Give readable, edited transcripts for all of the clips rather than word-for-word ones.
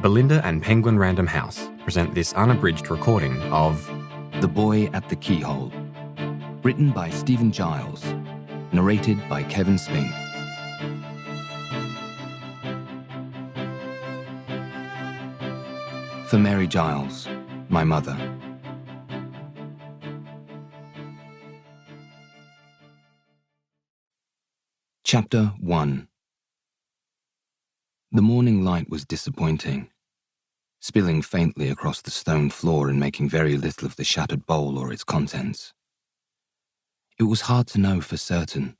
Belinda and Penguin Random House present this unabridged recording of The Boy at the Keyhole, written by Stephen Giles, narrated by Kevin Spink. For Mary Giles, my mother. Chapter 1. The morning light was disappointing, spilling faintly across the stone floor and making very little of the shattered bowl or its contents. It was hard to know for certain,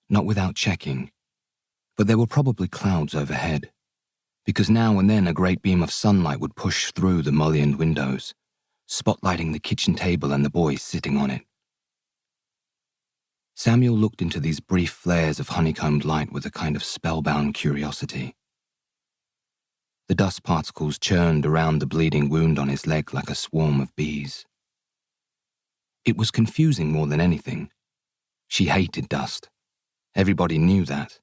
not without checking, but there were probably clouds overhead, because now and then a great beam of sunlight would push through the mullioned windows, spotlighting the kitchen table and the boy sitting on it. Samuel looked into these brief flares of honeycombed light with a kind of spellbound curiosity. The dust particles churned around the bleeding wound on his leg like a swarm of bees. It was confusing more than anything. She hated dust. Everybody knew that.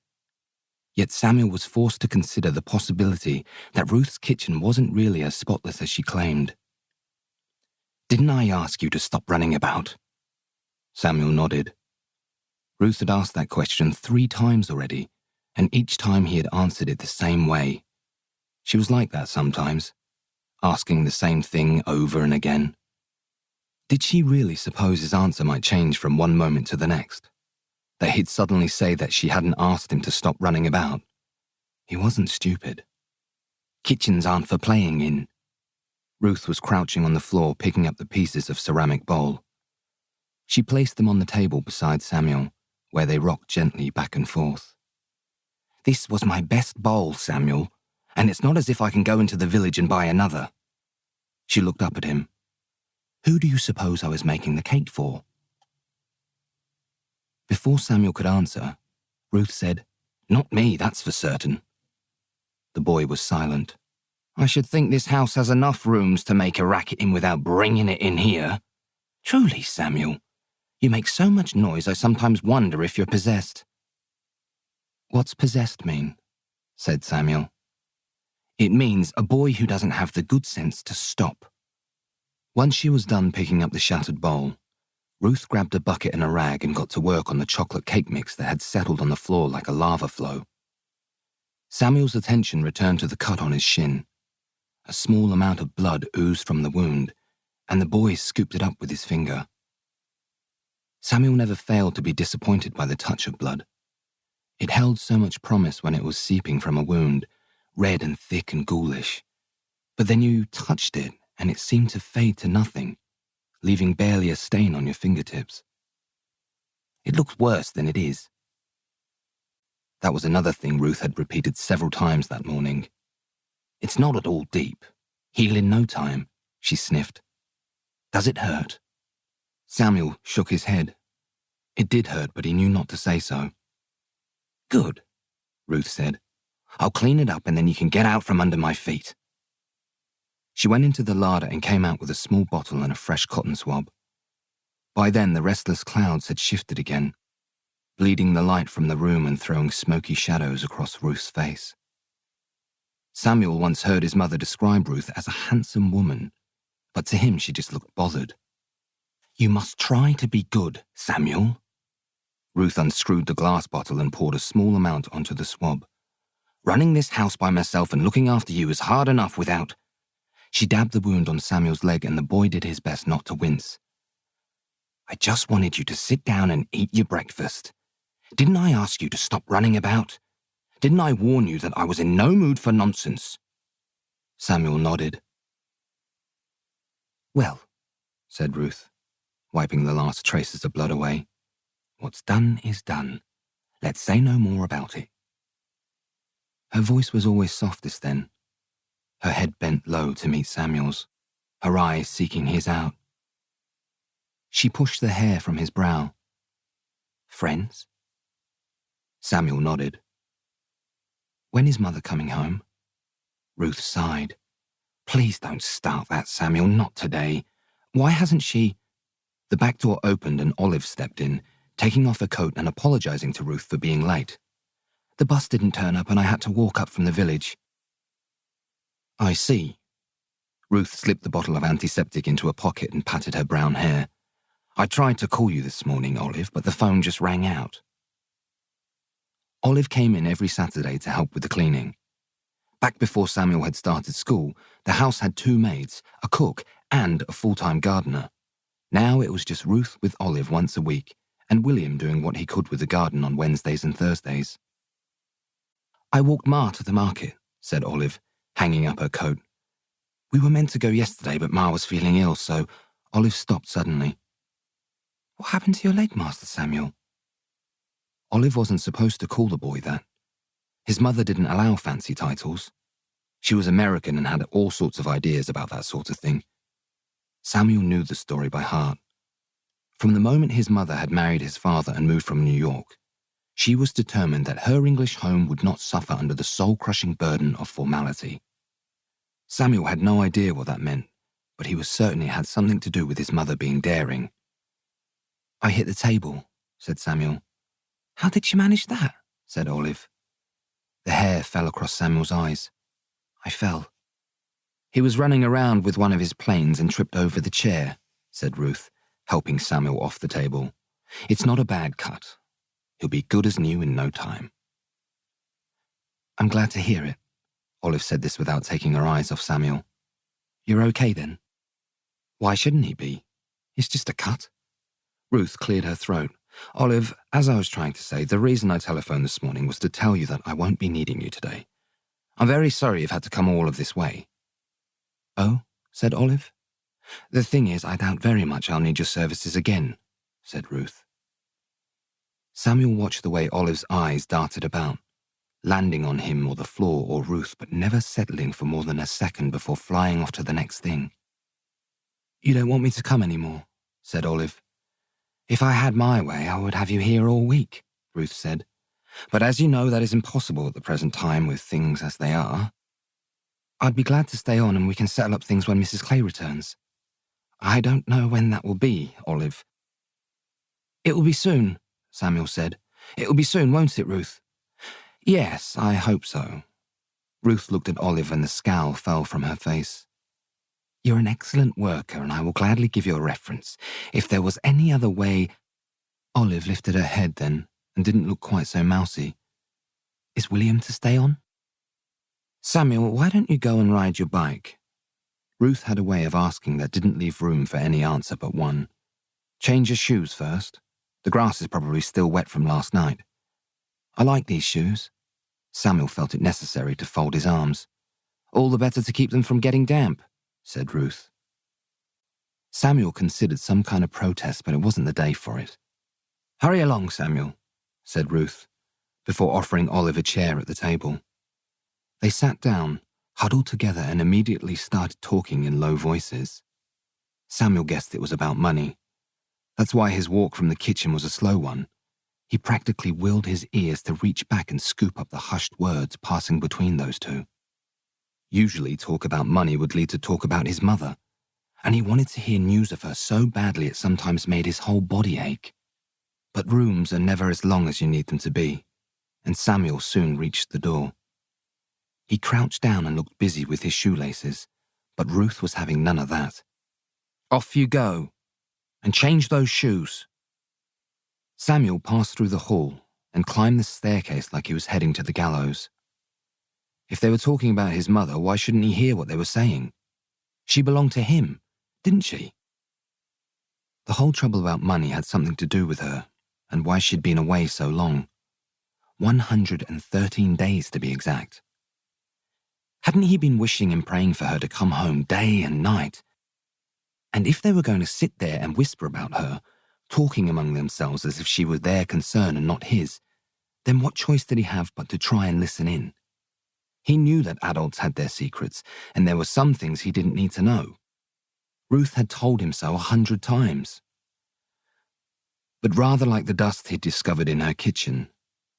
Yet Samuel was forced to consider the possibility that Ruth's kitchen wasn't really as spotless as she claimed. "Didn't I ask you to stop running about?" Samuel nodded. Ruth had asked that question 3 times already, and each time he had answered it the same way. She was like that sometimes, asking the same thing over and again. Did she really suppose his answer might change from one moment to the next? That he'd suddenly say that she hadn't asked him to stop running about? He wasn't stupid. Kitchens aren't for playing in. Ruth was crouching on the floor picking up the pieces of ceramic bowl. She placed them on the table beside Samuel, where they rocked gently back and forth. "This was my best bowl, Samuel, and it's not as if I can go into the village and buy another." She looked up at him. "Who do you suppose I was making the cake for?" Before Samuel could answer, Ruth said, "Not me, that's for certain." The boy was silent. "I should think this house has enough rooms to make a racket in without bringing it in here. Truly, Samuel, you make so much noise I sometimes wonder if you're possessed." "What's possessed mean?" said Samuel. "It means a boy who doesn't have the good sense to stop." Once she was done picking up the shattered bowl, Ruth grabbed a bucket and a rag and got to work on the chocolate cake mix that had settled on the floor like a lava flow. Samuel's attention returned to the cut on his shin. A small amount of blood oozed from the wound, and the boy scooped it up with his finger. Samuel never failed to be disappointed by the touch of blood. It held so much promise when it was seeping from a wound, red and thick and ghoulish. But then you touched it, and it seemed to fade to nothing, leaving barely a stain on your fingertips. "It looks worse than it is." That was another thing Ruth had repeated several times that morning. "It's not at all deep. Heal in no time," she sniffed. "Does it hurt?" Samuel shook his head. It did hurt, but he knew not to say so. "Good," Ruth said. "I'll clean it up and then you can get out from under my feet." She went into the larder and came out with a small bottle and a fresh cotton swab. By then, the restless clouds had shifted again, bleeding the light from the room and throwing smoky shadows across Ruth's face. Samuel once heard his mother describe Ruth as a handsome woman, but to him she just looked bothered. "You must try to be good, Samuel." Ruth unscrewed the glass bottle and poured a small amount onto the swab. "Running this house by myself and looking after you is hard enough without—" She dabbed the wound on Samuel's leg and the boy did his best not to wince. "I just wanted you to sit down and eat your breakfast. Didn't I ask you to stop running about? Didn't I warn you that I was in no mood for nonsense?" Samuel nodded. "Well," said Ruth, wiping the last traces of blood away. "What's done is done. Let's say no more about it." Her voice was always softest then, her head bent low to meet Samuel's, her eyes seeking his out. She pushed the hair from his brow. "Friends?" Samuel nodded. "When is Mother coming home?" Ruth sighed. "Please don't start that, Samuel, not today. Why hasn't she—" The back door opened and Olive stepped in, taking off her coat and apologizing to Ruth for being late. "The bus didn't turn up and I had to walk up from the village." I see. Ruth slipped the bottle of antiseptic into a pocket and patted her brown hair. I tried to call you this morning, Olive, but the phone just rang out. Olive came in every Saturday to help with the cleaning. Back before Samuel had started school, the house had 2 maids, a cook, and a full-time gardener. Now it was just Ruth with Olive once a week, and William doing what he could with the garden on Wednesdays and Thursdays. I walked Ma to the market, said Olive, hanging up her coat. We were meant to go yesterday, but Ma was feeling ill, so Olive stopped suddenly. What happened to your leg, Master Samuel? Olive wasn't supposed to call the boy that. His mother didn't allow fancy titles. She was American and had all sorts of ideas about that sort of thing. Samuel knew the story by heart. From the moment his mother had married his father and moved from New York, she was determined that her English home would not suffer under the soul-crushing burden of formality. Samuel had no idea what that meant, but he was certain it had something to do with his mother being daring. I hit the table, said Samuel. How did you manage that? Said Olive. The hair fell across Samuel's eyes. I fell. He was running around with one of his planes and tripped over the chair, said Ruth, helping Samuel off the table. It's not a bad cut. He'll be good as new in no time. I'm glad to hear it. Olive said this without taking her eyes off Samuel. You're okay then? Why shouldn't he be? It's just a cut. Ruth cleared her throat. Olive, as I was trying to say, the reason I telephoned this morning was to tell you that I won't be needing you today. I'm very sorry you've had to come all of this way. Oh, said Olive. The thing is, I doubt very much I'll need your services again, said Ruth. Samuel watched the way Olive's eyes darted about, landing on him or the floor or Ruth, but never settling for more than a second before flying off to the next thing. You don't want me to come anymore, said Olive. If I had my way, I would have you here all week, Ruth said. But as you know, that is impossible at the present time with things as they are. I'd be glad to stay on and we can settle up things when Mrs. Clay returns. I don't know when that will be, Olive. It will be soon, Samuel said. It will be soon, won't it, Ruth? Yes, I hope so. Ruth looked at Olive and the scowl fell from her face. You're an excellent worker and I will gladly give you a reference. If there was any other way... Olive lifted her head then and didn't look quite so mousy. Is William to stay on? Samuel, why don't you go and ride your bike? Ruth had a way of asking that didn't leave room for any answer but one. Change your shoes first. The grass is probably still wet from last night. I like these shoes. Samuel felt it necessary to fold his arms. All the better to keep them from getting damp, said Ruth. Samuel considered some kind of protest, but it wasn't the day for it. Hurry along, Samuel, said Ruth, before offering Olive a chair at the table. They sat down, huddled together, and immediately started talking in low voices. Samuel guessed it was about money. That's why his walk from the kitchen was a slow one. He practically willed his ears to reach back and scoop up the hushed words passing between those two. Usually talk about money would lead to talk about his mother, and he wanted to hear news of her so badly it sometimes made his whole body ache. But rooms are never as long as you need them to be, and Samuel soon reached the door. He crouched down and looked busy with his shoelaces, but Ruth was having none of that. Off you go, and change those shoes. Samuel passed through the hall and climbed the staircase like he was heading to the gallows. If they were talking about his mother, why shouldn't he hear what they were saying? She belonged to him, didn't she? The whole trouble about money had something to do with her, and why she'd been away so long. 113 days to be exact. Hadn't he been wishing and praying for her to come home day and night? And if they were going to sit there and whisper about her, talking among themselves as if she was their concern and not his, then what choice did he have but to try and listen in? He knew that adults had their secrets, and there were some things he didn't need to know. Ruth had told him so 100 times. But rather like the dust he'd discovered in her kitchen,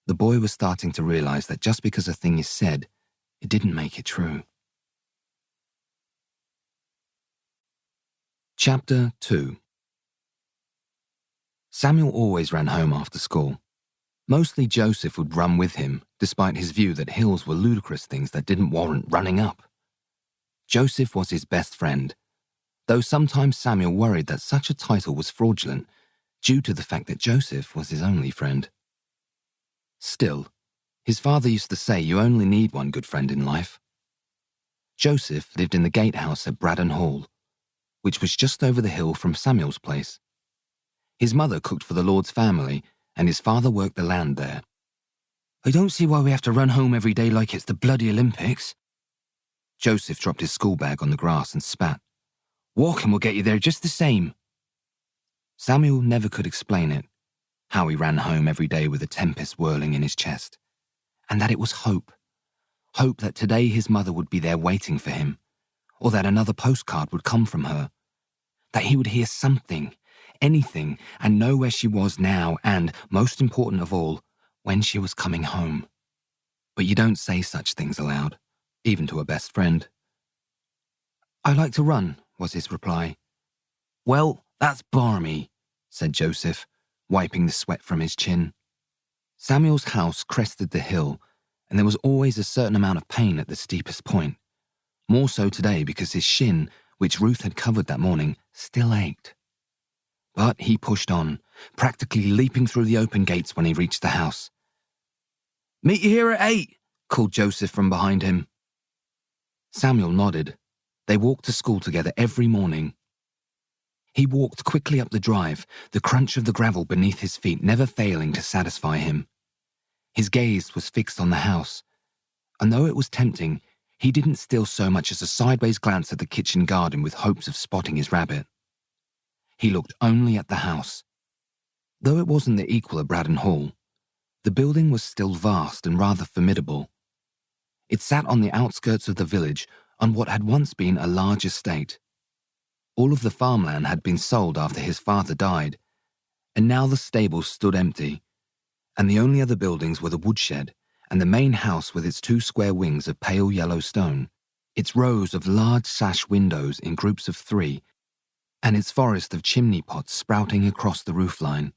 the boy was starting to realize that just because a thing is said, it didn't make it true. Chapter 2. Samuel always ran home after school. Mostly Joseph would run with him, despite his view that hills were ludicrous things that didn't warrant running up. Joseph was his best friend, though sometimes Samuel worried that such a title was fraudulent due to the fact that Joseph was his only friend. Still, his father used to say you only need one good friend in life. Joseph lived in the gatehouse at Braddon Hall, which was just over the hill from Samuel's place. His mother cooked for the Lord's family, and his father worked the land there. I don't see why we have to run home every day like it's the bloody Olympics. Joseph dropped his school bag on the grass and spat. Walking will get you there just the same. Samuel never could explain it, how he ran home every day with a tempest whirling in his chest, and that it was hope. Hope that today his mother would be there waiting for him, or that another postcard would come from her, that he would hear something, anything, and know where she was now and, most important of all, when she was coming home. But you don't say such things aloud, even to a best friend. I like to run, was his reply. Well, that's barmy, said Joseph, wiping the sweat from his chin. Samuel's house crested the hill, and there was always a certain amount of pain at the steepest point. More so today because his shin, which Ruth had covered that morning, still ached. But he pushed on, practically leaping through the open gates when he reached the house. Meet you here at 8, called Joseph from behind him. Samuel nodded. They walked to school together every morning. He walked quickly up the drive, the crunch of the gravel beneath his feet never failing to satisfy him. His gaze was fixed on the house, and though it was tempting, he didn't steal so much as a sideways glance at the kitchen garden with hopes of spotting his rabbit. He looked only at the house. Though it wasn't the equal of Braddon Hall, the building was still vast and rather formidable. It sat on the outskirts of the village on what had once been a large estate. All of the farmland had been sold after his father died, and now the stables stood empty, and the only other buildings were the woodshed and the main house with its 2 square wings of pale yellow stone, its rows of large sash windows in groups of 3, and its forest of chimney pots sprouting across the roofline.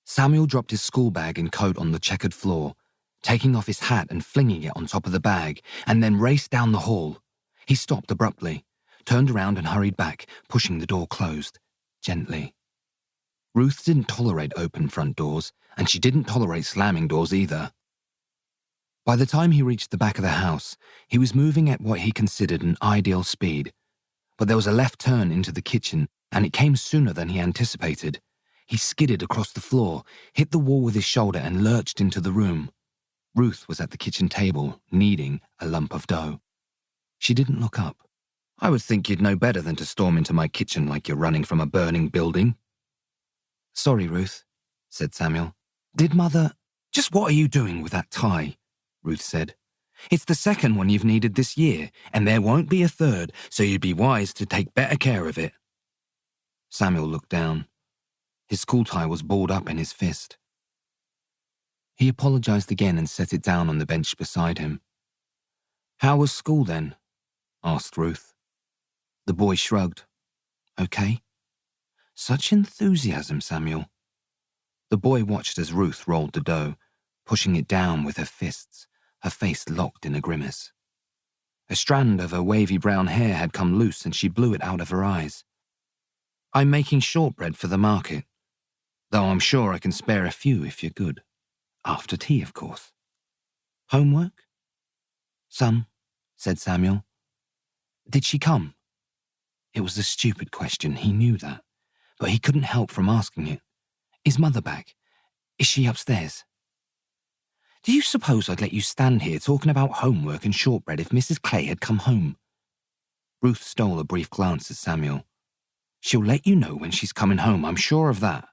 Samuel dropped his school bag and coat on the checkered floor, taking off his hat and flinging it on top of the bag, and then raced down the hall. He stopped abruptly, turned around and hurried back, pushing the door closed, gently. Ruth didn't tolerate open front doors, and she didn't tolerate slamming doors either. By the time he reached the back of the house, he was moving at what he considered an ideal speed, but there was a left turn into the kitchen, and it came sooner than he anticipated. He skidded across the floor, hit the wall with his shoulder, and lurched into the room. Ruth was at the kitchen table, kneading a lump of dough. She didn't look up. I would think you'd know better than to storm into my kitchen like you're running from a burning building. Sorry, Ruth, said Samuel. Did Mother... Just what are you doing with that tie? Ruth said. It's the second one you've needed this year, and there won't be a third, so you'd be wise to take better care of it. Samuel looked down. His school tie was balled up in his fist. He apologized again and set it down on the bench beside him. How was school then? Asked Ruth. The boy shrugged. Okay. Such enthusiasm, Samuel. The boy watched as Ruth rolled the dough, pushing it down with her fists, her face locked in a grimace. A strand of her wavy brown hair had come loose and she blew it out of her eyes. I'm making shortbread for the market, though I'm sure I can spare a few if you're good. After tea, of course. Homework? Some, said Samuel. Did she come? It was a stupid question, he knew that, but he couldn't help from asking it. Is Mother back? Is she upstairs? Do you suppose I'd let you stand here talking about homework and shortbread if Mrs. Clay had come home? Ruth stole a brief glance at Samuel. She'll let you know when she's coming home, I'm sure of that.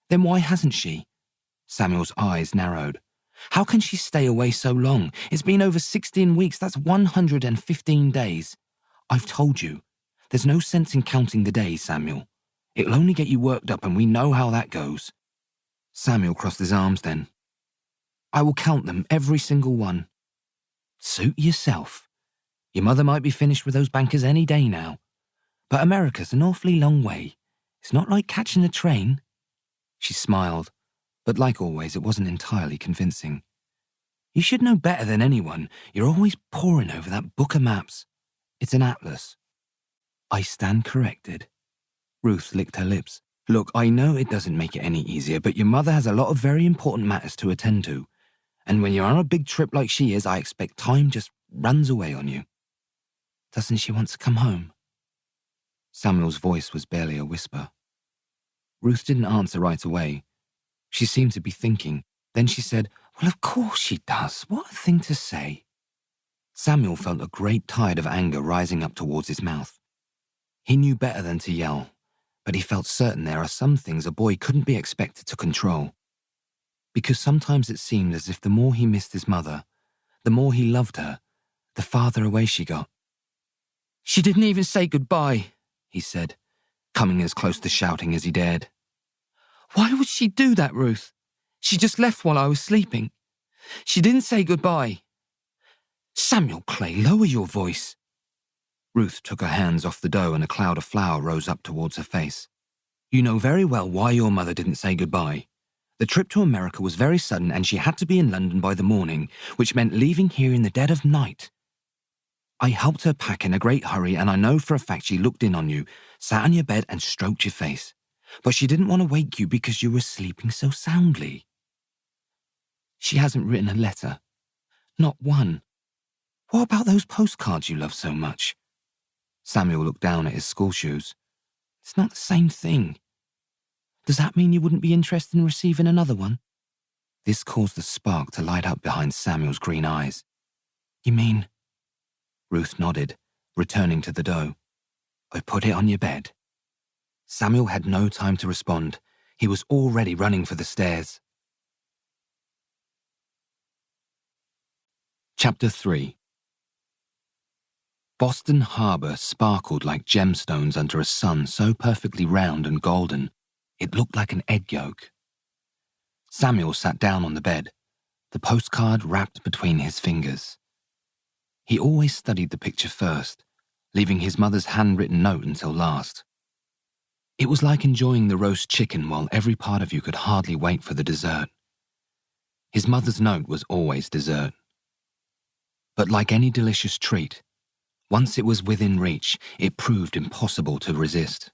Then why hasn't she? Samuel's eyes narrowed. How can she stay away so long? It's been over 16 weeks, that's 115 days. I've told you, there's no sense in counting the days, Samuel. It'll only get you worked up and we know how that goes. Samuel crossed his arms then. I will count them, every single one. Suit yourself. Your mother might be finished with those bankers any day now. But America's an awfully long way. It's not like catching a train. She smiled, but like always, it wasn't entirely convincing. You should know better than anyone. You're always poring over that book of maps. It's an atlas. I stand corrected. Ruth licked her lips. Look, I know it doesn't make it any easier, but your mother has a lot of very important matters to attend to. And when you're on a big trip like she is, I expect time just runs away on you. Doesn't she want to come home? Samuel's voice was barely a whisper. Ruth didn't answer right away. She seemed to be thinking. Then she said, Well, of course she does. What a thing to say. Samuel felt a great tide of anger rising up towards his mouth. He knew better than to yell, but he felt certain there are some things a boy couldn't be expected to control. Because sometimes it seemed as if the more he missed his mother, the more he loved her, the farther away she got. She didn't even say goodbye, he said, coming as close to shouting as he dared. Why would she do that, Ruth? She just left while I was sleeping. She didn't say goodbye. Samuel Clay, lower your voice. Ruth took her hands off the dough and a cloud of flour rose up towards her face. You know very well why your mother didn't say goodbye. The trip to America was very sudden and she had to be in London by the morning, which meant leaving here in the dead of night. I helped her pack in a great hurry and I know for a fact she looked in on you, sat on your bed and stroked your face. But she didn't want to wake you because you were sleeping so soundly. She hasn't written a letter. Not one. What about those postcards you love so much? Samuel looked down at his school shoes. It's not the same thing. Does that mean you wouldn't be interested in receiving another one? This caused a spark to light up behind Samuel's green eyes. You mean? Ruth nodded, returning to the dough. I put it on your bed. Samuel had no time to respond. He was already running for the stairs. Chapter 3. Boston Harbor sparkled like gemstones under a sun so perfectly round and golden, it looked like an egg yolk. Samuel sat down on the bed, the postcard wrapped between his fingers. He always studied the picture first, leaving his mother's handwritten note until last. It was like enjoying the roast chicken while every part of you could hardly wait for the dessert. His mother's note was always dessert. But like any delicious treat, once it was within reach, it proved impossible to resist.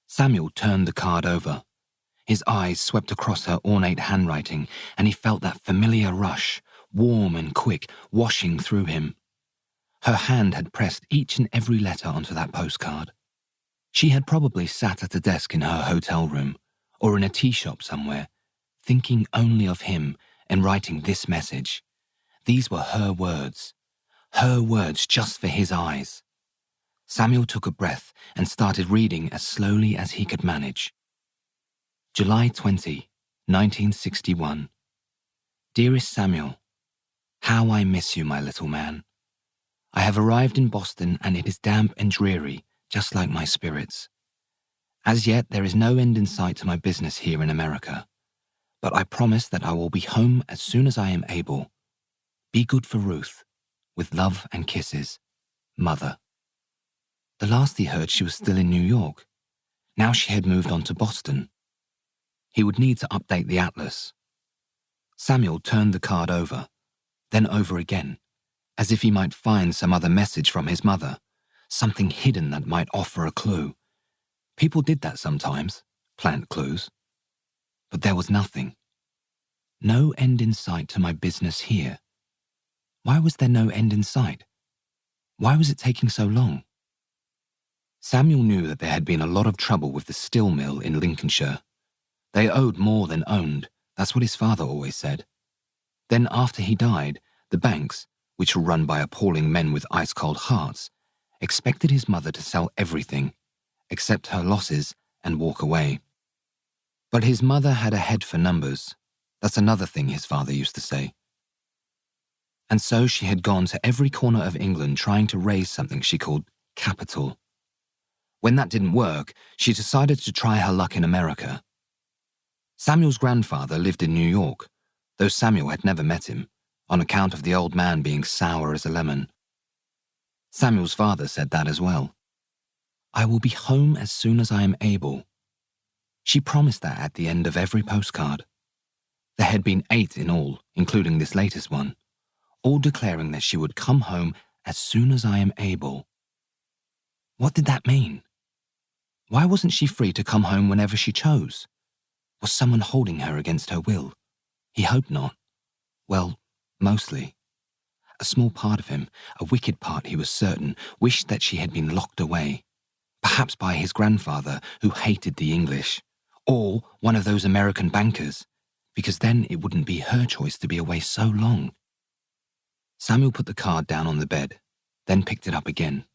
Samuel turned the card over. His eyes swept across her ornate handwriting, and he felt that familiar rush, warm and quick, washing through him. Her hand had pressed each and every letter onto that postcard. She had probably sat at a desk in her hotel room, or in a tea shop somewhere, thinking only of him and writing this message. These were her words just for his eyes. Samuel took a breath and started reading as slowly as he could manage. July 20, 1961. Dearest Samuel, how I miss you, my little man. I have arrived in Boston and it is damp and dreary, just like my spirits. As yet, there is no end in sight to my business here in America, but I promise that I will be home as soon as I am able. Be good for Ruth. With love and kisses, Mother. The last he heard, she was still in New York. Now she had moved on to Boston. He would need to update the atlas. Samuel turned the card over, then over again, as if he might find some other message from his mother, something hidden that might offer a clue. People did that sometimes, plant clues. But there was nothing. No end in sight to my business here. Why was there no end in sight? Why was it taking so long? Samuel knew that there had been a lot of trouble with the steel mill in Lincolnshire. They owed more than owned, that's what his father always said. Then after he died, the banks, which were run by appalling men with ice-cold hearts, expected his mother to sell everything, accept her losses, and walk away. But his mother had a head for numbers. That's another thing his father used to say. And so she had gone to every corner of England trying to raise something she called capital. When that didn't work, she decided to try her luck in America. Samuel's grandfather lived in New York, though Samuel had never met him, on account of the old man being sour as a lemon. Samuel's father said that as well. I will be home as soon as I am able. She promised that at the end of every postcard. There had been 8 in all, including this latest one, all declaring that she would come home as soon as I am able. What did that mean? Why wasn't she free to come home whenever she chose? Was someone holding her against her will? He hoped not. Well, mostly. A small part of him, a wicked part he was certain, wished that she had been locked away. Perhaps by his grandfather, who hated the English, or one of those American bankers, because then it wouldn't be her choice to be away so long. Samuel put the card down on the bed, then picked it up again.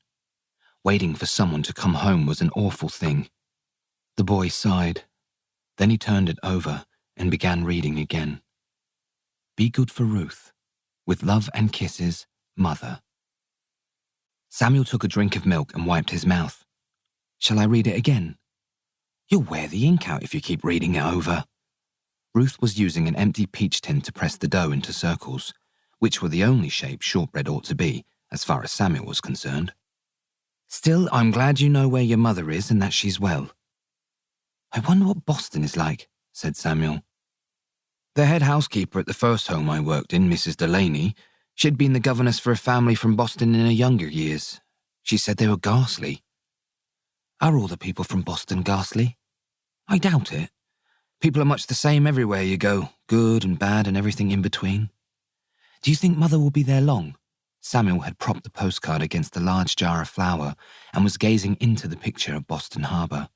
Waiting for someone to come home was an awful thing. The boy sighed. Then he turned it over and began reading again. Be good for Ruth. With love and kisses, Mother. Samuel took a drink of milk and wiped his mouth. Shall I read it again? You'll wear the ink out if you keep reading it over. Ruth was using an empty peach tin to press the dough into circles, which were the only shape shortbread ought to be, as far as Samuel was concerned. Still, I'm glad you know where your mother is and that she's well. I wonder what Boston is like, said Samuel. The head housekeeper at the first home I worked in, Mrs. Delaney, she'd been the governess for a family from Boston in her younger years. She said they were ghastly. Are all the people from Boston ghastly? I doubt it. People are much the same everywhere you go, good and bad and everything in between. Do you think Mother will be there long? Samuel had propped the postcard against a large jar of flour and was gazing into the picture of Boston Harbour.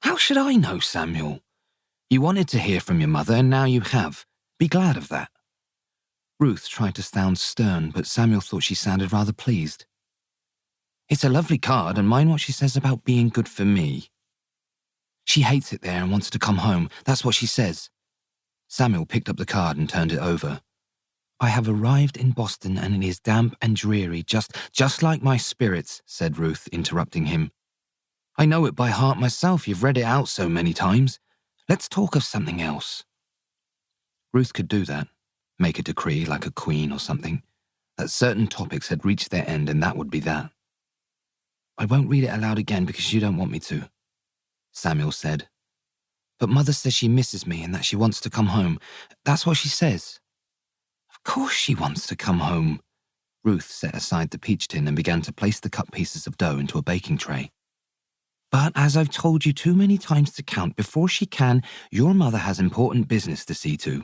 How should I know, Samuel? You wanted to hear from your mother and now you have. Be glad of that. Ruth tried to sound stern, but Samuel thought she sounded rather pleased. It's a lovely card, and mind what she says about being good for me. She hates it there and wants to come home. That's what she says. Samuel picked up the card and turned it over. I have arrived in Boston and it is damp and dreary, just like my spirits, said Ruth, interrupting him. I know it by heart myself. You've read it out so many times. Let's talk of something else. Ruth could do that, make a decree like a queen or something, that certain topics had reached their end and that would be that. I won't read it aloud again because you don't want me to, Samuel said. But Mother says she misses me and that she wants to come home. That's what she says. Of course she wants to come home. Ruth set aside the peach tin and began to place the cut pieces of dough into a baking tray. But as I've told you too many times to count, before she can, your mother has important business to see to.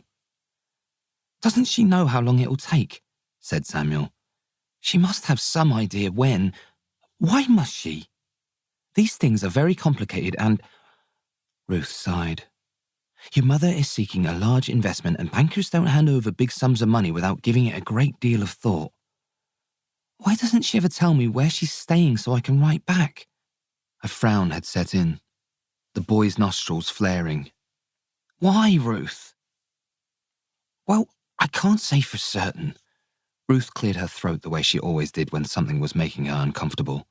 Doesn't she know how long it'll take? Said Samuel. She must have some idea when. Why must she? These things are very complicated and... Ruth sighed. Your mother is seeking a large investment and bankers don't hand over big sums of money without giving it a great deal of thought. Why doesn't she ever tell me where she's staying so I can write back? A frown had set in, the boy's nostrils flaring. Why, Ruth? Well, I can't say for certain. Ruth cleared her throat the way she always did when something was making her uncomfortable.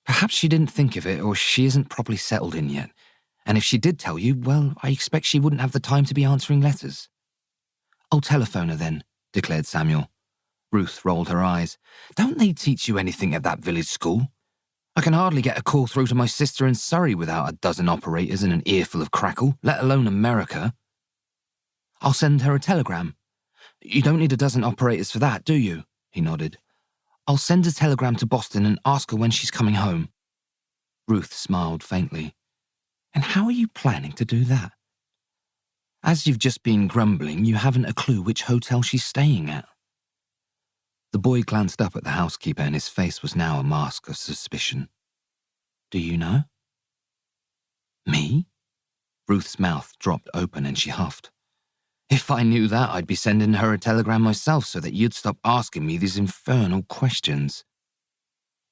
Perhaps she didn't think of it, or she isn't properly settled in yet. And if she did tell you, well, I expect she wouldn't have the time to be answering letters. I'll telephone her then, declared Samuel. Ruth rolled her eyes. Don't they teach you anything at that village school? I can hardly get a call through to my sister in Surrey without a dozen operators and an earful of crackle, let alone America. I'll send her a telegram. You don't need a dozen operators for that, do you? He nodded. I'll send a telegram to Boston and ask her when she's coming home. Ruth smiled faintly. And how are you planning to do that? As you've just been grumbling, you haven't a clue which hotel she's staying at. The boy glanced up at the housekeeper and his face was now a mask of suspicion. Do you know? Me? Ruth's mouth dropped open and she huffed. If I knew that, I'd be sending her a telegram myself so that you'd stop asking me these infernal questions.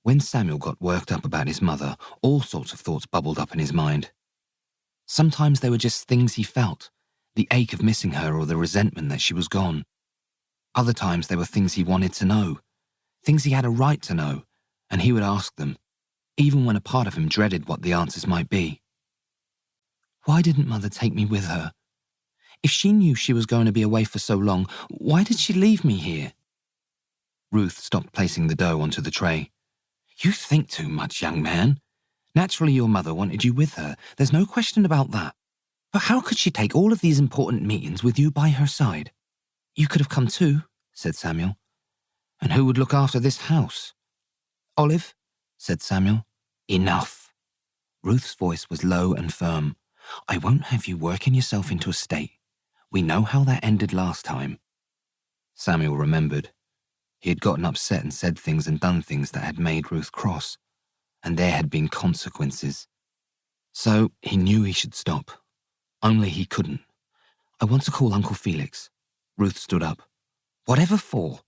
When Samuel got worked up about his mother, all sorts of thoughts bubbled up in his mind. Sometimes they were just things he felt, the ache of missing her or the resentment that she was gone. Other times they were things he wanted to know, things he had a right to know, and he would ask them, even when a part of him dreaded what the answers might be. Why didn't Mother take me with her? If she knew she was going to be away for so long, why did she leave me here? Ruth stopped placing the dough onto the tray. You think too much, young man. Naturally, your mother wanted you with her. There's no question about that. But how could she take all of these important meetings with you by her side? You could have come too, said Samuel. And who would look after this house? Olive, said Samuel. Enough. Ruth's voice was low and firm. I won't have you working yourself into a state. We know how that ended last time. Samuel remembered. He had gotten upset and said things and done things that had made Ruth cross, and there had been consequences. So he knew he should stop. Only he couldn't. I want to call Uncle Felix. Ruth stood up. Whatever for?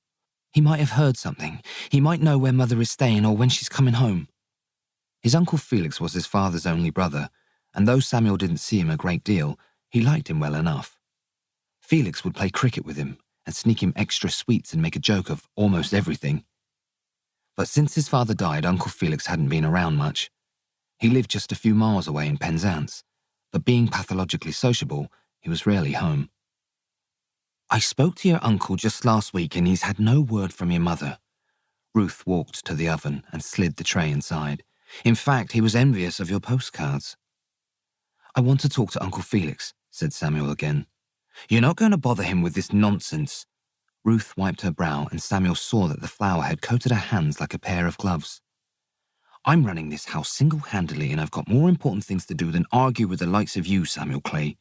He might have heard something. He might know where Mother is staying or when she's coming home. His Uncle Felix was his father's only brother, and though Samuel didn't see him a great deal, he liked him well enough. Felix would play cricket with him and sneak him extra sweets and make a joke of almost everything. But since his father died, Uncle Felix hadn't been around much. He lived just a few miles away in Penzance, but being pathologically sociable, he was rarely home. I spoke to your uncle just last week and he's had no word from your mother. Ruth walked to the oven and slid the tray inside. In fact, he was envious of your postcards. I want to talk to Uncle Felix, said Samuel again. You're not going to bother him with this nonsense. Ruth wiped her brow and Samuel saw that the flour had coated her hands like a pair of gloves. I'm running this house single-handedly and I've got more important things to do than argue with the likes of you, Samuel Clay.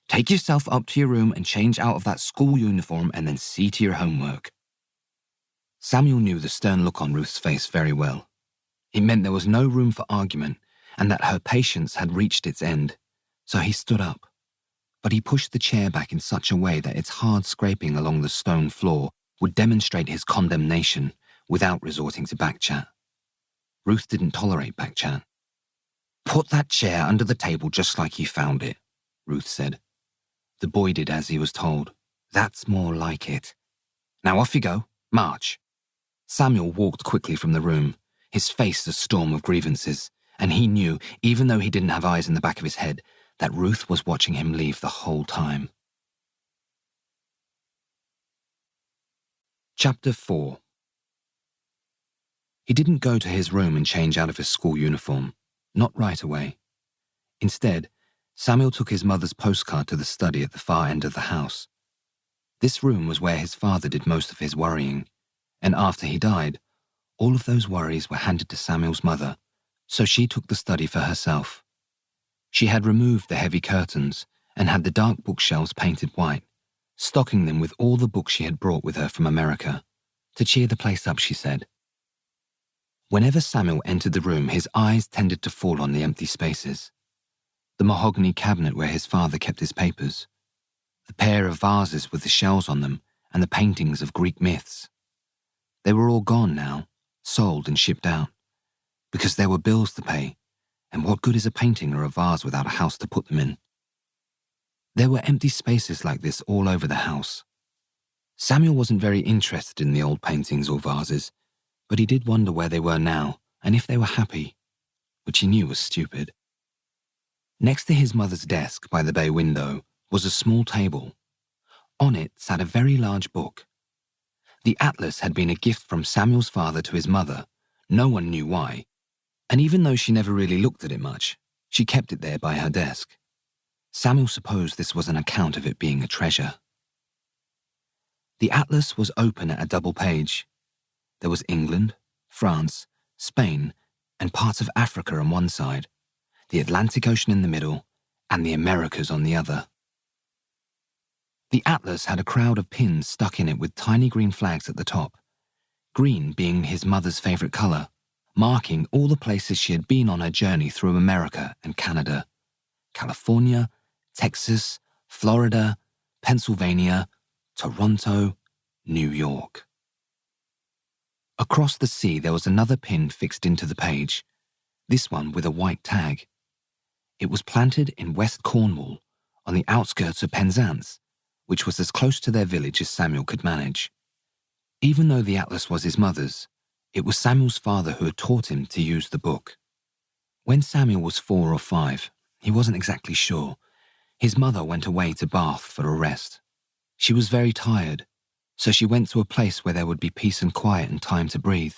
Take yourself up to your room and change out of that school uniform and then see to your homework. Samuel knew the stern look on Ruth's face very well. It meant there was no room for argument and that her patience had reached its end, so he stood up. But he pushed the chair back in such a way that its hard scraping along the stone floor would demonstrate his condemnation without resorting to backchat. Ruth didn't tolerate backchat. Put that chair under the table just like you found it, Ruth said. The boy did as he was told. That's more like it. Now off you go. March. Samuel walked quickly from the room, his face a storm of grievances, and he knew, even though he didn't have eyes in the back of his head, that Ruth was watching him leave the whole time. Chapter 4. He didn't go to his room and change out of his school uniform, not right away. Instead, Samuel took his mother's postcard to the study at the far end of the house. This room was where his father did most of his worrying, and after he died, all of those worries were handed to Samuel's mother, so she took the study for herself. She had removed the heavy curtains and had the dark bookshelves painted white, stocking them with all the books she had brought with her from America. To cheer the place up, she said. Whenever Samuel entered the room, his eyes tended to fall on the empty spaces. The mahogany cabinet where his father kept his papers, the pair of vases with the shells on them, and the paintings of Greek myths. They were all gone now, sold and shipped out, because there were bills to pay, and what good is a painting or a vase without a house to put them in? There were empty spaces like this all over the house. Samuel wasn't very interested in the old paintings or vases, but he did wonder where they were now and if they were happy, which he knew was stupid. Next to his mother's desk by the bay window was a small table. On it sat a very large book. The atlas had been a gift from Samuel's father to his mother. No one knew why, and even though she never really looked at it much, she kept it there by her desk. Samuel supposed this was an account of it being a treasure. The atlas was open at a double page. There was England, France, Spain, and parts of Africa on one side, the Atlantic Ocean in the middle, and the Americas on the other. The atlas had a crowd of pins stuck in it with tiny green flags at the top, green being his mother's favorite color, marking all the places she had been on her journey through America and Canada, California, Texas, Florida, Pennsylvania, Toronto, New York. Across the sea there was another pin fixed into the page, this one with a white tag. It was planted in West Cornwall, on the outskirts of Penzance, which was as close to their village as Samuel could manage. Even though the atlas was his mother's, it was Samuel's father who had taught him to use the book. When Samuel was 4 or 5, he wasn't exactly sure. His mother went away to Bath for a rest. She was very tired, so she went to a place where there would be peace and quiet and time to breathe.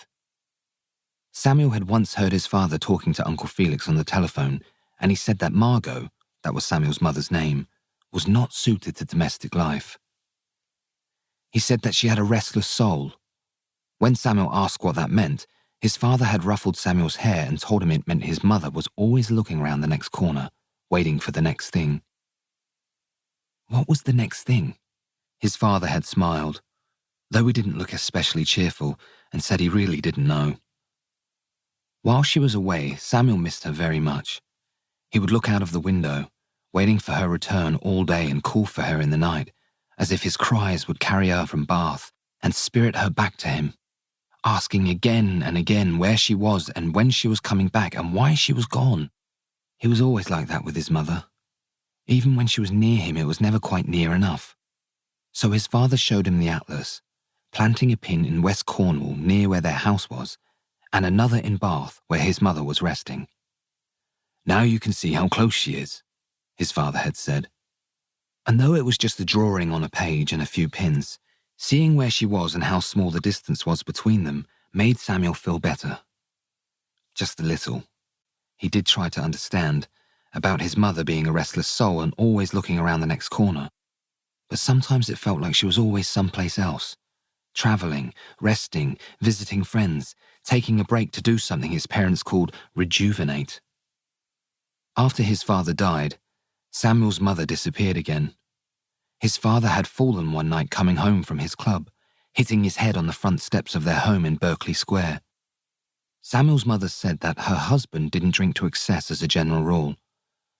Samuel had once heard his father talking to Uncle Felix on the telephone, and he said that Margot, that was Samuel's mother's name, was not suited to domestic life. He said that she had a restless soul. When Samuel asked what that meant, his father had ruffled Samuel's hair and told him it meant his mother was always looking around the next corner, waiting for the next thing. What was the next thing? His father had smiled, though he didn't look especially cheerful, and said he really didn't know. While she was away, Samuel missed her very much. He would look out of the window, waiting for her return all day and call for her in the night, as if his cries would carry her from Bath and spirit her back to him, asking again and again where she was and when she was coming back and why she was gone. He was always like that with his mother. Even when she was near him, it was never quite near enough. So his father showed him the atlas, planting a pin in West Cornwall near where their house was, and another in Bath where his mother was resting. "Now you can see how close she is," his father had said. And though it was just a drawing on a page and a few pins, seeing where she was and how small the distance was between them made Samuel feel better. Just a little. He did try to understand about his mother being a restless soul and always looking around the next corner. But sometimes it felt like she was always someplace else, traveling, resting, visiting friends, taking a break to do something his parents called rejuvenate. After his father died, Samuel's mother disappeared again. His father had fallen one night coming home from his club, hitting his head on the front steps of their home in Berkeley Square. Samuel's mother said that her husband didn't drink to excess as a general rule,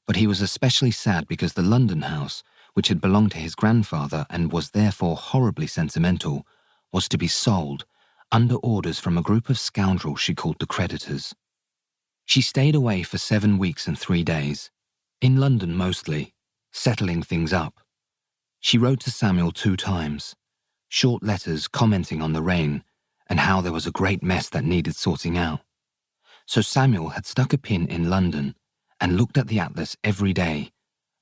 but he was especially sad because the London house, which had belonged to his grandfather and was therefore horribly sentimental, was to be sold under orders from a group of scoundrels she called the creditors. She stayed away for 7 weeks and 3 days, in London mostly, settling things up. She wrote to Samuel 2 times, short letters commenting on the rain and how there was a great mess that needed sorting out. So Samuel had stuck a pin in London and looked at the atlas every day,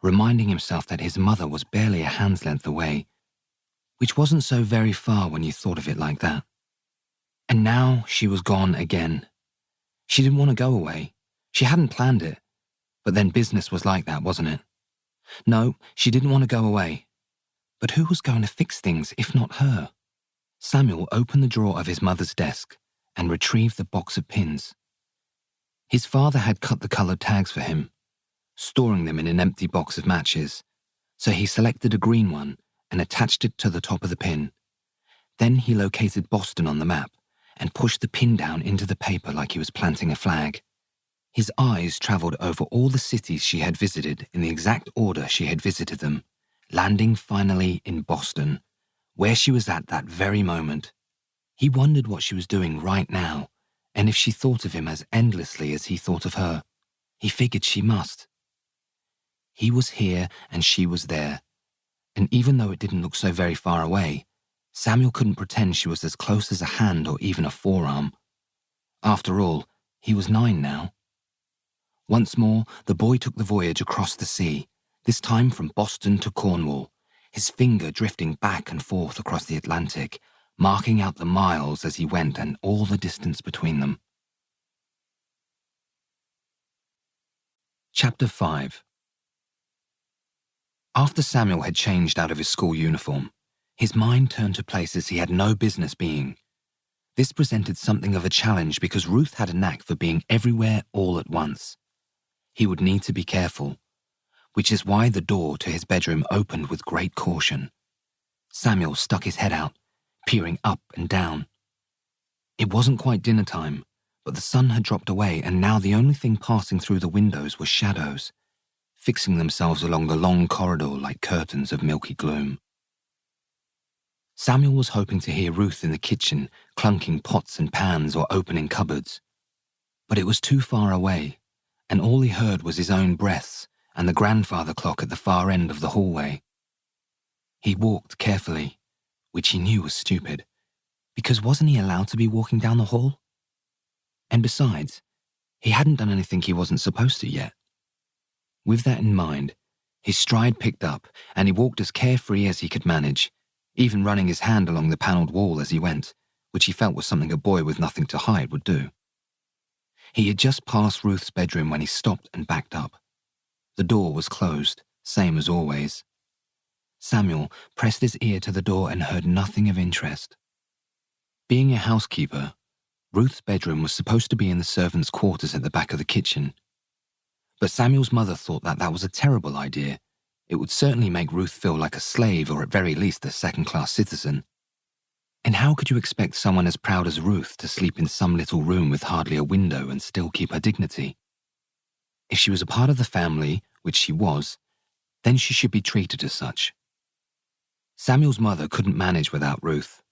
reminding himself that his mother was barely a hand's length away, which wasn't so very far when you thought of it like that. And now she was gone again. She didn't want to go away. She hadn't planned it. But then business was like that, wasn't it? No, she didn't want to go away. But who was going to fix things if not her? Samuel opened the drawer of his mother's desk and retrieved the box of pins. His father had cut the coloured tags for him, storing them in an empty box of matches, so he selected a green one and attached it to the top of the pin. Then he located Boston on the map and pushed the pin down into the paper like he was planting a flag. His eyes travelled over all the cities she had visited in the exact order she had visited them, landing finally in Boston, where she was at that very moment. He wondered what she was doing right now, and if she thought of him as endlessly as he thought of her. He figured she must. He was here and she was there, and even though it didn't look so very far away, Samuel couldn't pretend she was as close as a hand or even a forearm. After all, he was 9 now. Once more, the boy took the voyage across the sea, this time from Boston to Cornwall, his finger drifting back and forth across the Atlantic, marking out the miles as he went and all the distance between them. Chapter 5. After Samuel had changed out of his school uniform, his mind turned to places he had no business being. This presented something of a challenge because Ruth had a knack for being everywhere all at once. He would need to be careful, which is why the door to his bedroom opened with great caution. Samuel stuck his head out, peering up and down. It wasn't quite dinner time, but the sun had dropped away and now the only thing passing through the windows were shadows, fixing themselves along the long corridor like curtains of milky gloom. Samuel was hoping to hear Ruth in the kitchen, clunking pots and pans or opening cupboards. But it was too far away, and all he heard was his own breaths and the grandfather clock at the far end of the hallway. He walked carefully, which he knew was stupid, because wasn't he allowed to be walking down the hall? And besides, he hadn't done anything he wasn't supposed to yet. With that in mind, his stride picked up and he walked as carefree as he could manage, even running his hand along the panelled wall as he went, which he felt was something a boy with nothing to hide would do. He had just passed Ruth's bedroom when he stopped and backed up. The door was closed, same as always. Samuel pressed his ear to the door and heard nothing of interest. Being a housekeeper, Ruth's bedroom was supposed to be in the servants' quarters at the back of the kitchen. But Samuel's mother thought that that was a terrible idea. It would certainly make Ruth feel like a slave or at very least a second-class citizen. And how could you expect someone as proud as Ruth to sleep in some little room with hardly a window and still keep her dignity? If she was a part of the family, which she was, then she should be treated as such. Samuel's mother couldn't manage without Ruth.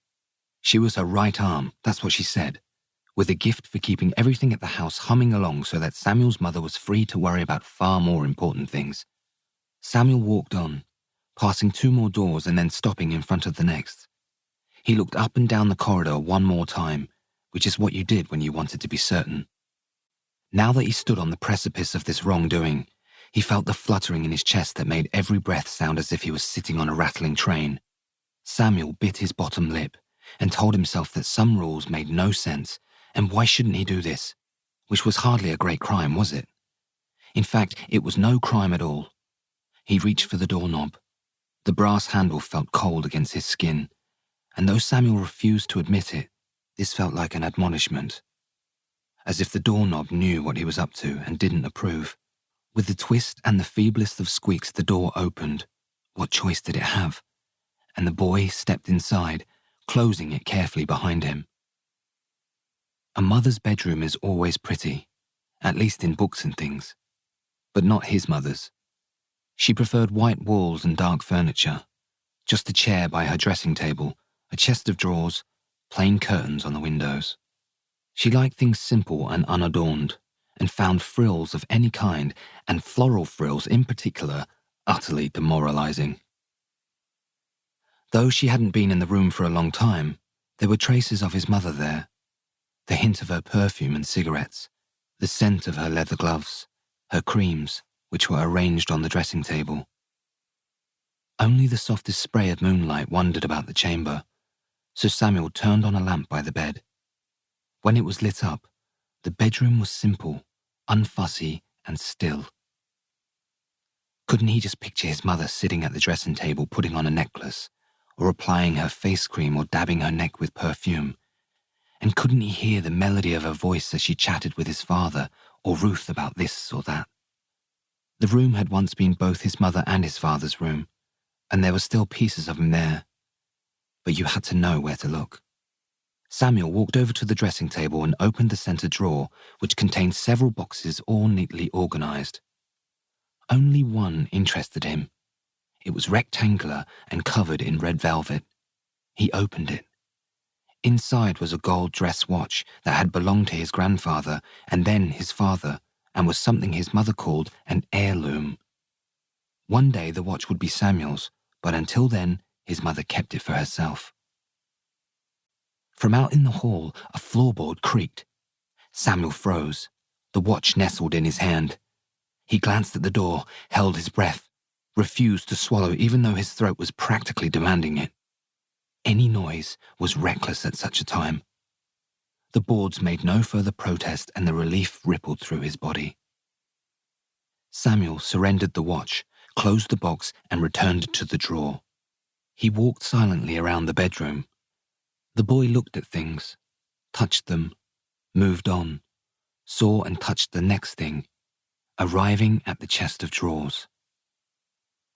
She was her right arm, that's what she said, with a gift for keeping everything at the house humming along so that Samuel's mother was free to worry about far more important things. Samuel walked on, passing 2 more doors and then stopping in front of the next. He looked up and down the corridor one more time, which is what you did when you wanted to be certain. Now that he stood on the precipice of this wrongdoing, he felt the fluttering in his chest that made every breath sound as if he was sitting on a rattling train. Samuel bit his bottom lip and told himself that some rules made no sense, and why shouldn't he do this? Which was hardly a great crime, was it? In fact, it was no crime at all. He reached for the doorknob. The brass handle felt cold against his skin, and though Samuel refused to admit it, this felt like an admonishment. As if the doorknob knew what he was up to and didn't approve. With the twist and the feeblest of squeaks, the door opened. What choice did it have? And the boy stepped inside, closing it carefully behind him. A mother's bedroom is always pretty, at least in books and things, but not his mother's. She preferred white walls and dark furniture, just a chair by her dressing table, a chest of drawers, plain curtains on the windows. She liked things simple and unadorned, and found frills of any kind, and floral frills in particular, utterly demoralizing. Though she hadn't been in the room for a long time, there were traces of his mother there. The hint of her perfume and cigarettes, the scent of her leather gloves, her creams, which were arranged on the dressing table. Only the softest spray of moonlight wandered about the chamber, so Samuel turned on a lamp by the bed. When it was lit up, the bedroom was simple, unfussy, and still. Couldn't he just picture his mother sitting at the dressing table putting on a necklace, or applying her face cream or dabbing her neck with perfume? And couldn't he hear the melody of her voice as she chatted with his father or Ruth about this or that? The room had once been both his mother and his father's room, and there were still pieces of him there. But you had to know where to look. Samuel walked over to the dressing table and opened the center drawer, which contained several boxes all neatly organized. Only one interested him. It was rectangular and covered in red velvet. He opened it. Inside was a gold dress watch that had belonged to his grandfather and then his father, and was something his mother called an heirloom. One day the watch would be Samuel's, but until then his mother kept it for herself. From out in the hall, a floorboard creaked. Samuel froze. The watch nestled in his hand. He glanced at the door, held his breath, refused to swallow even though his throat was practically demanding it. Any noise was reckless at such a time. The boards made no further protest and the relief rippled through his body. Samuel surrendered the watch, closed the box and returned to the drawer. He walked silently around the bedroom. The boy looked at things, touched them, moved on, saw and touched the next thing, arriving at the chest of drawers.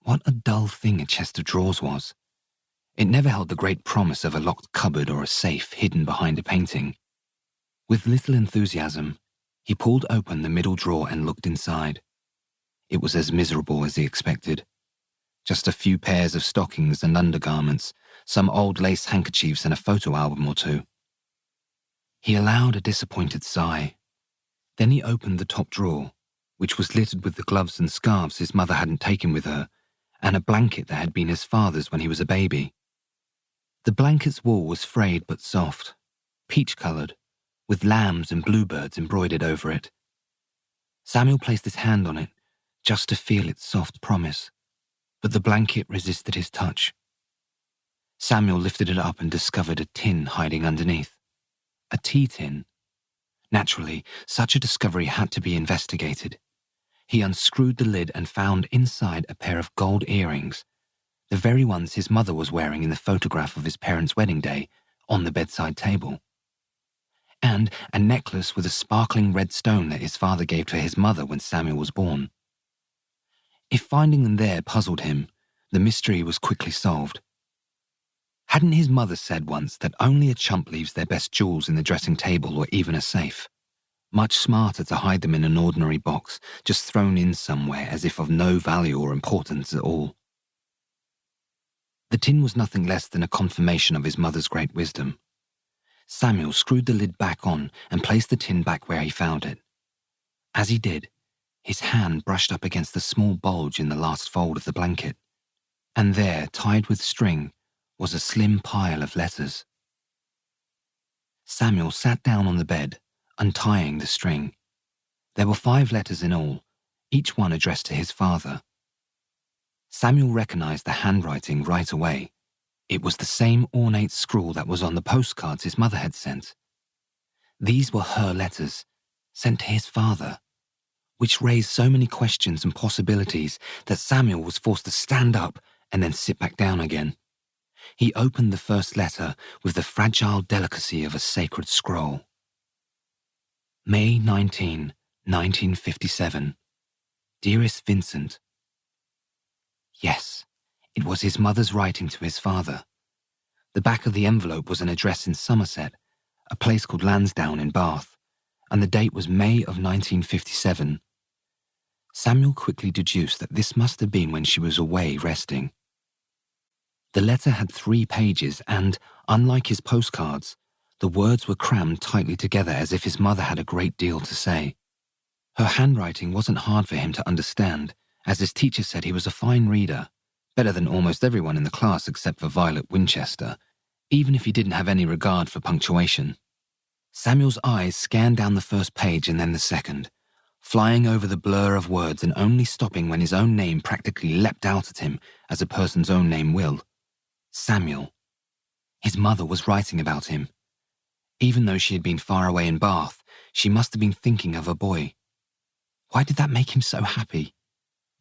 What a dull thing a chest of drawers was. It never held the great promise of a locked cupboard or a safe hidden behind a painting. With little enthusiasm, he pulled open the middle drawer and looked inside. It was as miserable as he expected. Just a few pairs of stockings and undergarments, some old lace handkerchiefs and a photo album or two. He allowed a disappointed sigh. Then he opened the top drawer, which was littered with the gloves and scarves his mother hadn't taken with her, and a blanket that had been his father's when he was a baby. The blanket's wool was frayed but soft, peach-coloured, with lambs and bluebirds embroidered over it. Samuel placed his hand on it, just to feel its soft promise, but the blanket resisted his touch. Samuel lifted it up and discovered a tin hiding underneath. A tea tin. Naturally, such a discovery had to be investigated. He unscrewed the lid and found inside a pair of gold earrings, the very ones his mother was wearing in the photograph of his parents' wedding day, on the bedside table. And a necklace with a sparkling red stone that his father gave to his mother when Samuel was born. If finding them there puzzled him, the mystery was quickly solved. Hadn't his mother said once that only a chump leaves their best jewels in the dressing table or even a safe? Much smarter to hide them in an ordinary box, just thrown in somewhere as if of no value or importance at all. The tin was nothing less than a confirmation of his mother's great wisdom. Samuel screwed the lid back on and placed the tin back where he found it. As he did, his hand brushed up against the small bulge in the last fold of the blanket, and there, tied with string, was a slim pile of letters. Samuel sat down on the bed, untying the string. There were 5 letters in all, each one addressed to his father. Samuel recognized the handwriting right away. It was the same ornate scrawl that was on the postcards his mother had sent. These were her letters, sent to his father, which raised so many questions and possibilities that Samuel was forced to stand up and then sit back down again. He opened the first letter with the fragile delicacy of a sacred scroll. May 19, 1957. Dearest Vincent. Yes, it was his mother's writing to his father. The back of the envelope was an address in Somerset, a place called Lansdowne in Bath, and the date was May of 1957. Samuel quickly deduced that this must have been when she was away resting. The letter had 3 pages and, unlike his postcards, the words were crammed tightly together as if his mother had a great deal to say. Her handwriting wasn't hard for him to understand, as his teacher said he was a fine reader, better than almost everyone in the class except for Violet Winchester, even if he didn't have any regard for punctuation. Samuel's eyes scanned down the first page and then the second, flying over the blur of words and only stopping when his own name practically leapt out at him, as a person's own name will. Samuel. His mother was writing about him. Even though she had been far away in Bath, she must have been thinking of her boy. Why did that make him so happy?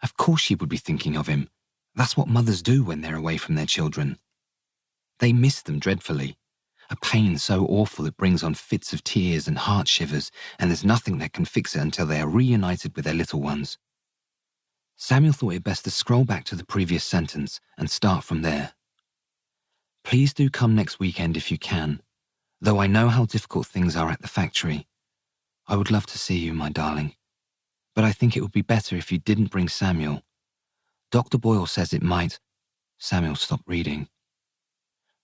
Of course she would be thinking of him. That's what mothers do when they're away from their children. They miss them dreadfully, a pain so awful it brings on fits of tears and heart shivers, and there's nothing that can fix it until they are reunited with their little ones. Samuel thought it best to scroll back to the previous sentence and start from there. Please do come next weekend if you can, though I know how difficult things are at the factory. I would love to see you, my darling, but I think it would be better if you didn't bring Samuel. Dr. Boyle says it might. Samuel stopped reading.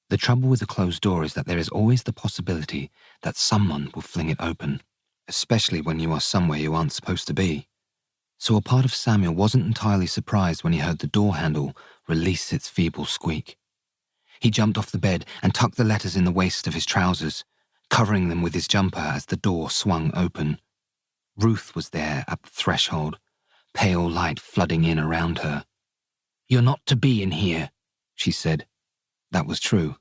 The trouble with a closed door is that there is always the possibility that someone will fling it open, especially when you are somewhere you aren't supposed to be. So a part of Samuel wasn't entirely surprised when he heard the door handle release its feeble squeak. He jumped off the bed and tucked the letters in the waist of his trousers, covering them with his jumper as the door swung open. Ruth was there at the threshold, pale light flooding in around her. "You're not to be in here," she said. That was true.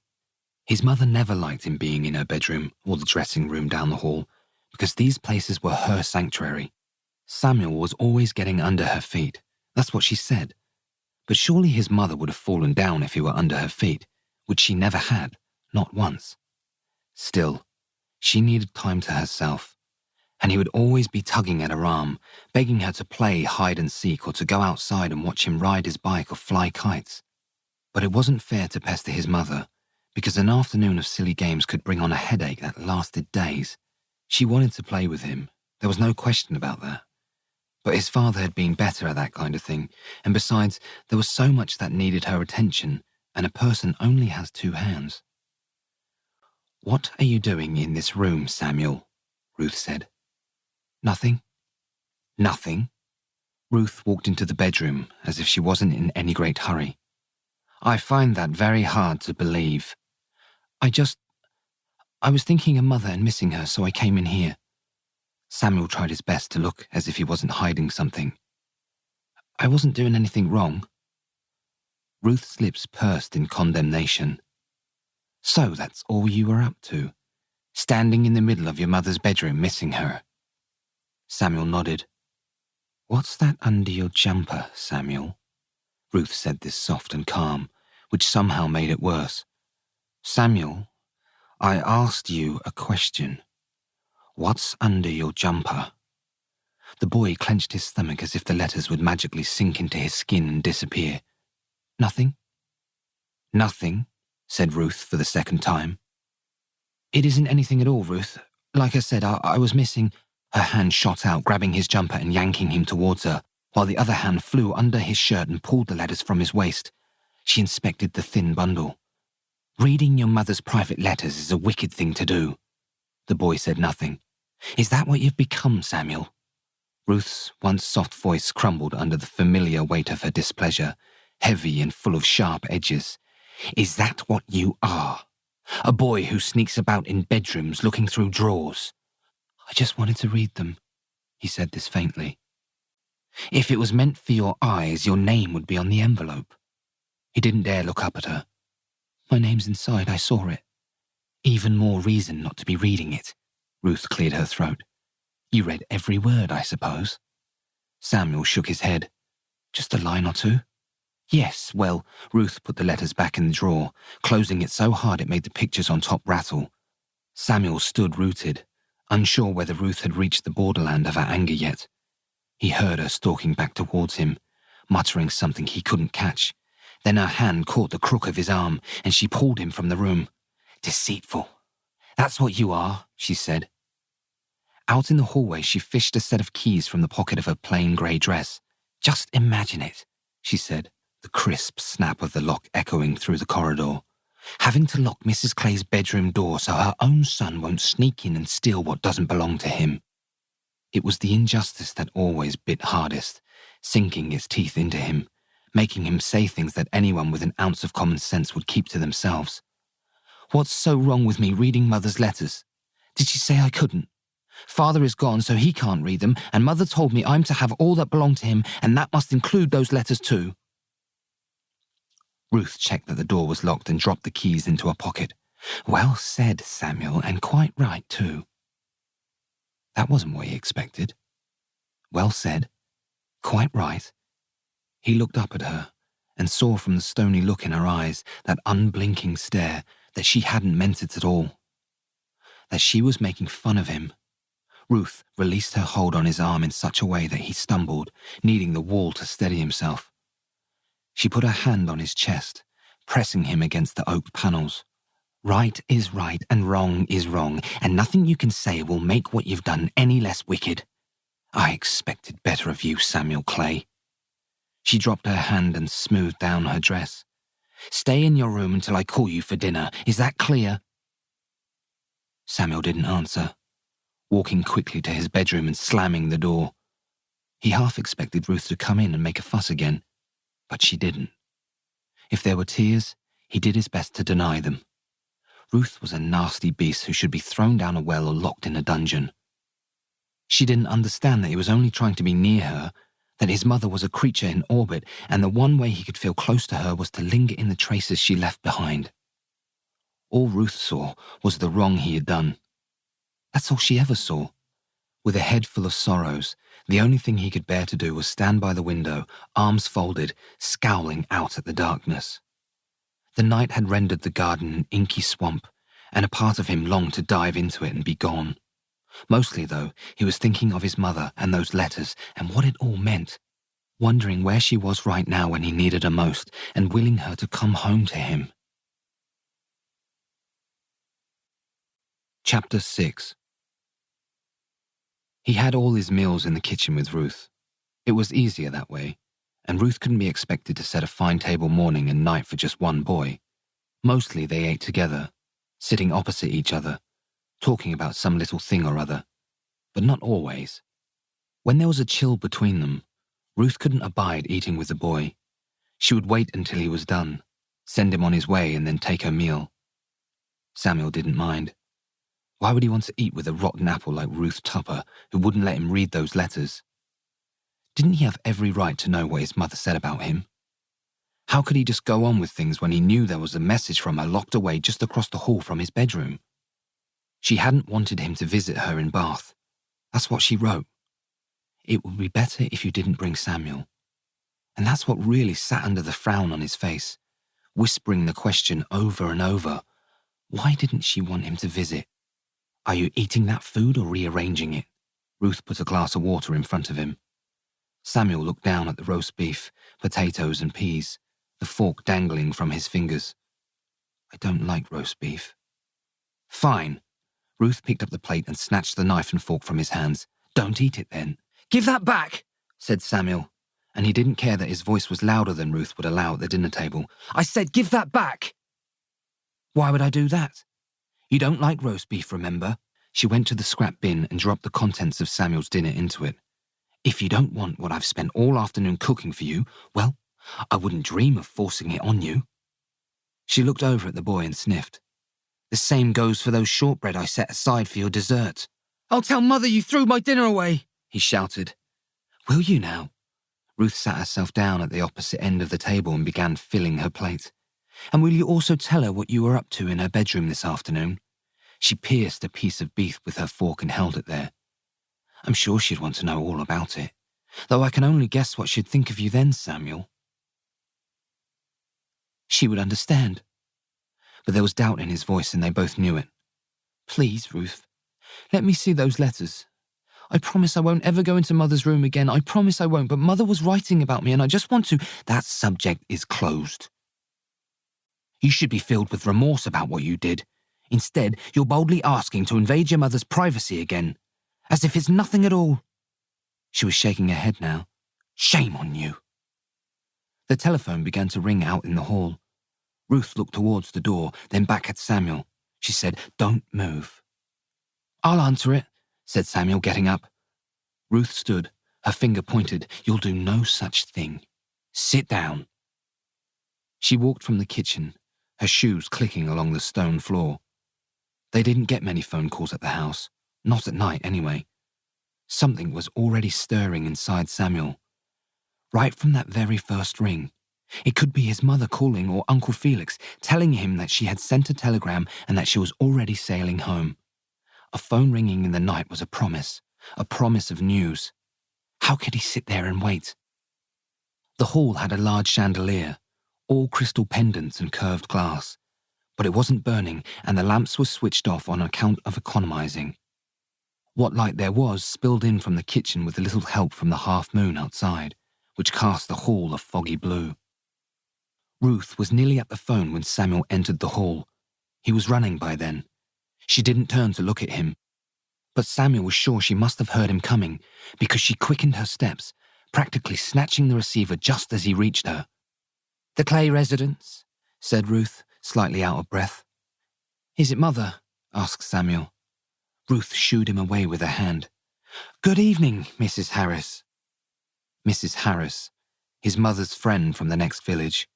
His mother never liked him being in her bedroom or the dressing room down the hall, because these places were her sanctuary. Samuel was always getting under her feet. That's what she said. But surely his mother would have fallen down if he were under her feet, which she never had, not once. Still, she needed time to herself, and he would always be tugging at her arm, begging her to play hide and seek or to go outside and watch him ride his bike or fly kites. But it wasn't fair to pester his mother, because an afternoon of silly games could bring on a headache that lasted days. She wanted to play with him, there was no question about that. But his father had been better at that kind of thing, and besides, there was so much that needed her attention, and a person only has 2 hands. "What are you doing in this room, Samuel?" Ruth said. "Nothing." "Nothing?" Ruth walked into the bedroom as if she wasn't in any great hurry. "I find that very hard to believe. I was thinking of Mother and missing her, so I came in here." Samuel tried his best to look as if he wasn't hiding something. "I wasn't doing anything wrong." Ruth's lips pursed in condemnation. "So that's all you were up to? Standing in the middle of your mother's bedroom missing her?" Samuel nodded. "What's that under your jumper, Samuel?" Ruth said this soft and calm, which somehow made it worse. "Samuel, I asked you a question. What's under your jumper?" The boy clenched his stomach as if the letters would magically sink into his skin and disappear. "Nothing." "Nothing," said Ruth for the second time. "It isn't anything at all, Ruth. Like I said, I was missing—" Her hand shot out, grabbing his jumper and yanking him towards her, while the other hand flew under his shirt and pulled the letters from his waist. She inspected the thin bundle. "Reading your mother's private letters is a wicked thing to do." The boy said nothing. "Is that what you've become, Samuel?" Ruth's once soft voice crumbled under the familiar weight of her displeasure, heavy and full of sharp edges. "Is that what you are? A boy who sneaks about in bedrooms looking through drawers?" "I just wanted to read them," he said this faintly. "If it was meant for your eyes, your name would be on the envelope." He didn't dare look up at her. "My name's inside, I saw it." "Even more reason not to be reading it." Ruth cleared her throat. "You read every word, I suppose?" Samuel shook his head. "Just a line or two." "Yes, well," Ruth put the letters back in the drawer, closing it so hard it made the pictures on top rattle. Samuel stood rooted, unsure whether Ruth had reached the borderland of her anger yet. He heard her stalking back towards him, muttering something he couldn't catch. Then her hand caught the crook of his arm, and she pulled him from the room. "Deceitful. That's what you are," she said. Out in the hallway, she fished a set of keys from the pocket of her plain grey dress. "Just imagine it," she said, the crisp snap of the lock echoing through the corridor. "Having to lock Mrs. Clay's bedroom door so her own son won't sneak in and steal what doesn't belong to him." It was the injustice that always bit hardest, sinking its teeth into him, making him say things that anyone with an ounce of common sense would keep to themselves. "What's so wrong with me reading Mother's letters? Did she say I couldn't? Father is gone, so he can't read them, and Mother told me I'm to have all that belong to him, and that must include those letters too." Ruth checked that the door was locked and dropped the keys into her pocket. "Well said, Samuel, and quite right too." That wasn't what he expected. Well said. Quite right. He looked up at her and saw from the stony look in her eyes, that unblinking stare, that she hadn't meant it at all. That she was making fun of him. Ruth released her hold on his arm in such a way that he stumbled, needing the wall to steady himself. She put her hand on his chest, pressing him against the oak panels. "Right is right and wrong is wrong, and nothing you can say will make what you've done any less wicked. I expected better of you, Samuel Clay." She dropped her hand and smoothed down her dress. "Stay in your room until I call you for dinner. Is that clear?" Samuel didn't answer, walking quickly to his bedroom and slamming the door. He half expected Ruth to come in and make a fuss again, but she didn't. If there were tears, he did his best to deny them. Ruth was a nasty beast who should be thrown down a well or locked in a dungeon. She didn't understand that he was only trying to be near her, that his mother was a creature in orbit, and the one way he could feel close to her was to linger in the traces she left behind. All Ruth saw was the wrong he had done. That's all she ever saw. With a head full of sorrows, the only thing he could bear to do was stand by the window, arms folded, scowling out at the darkness. The night had rendered the garden an inky swamp, and a part of him longed to dive into it and be gone. Mostly, though, he was thinking of his mother and those letters and what it all meant, wondering where she was right now when he needed her most, and willing her to come home to him. Chapter 6. He had all his meals in the kitchen with Ruth. It was easier that way, and Ruth couldn't be expected to set a fine table morning and night for just one boy. Mostly they ate together, sitting opposite each other, talking about some little thing or other, but not always. When there was a chill between them, Ruth couldn't abide eating with the boy. She would wait until he was done, send him on his way, and then take her meal. Samuel didn't mind. Why would he want to eat with a rotten apple like Ruth Tupper, who wouldn't let him read those letters? Didn't he have every right to know what his mother said about him? How could he just go on with things when he knew there was a message from her locked away just across the hall from his bedroom? She hadn't wanted him to visit her in Bath. That's what she wrote. It would be better if you didn't bring Samuel. And that's what really sat under the frown on his face, whispering the question over and over. Why didn't she want him to visit? Are you eating that food or rearranging it? Ruth put a glass of water in front of him. Samuel looked down at the roast beef, potatoes and peas, the fork dangling from his fingers. I don't like roast beef. Fine. Ruth picked up the plate and snatched the knife and fork from his hands. Don't eat it then. Give that back, said Samuel, and he didn't care that his voice was louder than Ruth would allow at the dinner table. I said give that back. Why would I do that? You don't like roast beef, remember? She went to the scrap bin and dropped the contents of Samuel's dinner into it. If you don't want what I've spent all afternoon cooking for you, well, I wouldn't dream of forcing it on you. She looked over at the boy and sniffed. The same goes for those shortbread I set aside for your dessert. I'll tell Mother you threw my dinner away, he shouted. Will you now? Ruth sat herself down at the opposite end of the table and began filling her plate. And will you also tell her what you were up to in her bedroom this afternoon? She pierced a piece of beef with her fork and held it there. I'm sure she'd want to know all about it, though I can only guess what she'd think of you then, Samuel. She would understand. But there was doubt in his voice and they both knew it. Please, Ruth, let me see those letters. I promise I won't ever go into Mother's room again. I promise I won't, but Mother was writing about me and I just want to... That subject is closed. You should be filled with remorse about what you did. Instead, you're boldly asking to invade your mother's privacy again, as if it's nothing at all. She was shaking her head now. Shame on you. The telephone began to ring out in the hall. Ruth looked towards the door, then back at Samuel. She said, Don't move. I'll answer it, said Samuel, getting up. Ruth stood, her finger pointed. You'll do no such thing. Sit down. She walked from the kitchen, her shoes clicking along the stone floor. They didn't get many phone calls at the house, not at night anyway. Something was already stirring inside Samuel. Right from that very first ring. It could be his mother calling or Uncle Felix telling him that she had sent a telegram and that she was already sailing home. A phone ringing in the night was a promise of news. How could he sit there and wait? The hall had a large chandelier, all crystal pendants and curved glass, but it wasn't burning and the lamps were switched off on account of economizing. What light there was spilled in from the kitchen with a little help from the half-moon outside, which cast the hall a foggy blue. Ruth was nearly at the phone when Samuel entered the hall. He was running by then. She didn't turn to look at him, but Samuel was sure she must have heard him coming because she quickened her steps, practically snatching the receiver just as he reached her. The Clay residence, said Ruth, slightly out of breath. Is it Mother? Asked Samuel. Ruth shooed him away with her hand. Good evening, Mrs. Harris. Mrs. Harris, his mother's friend from the next village.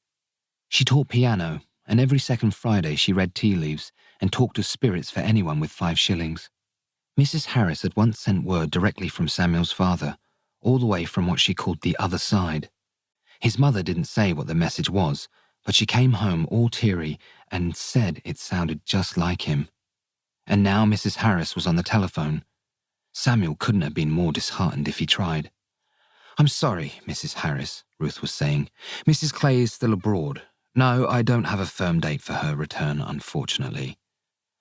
She taught piano, and every second Friday she read tea leaves and talked of spirits for anyone with 5 shillings. Mrs. Harris had once sent word directly from Samuel's father, all the way from what she called the other side. His mother didn't say what the message was, but she came home all teary and said it sounded just like him. And now Mrs. Harris was on the telephone. Samuel couldn't have been more disheartened if he tried. I'm sorry, Mrs. Harris, Ruth was saying. Mrs. Clay is still abroad. No, I don't have a firm date for her return, unfortunately.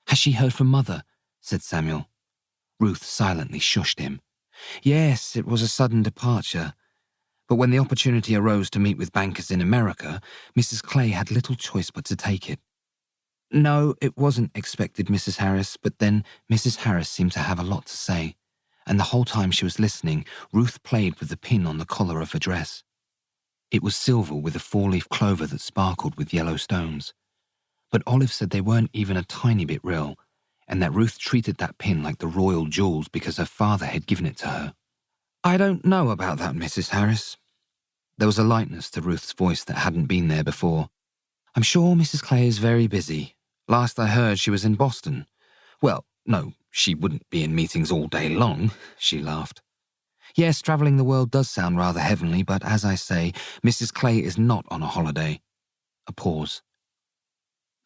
Has she heard from Mother? Said Samuel. Ruth silently shushed him. Yes, it was a sudden departure. But when the opportunity arose to meet with bankers in America, Mrs. Clay had little choice but to take it. No, it wasn't expected, Mrs. Harris, but then Mrs. Harris seemed to have a lot to say, and the whole time she was listening, Ruth played with the pin on the collar of her dress. It was silver with a 4-leaf clover that sparkled with yellow stones. But Olive said they weren't even a tiny bit real, and that Ruth treated that pin like the royal jewels because her father had given it to her. I don't know about that, Mrs. Harris. There was a lightness to Ruth's voice that hadn't been there before. I'm sure Mrs. Clay is very busy. Last I heard she was in Boston. Well, no, she wouldn't be in meetings all day long, she laughed. Yes, travelling the world does sound rather heavenly, but as I say, Mrs. Clay is not on a holiday. A pause.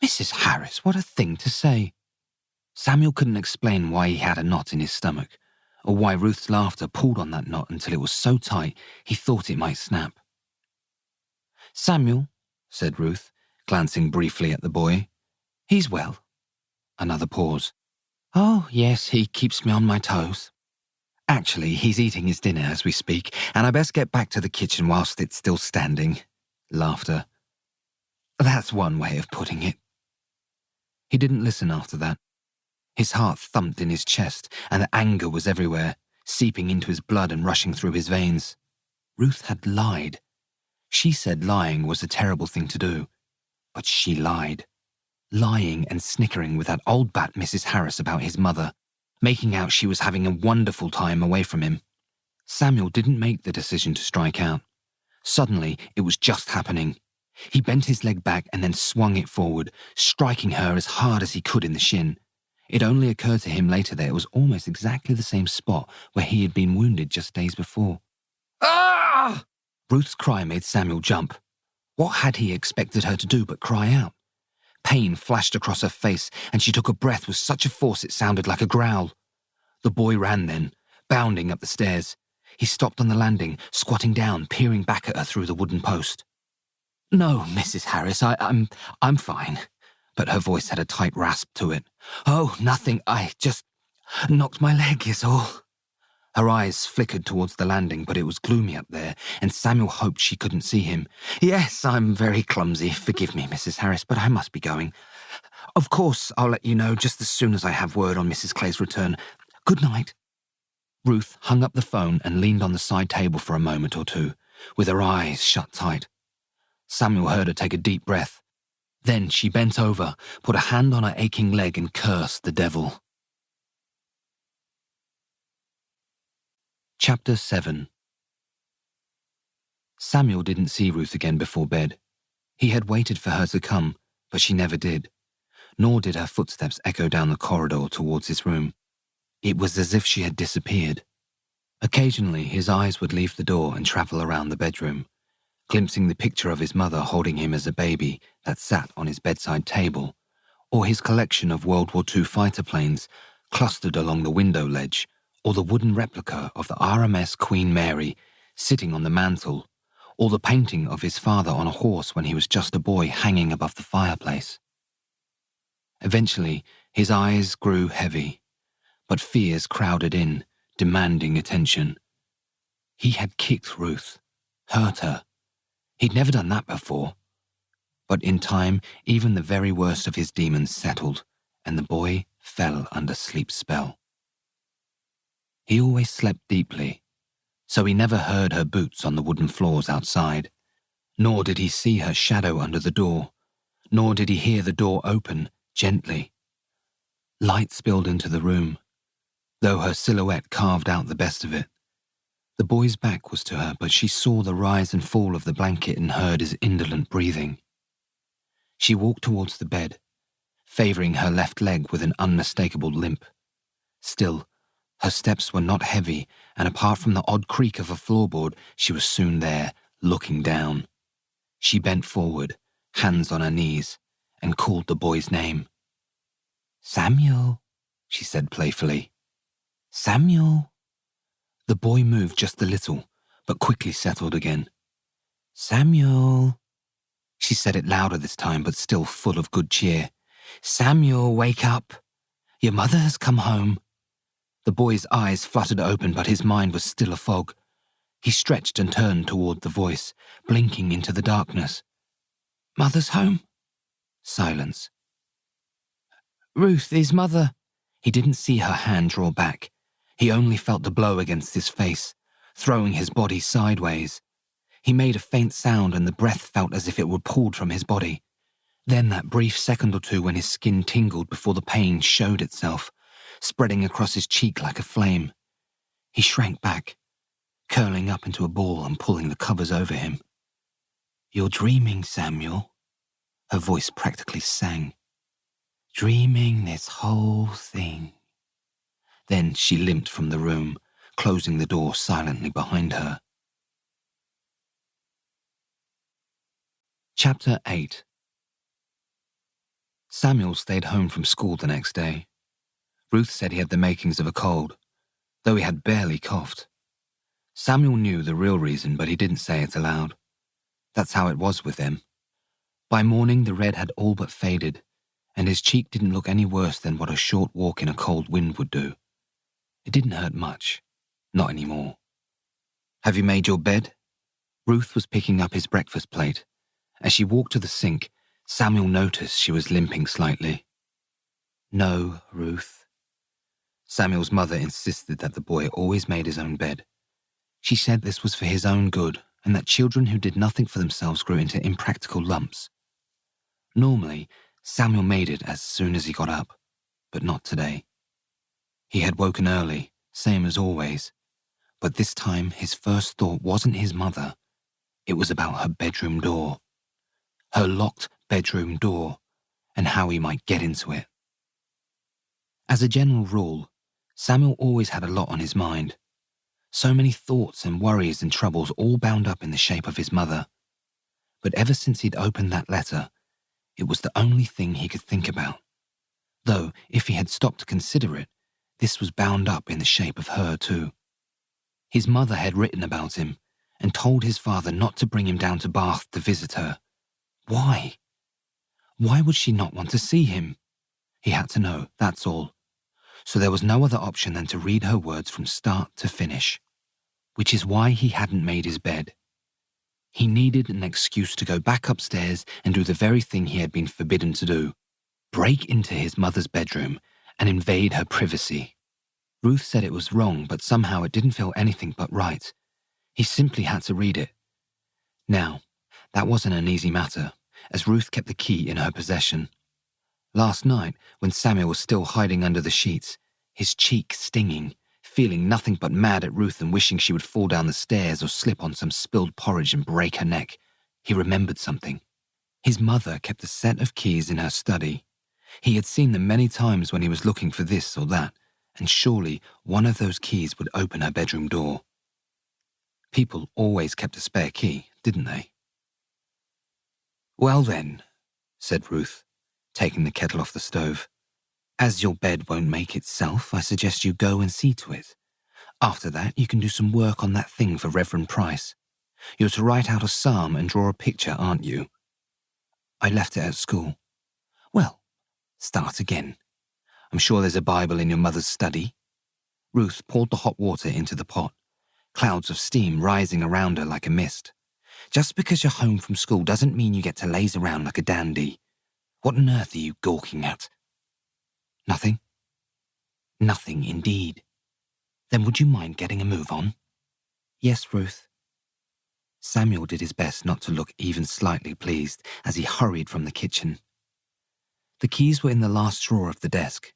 Mrs. Harris, what a thing to say. Samuel couldn't explain why he had a knot in his stomach. or why Ruth's laughter pulled on that knot until it was so tight he thought it might snap. "Samuel," said Ruth, glancing briefly at the boy. "He's well." Another pause. "Oh, yes, he keeps me on my toes. Actually, he's eating his dinner as we speak, and I best get back to the kitchen whilst it's still standing." Laughter. "That's one way of putting it." He didn't listen after that. His heart thumped in his chest, and the anger was everywhere, seeping into his blood and rushing through his veins. Ruth had lied. She said lying was a terrible thing to do, but she lied. Lying and snickering with that old bat Mrs. Harris about his mother, making out she was having a wonderful time away from him. Samuel didn't make the decision to strike out. Suddenly, it was just happening. He bent his leg back and then swung it forward, striking her as hard as he could in the shin. It only occurred to him later that it was almost exactly the same spot where he had been wounded just days before. "Ah!" Ruth's cry made Samuel jump. What had he expected her to do but cry out? Pain flashed across her face, and she took a breath with such a force it sounded like a growl. The boy ran then, bounding up the stairs. He stopped on the landing, squatting down, peering back at her through the wooden post. "No, Mrs. Harris, I'm fine." But her voice had a tight rasp to it. "Oh, nothing, I just knocked my leg is all." Her eyes flickered towards the landing, but it was gloomy up there, and Samuel hoped she couldn't see him. "Yes, I'm very clumsy. Forgive me, Mrs. Harris, but I must be going. Of course, I'll let you know just as soon as I have word on Mrs. Clay's return. Good night." Ruth hung up the phone and leaned on the side table for a moment or two, with her eyes shut tight. Samuel heard her take a deep breath. Then she bent over, put a hand on her aching leg and cursed the devil. Chapter 7. Samuel didn't see Ruth again before bed. He had waited for her to come, but she never did, nor did her footsteps echo down the corridor towards his room. It was as if she had disappeared. Occasionally his eyes would leave the door and travel around the bedroom, glimpsing the picture of his mother holding him as a baby that sat on his bedside table, or his collection of World War II fighter planes clustered along the window ledge, or the wooden replica of the RMS Queen Mary sitting on the mantel, or the painting of his father on a horse when he was just a boy hanging above the fireplace. Eventually, his eyes grew heavy, but fears crowded in, demanding attention. He had kicked Ruth, hurt her. He'd never done that before. But in time, even the very worst of his demons settled, and the boy fell under sleep's spell. He always slept deeply, so he never heard her boots on the wooden floors outside, nor did he see her shadow under the door, nor did he hear the door open gently. Light spilled into the room, though her silhouette carved out the best of it. The boy's back was to her, but she saw the rise and fall of the blanket and heard his indolent breathing. She walked towards the bed, favouring her left leg with an unmistakable limp. Still, her steps were not heavy, and apart from the odd creak of a floorboard, she was soon there, looking down. She bent forward, hands on her knees, and called the boy's name. "Samuel," she said playfully. "Samuel." The boy moved just a little, but quickly settled again. "Samuel." She said it louder this time, but still full of good cheer. "Samuel, wake up. Your mother has come home." The boy's eyes fluttered open, but his mind was still a fog. He stretched and turned toward the voice, blinking into the darkness. "Mother's home?" Silence. "Ruth, is Mother—" He didn't see her hand draw back. He only felt the blow against his face, throwing his body sideways. He made a faint sound and the breath felt as if it were pulled from his body. Then that brief second or two when his skin tingled before the pain showed itself, spreading across his cheek like a flame. He shrank back, curling up into a ball and pulling the covers over him. "You're dreaming, Samuel," her voice practically sang. "Dreaming this whole thing." Then she limped from the room, closing the door silently behind her. Chapter 8. Samuel stayed home from school the next day. Ruth said he had the makings of a cold. though he had barely coughed. Samuel knew the real reason, but he didn't say it aloud. That's how it was with him. By morning, the red had all but faded, and his cheek didn't look any worse than what a short walk in a cold wind would do. It didn't hurt much. Not anymore. "Have you made your bed?" Ruth was picking up his breakfast plate. As she walked to the sink, Samuel noticed she was limping slightly. "No, Ruth." Samuel's mother insisted that the boy always made his own bed. She said this was for his own good, and that children who did nothing for themselves grew into impractical lumps. Normally, Samuel made it as soon as he got up, but not today. He had woken early, same as always, but this time his first thought wasn't his mother. It was about her bedroom door. Her locked bedroom door, and how he might get into it. As a general rule, Samuel always had a lot on his mind. So many thoughts and worries and troubles all bound up in the shape of his mother. But ever since he'd opened that letter, it was the only thing he could think about. Though, if he had stopped to consider it, this was bound up in the shape of her too. His mother had written about him and told his father not to bring him down to Bath to visit her. Why? Why would she not want to see him? He had to know, that's all. So there was no other option than to read her words from start to finish, which is why he hadn't made his bed. He needed an excuse to go back upstairs and do the very thing he had been forbidden to do, break into his mother's bedroom and invade her privacy. Ruth said it was wrong, but somehow it didn't feel anything but right. He simply had to read it. Now, that wasn't an easy matter, as Ruth kept the key in her possession. Last night, when Samuel was still hiding under the sheets, his cheek stinging, feeling nothing but mad at Ruth and wishing she would fall down the stairs or slip on some spilled porridge and break her neck, he remembered something. His mother kept a set of keys in her study. He had seen them many times when he was looking for this or that, and surely one of those keys would open her bedroom door. People always kept a spare key, didn't they? "Well then," said Ruth, taking the kettle off the stove, "as your bed won't make itself, I suggest you go and see to it. After that, you can do some work on that thing for Reverend Price. You're to write out a psalm and draw a picture, aren't you?" "I left it at school." "Well, start again. I'm sure there's a Bible in your mother's study." Ruth poured the hot water into the pot, clouds of steam rising around her like a mist. "Just because you're home from school doesn't mean you get to laze around like a dandy. What on earth are you gawking at?" "Nothing." "Nothing, indeed. Then would you mind getting a move on?" "Yes, Ruth." Samuel did his best not to look even slightly pleased as he hurried from the kitchen. The keys were in the last drawer of the desk.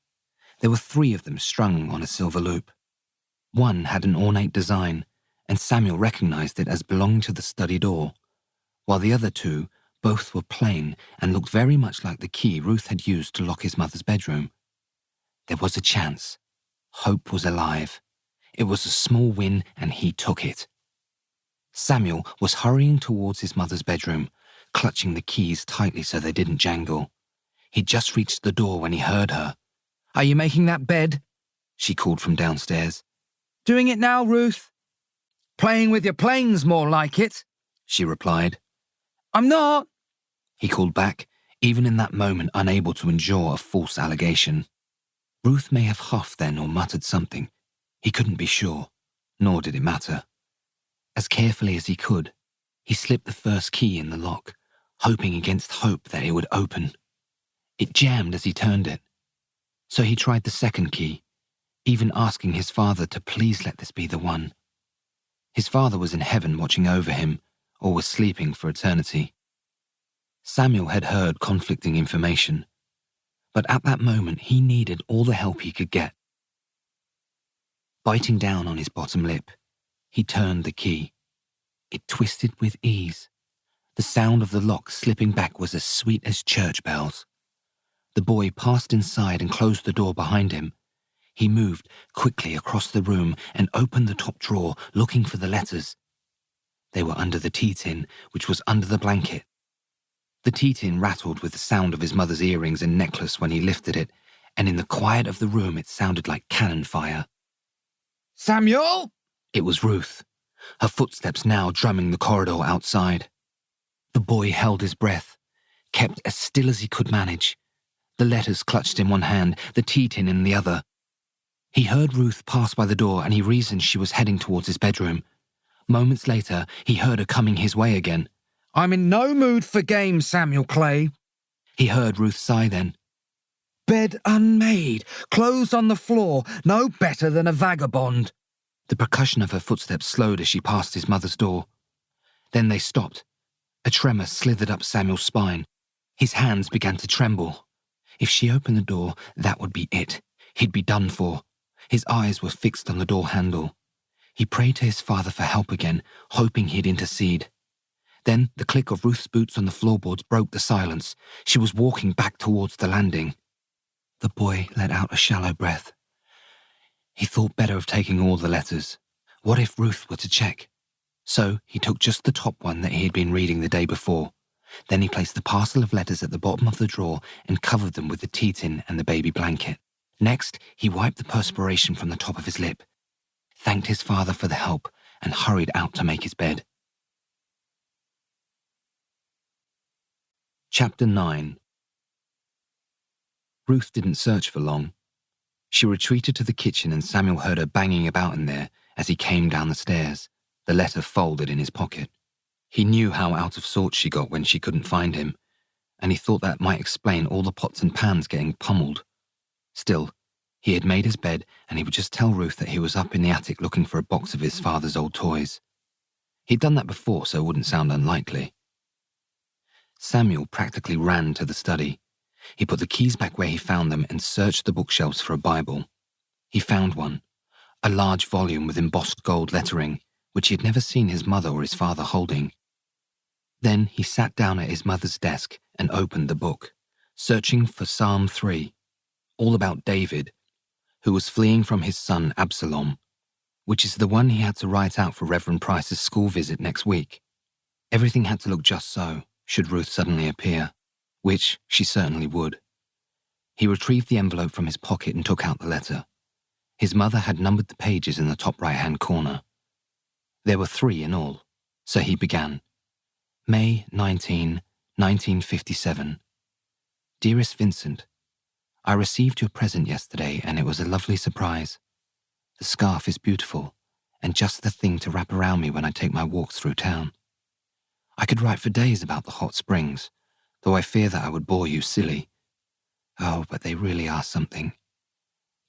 There were 3 of them strung on a silver loop. One had an ornate design, and Samuel recognized it as belonging to the study door, while the other 2, both were plain and looked very much like the key Ruth had used to lock his mother's bedroom. There was a chance. Hope was alive. It was a small win, and he took it. Samuel was hurrying towards his mother's bedroom, clutching the keys tightly so they didn't jangle. He'd just reached the door when he heard her. "Are you making that bed?" she called from downstairs. "Doing it now, Ruth?" "Playing with your planes, more like it," she replied. "I'm not," he called back, even in that moment unable to endure a false allegation. Ruth may have huffed then or muttered something. He couldn't be sure, nor did it matter. As carefully as he could, he slipped the first key in the lock, hoping against hope that it would open. It jammed as he turned it. So he tried the second key, even asking his father to please let this be the one. His father was in heaven watching over him, or was sleeping for eternity. Samuel had heard conflicting information, but at that moment he needed all the help he could get. Biting down on his bottom lip, he turned the key. It twisted with ease. The sound of the lock slipping back was as sweet as church bells. The boy passed inside and closed the door behind him. He moved quickly across the room and opened the top drawer, looking for the letters. They were under the tea tin, which was under the blanket. The tea tin rattled with the sound of his mother's earrings and necklace when he lifted it, and in the quiet of the room it sounded like cannon fire. Samuel? It was Ruth, her footsteps now drumming the corridor outside. The boy held his breath, kept as still as he could manage, the letters clutched in one hand, the tea tin in the other. He heard Ruth pass by the door and he reasoned she was heading towards his bedroom. Moments later, he heard her coming his way again. I'm in no mood for games, Samuel Clay. He heard Ruth sigh then. Bed unmade, clothes on the floor, no better than a vagabond. The percussion of her footsteps slowed as she passed his mother's door. Then they stopped. A tremor slithered up Samuel's spine. His hands began to tremble. If she opened the door, that would be it. He'd be done for. His eyes were fixed on the door handle. He prayed to his father for help again, hoping he'd intercede. Then the click of Ruth's boots on the floorboards broke the silence. She was walking back towards the landing. The boy let out a shallow breath. He thought better of taking all the letters. What if Ruth were to check? So he took just the top one that he had been reading the day before. Then he placed the parcel of letters at the bottom of the drawer and covered them with the tea tin and the baby blanket. Next, he wiped the perspiration from the top of his lip, thanked his father for the help, and hurried out to make his bed. Chapter 9. Ruth didn't search for long. She retreated to the kitchen and Samuel heard her banging about in there as he came down the stairs, the letter folded in his pocket. He knew how out of sorts she got when she couldn't find him, and he thought that might explain all the pots and pans getting pummeled. Still, he had made his bed and he would just tell Ruth that he was up in the attic looking for a box of his father's old toys. He'd done that before, so it wouldn't sound unlikely. Samuel practically ran to the study. He put the keys back where he found them and searched the bookshelves for a Bible. He found one, a large volume with embossed gold lettering, which he had never seen his mother or his father holding. Then he sat down at his mother's desk and opened the book, searching for Psalm 3, all about David, who was fleeing from his son Absalom, which is the one he had to write out for Reverend Price's school visit next week. Everything had to look just so, should Ruth suddenly appear, which she certainly would. He retrieved the envelope from his pocket and took out the letter. His mother had numbered the pages in the top right-hand corner. There were 3 in all, so he began. May 19, 1957. Dearest Vincent, I received your present yesterday and it was a lovely surprise. The scarf is beautiful and just the thing to wrap around me when I take my walks through town. I could write for days about the hot springs, though I fear that I would bore you silly. Oh, but they really are something.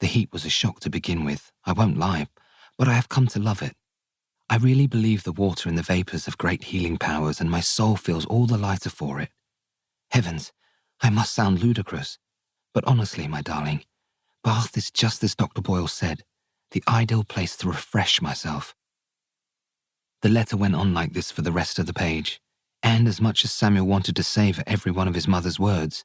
The heat was a shock to begin with, I won't lie, but I have come to love it. I really believe the water and the vapours have great healing powers and my soul feels all the lighter for it. Heavens, I must sound ludicrous, but honestly, my darling, Bath is just as Dr. Boyle said, the ideal place to refresh myself. The letter went on like this for the rest of the page, and as much as Samuel wanted to savour every one of his mother's words,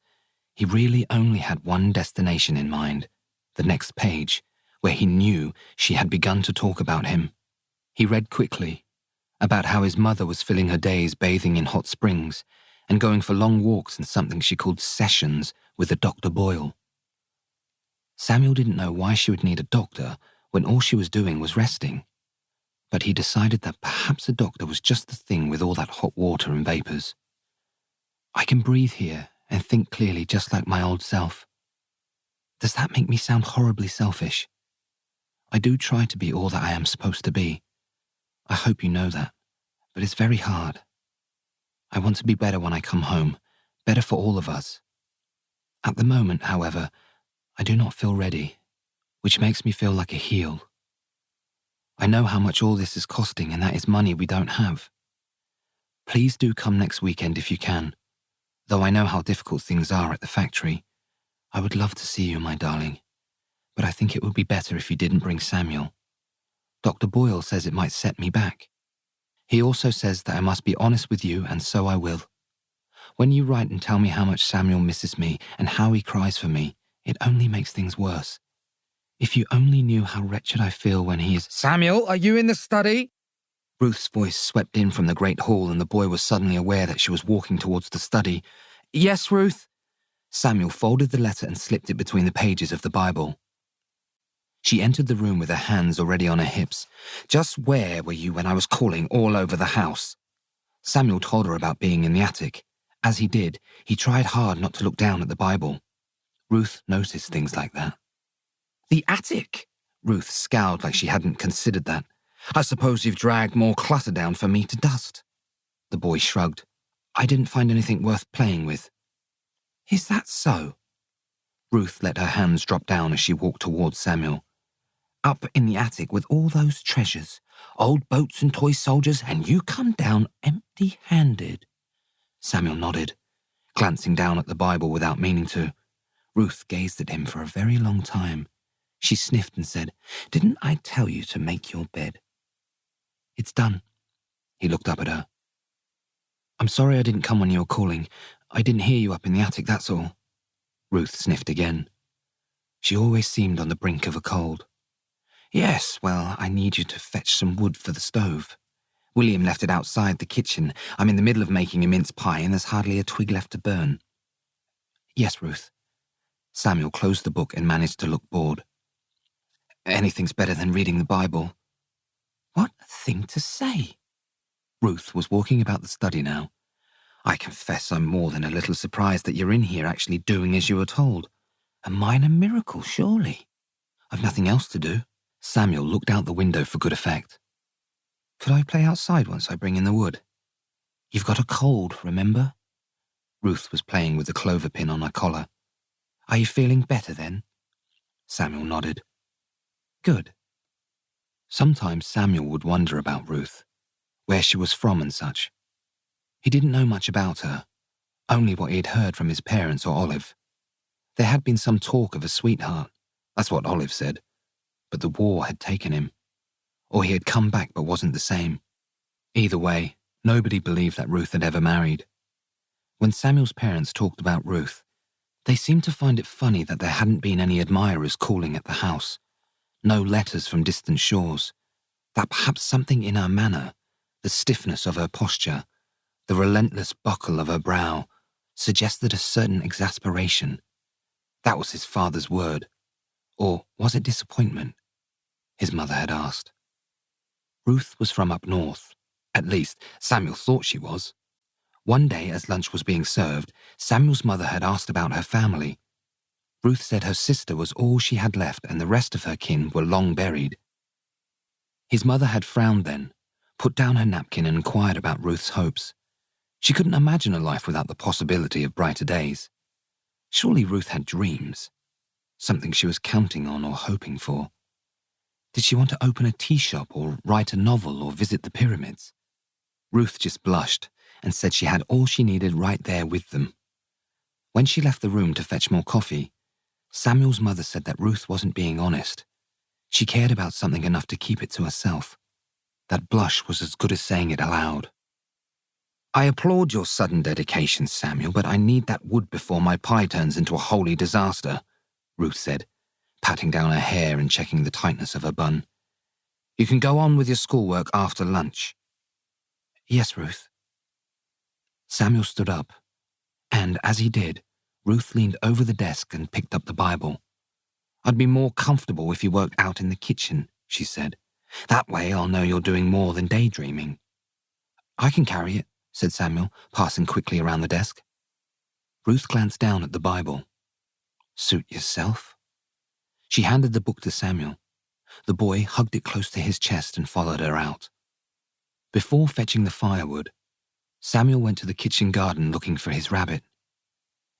he really only had one destination in mind, the next page, where he knew she had begun to talk about him. He read quickly, about how his mother was filling her days bathing in hot springs and going for long walks in something she called sessions with a Dr. Boyle. Samuel didn't know why she would need a doctor when all she was doing was resting, but he decided that perhaps a doctor was just the thing with all that hot water and vapours. I can breathe here and think clearly just like my old self. Does that make me sound horribly selfish? I do try to be all that I am supposed to be. I hope you know that, but it's very hard. I want to be better when I come home, better for all of us. At the moment, however, I do not feel ready, which makes me feel like a heel. I know how much all this is costing and that is money we don't have. Please do come next weekend if you can, though I know how difficult things are at the factory. I would love to see you, my darling, but I think it would be better if you didn't bring Samuel. Dr. Boyle says it might set me back. He also says that I must be honest with you, and so I will. When you write and tell me how much Samuel misses me and how he cries for me, it only makes things worse. If you only knew how wretched I feel when he is— Samuel, are you in the study? Ruth's voice swept in from the great hall and the boy was suddenly aware that she was walking towards the study. Yes, Ruth? Samuel folded the letter and slipped it between the pages of the Bible. She entered the room with her hands already on her hips. "Just where were you when I was calling all over the house?" Samuel told her about being in the attic. As he did, he tried hard not to look down at the Bible. Ruth noticed things like that. "The attic?" Ruth scowled like she hadn't considered that. "I suppose you've dragged more clutter down for me to dust." The boy shrugged. "I didn't find anything worth playing with." "Is that so?" Ruth let her hands drop down as she walked towards Samuel. "Up in the attic with all those treasures, old boats and toy soldiers, and you come down empty-handed." Samuel nodded, glancing down at the Bible without meaning to. Ruth gazed at him for a very long time. She sniffed and said, "Didn't I tell you to make your bed?" "It's done." He looked up at her. "I'm sorry I didn't come when you were calling. I didn't hear you up in the attic, that's all." Ruth sniffed again. She always seemed on the brink of a cold. "Yes, well, I need you to fetch some wood for the stove. William left it outside the kitchen. I'm in the middle of making a mince pie and there's hardly a twig left to burn." "Yes, Ruth." Samuel closed the book and managed to look bored. "Anything's better than reading the Bible." "What a thing to say." Ruth was walking about the study now. "I confess I'm more than a little surprised that you're in here actually doing as you were told. A minor miracle, surely. I've nothing else to do." Samuel looked out the window for good effect. "Could I play outside once I bring in the wood?" "You've got a cold, remember?" Ruth was playing with the clover pin on her collar. "Are you feeling better then?" Samuel nodded. "Good." Sometimes Samuel would wonder about Ruth, where she was from and such. He didn't know much about her, only what he had heard from his parents or Olive. There had been some talk of a sweetheart, that's what Olive said, but the war had taken him. Or he had come back but wasn't the same. Either way, nobody believed that Ruth had ever married. When Samuel's parents talked about Ruth, they seemed to find it funny that there hadn't been any admirers calling at the house, no letters from distant shores, that perhaps something in her manner, the stiffness of her posture, the relentless buckle of her brow, suggested a certain exasperation. That was his father's word. Or was it disappointment? His mother had asked. Ruth was from up north. At least, Samuel thought she was. One day, as lunch was being served, Samuel's mother had asked about her family. Ruth said her sister was all she had left and the rest of her kin were long buried. His mother had frowned then, put down her napkin and inquired about Ruth's hopes. She couldn't imagine a life without the possibility of brighter days. Surely Ruth had dreams, something she was counting on or hoping for. Did she want to open a tea shop or write a novel or visit the pyramids? Ruth just blushed and said she had all she needed right there with them. When she left the room to fetch more coffee, Samuel's mother said that Ruth wasn't being honest. She cared about something enough to keep it to herself. That blush was as good as saying it aloud. "I applaud your sudden dedication, Samuel, but I need that wood before my pie turns into a holy disaster," Ruth said, patting down her hair and checking the tightness of her bun. "You can go on with your schoolwork after lunch." "Yes, Ruth." Samuel stood up, and as he did, Ruth leaned over the desk and picked up the Bible. "I'd be more comfortable if you worked out in the kitchen," she said. "That way I'll know you're doing more than daydreaming." "I can carry it," said Samuel, passing quickly around the desk. Ruth glanced down at the Bible. "Suit yourself." She handed the book to Samuel. The boy hugged it close to his chest and followed her out. Before fetching the firewood, Samuel went to the kitchen garden looking for his rabbit.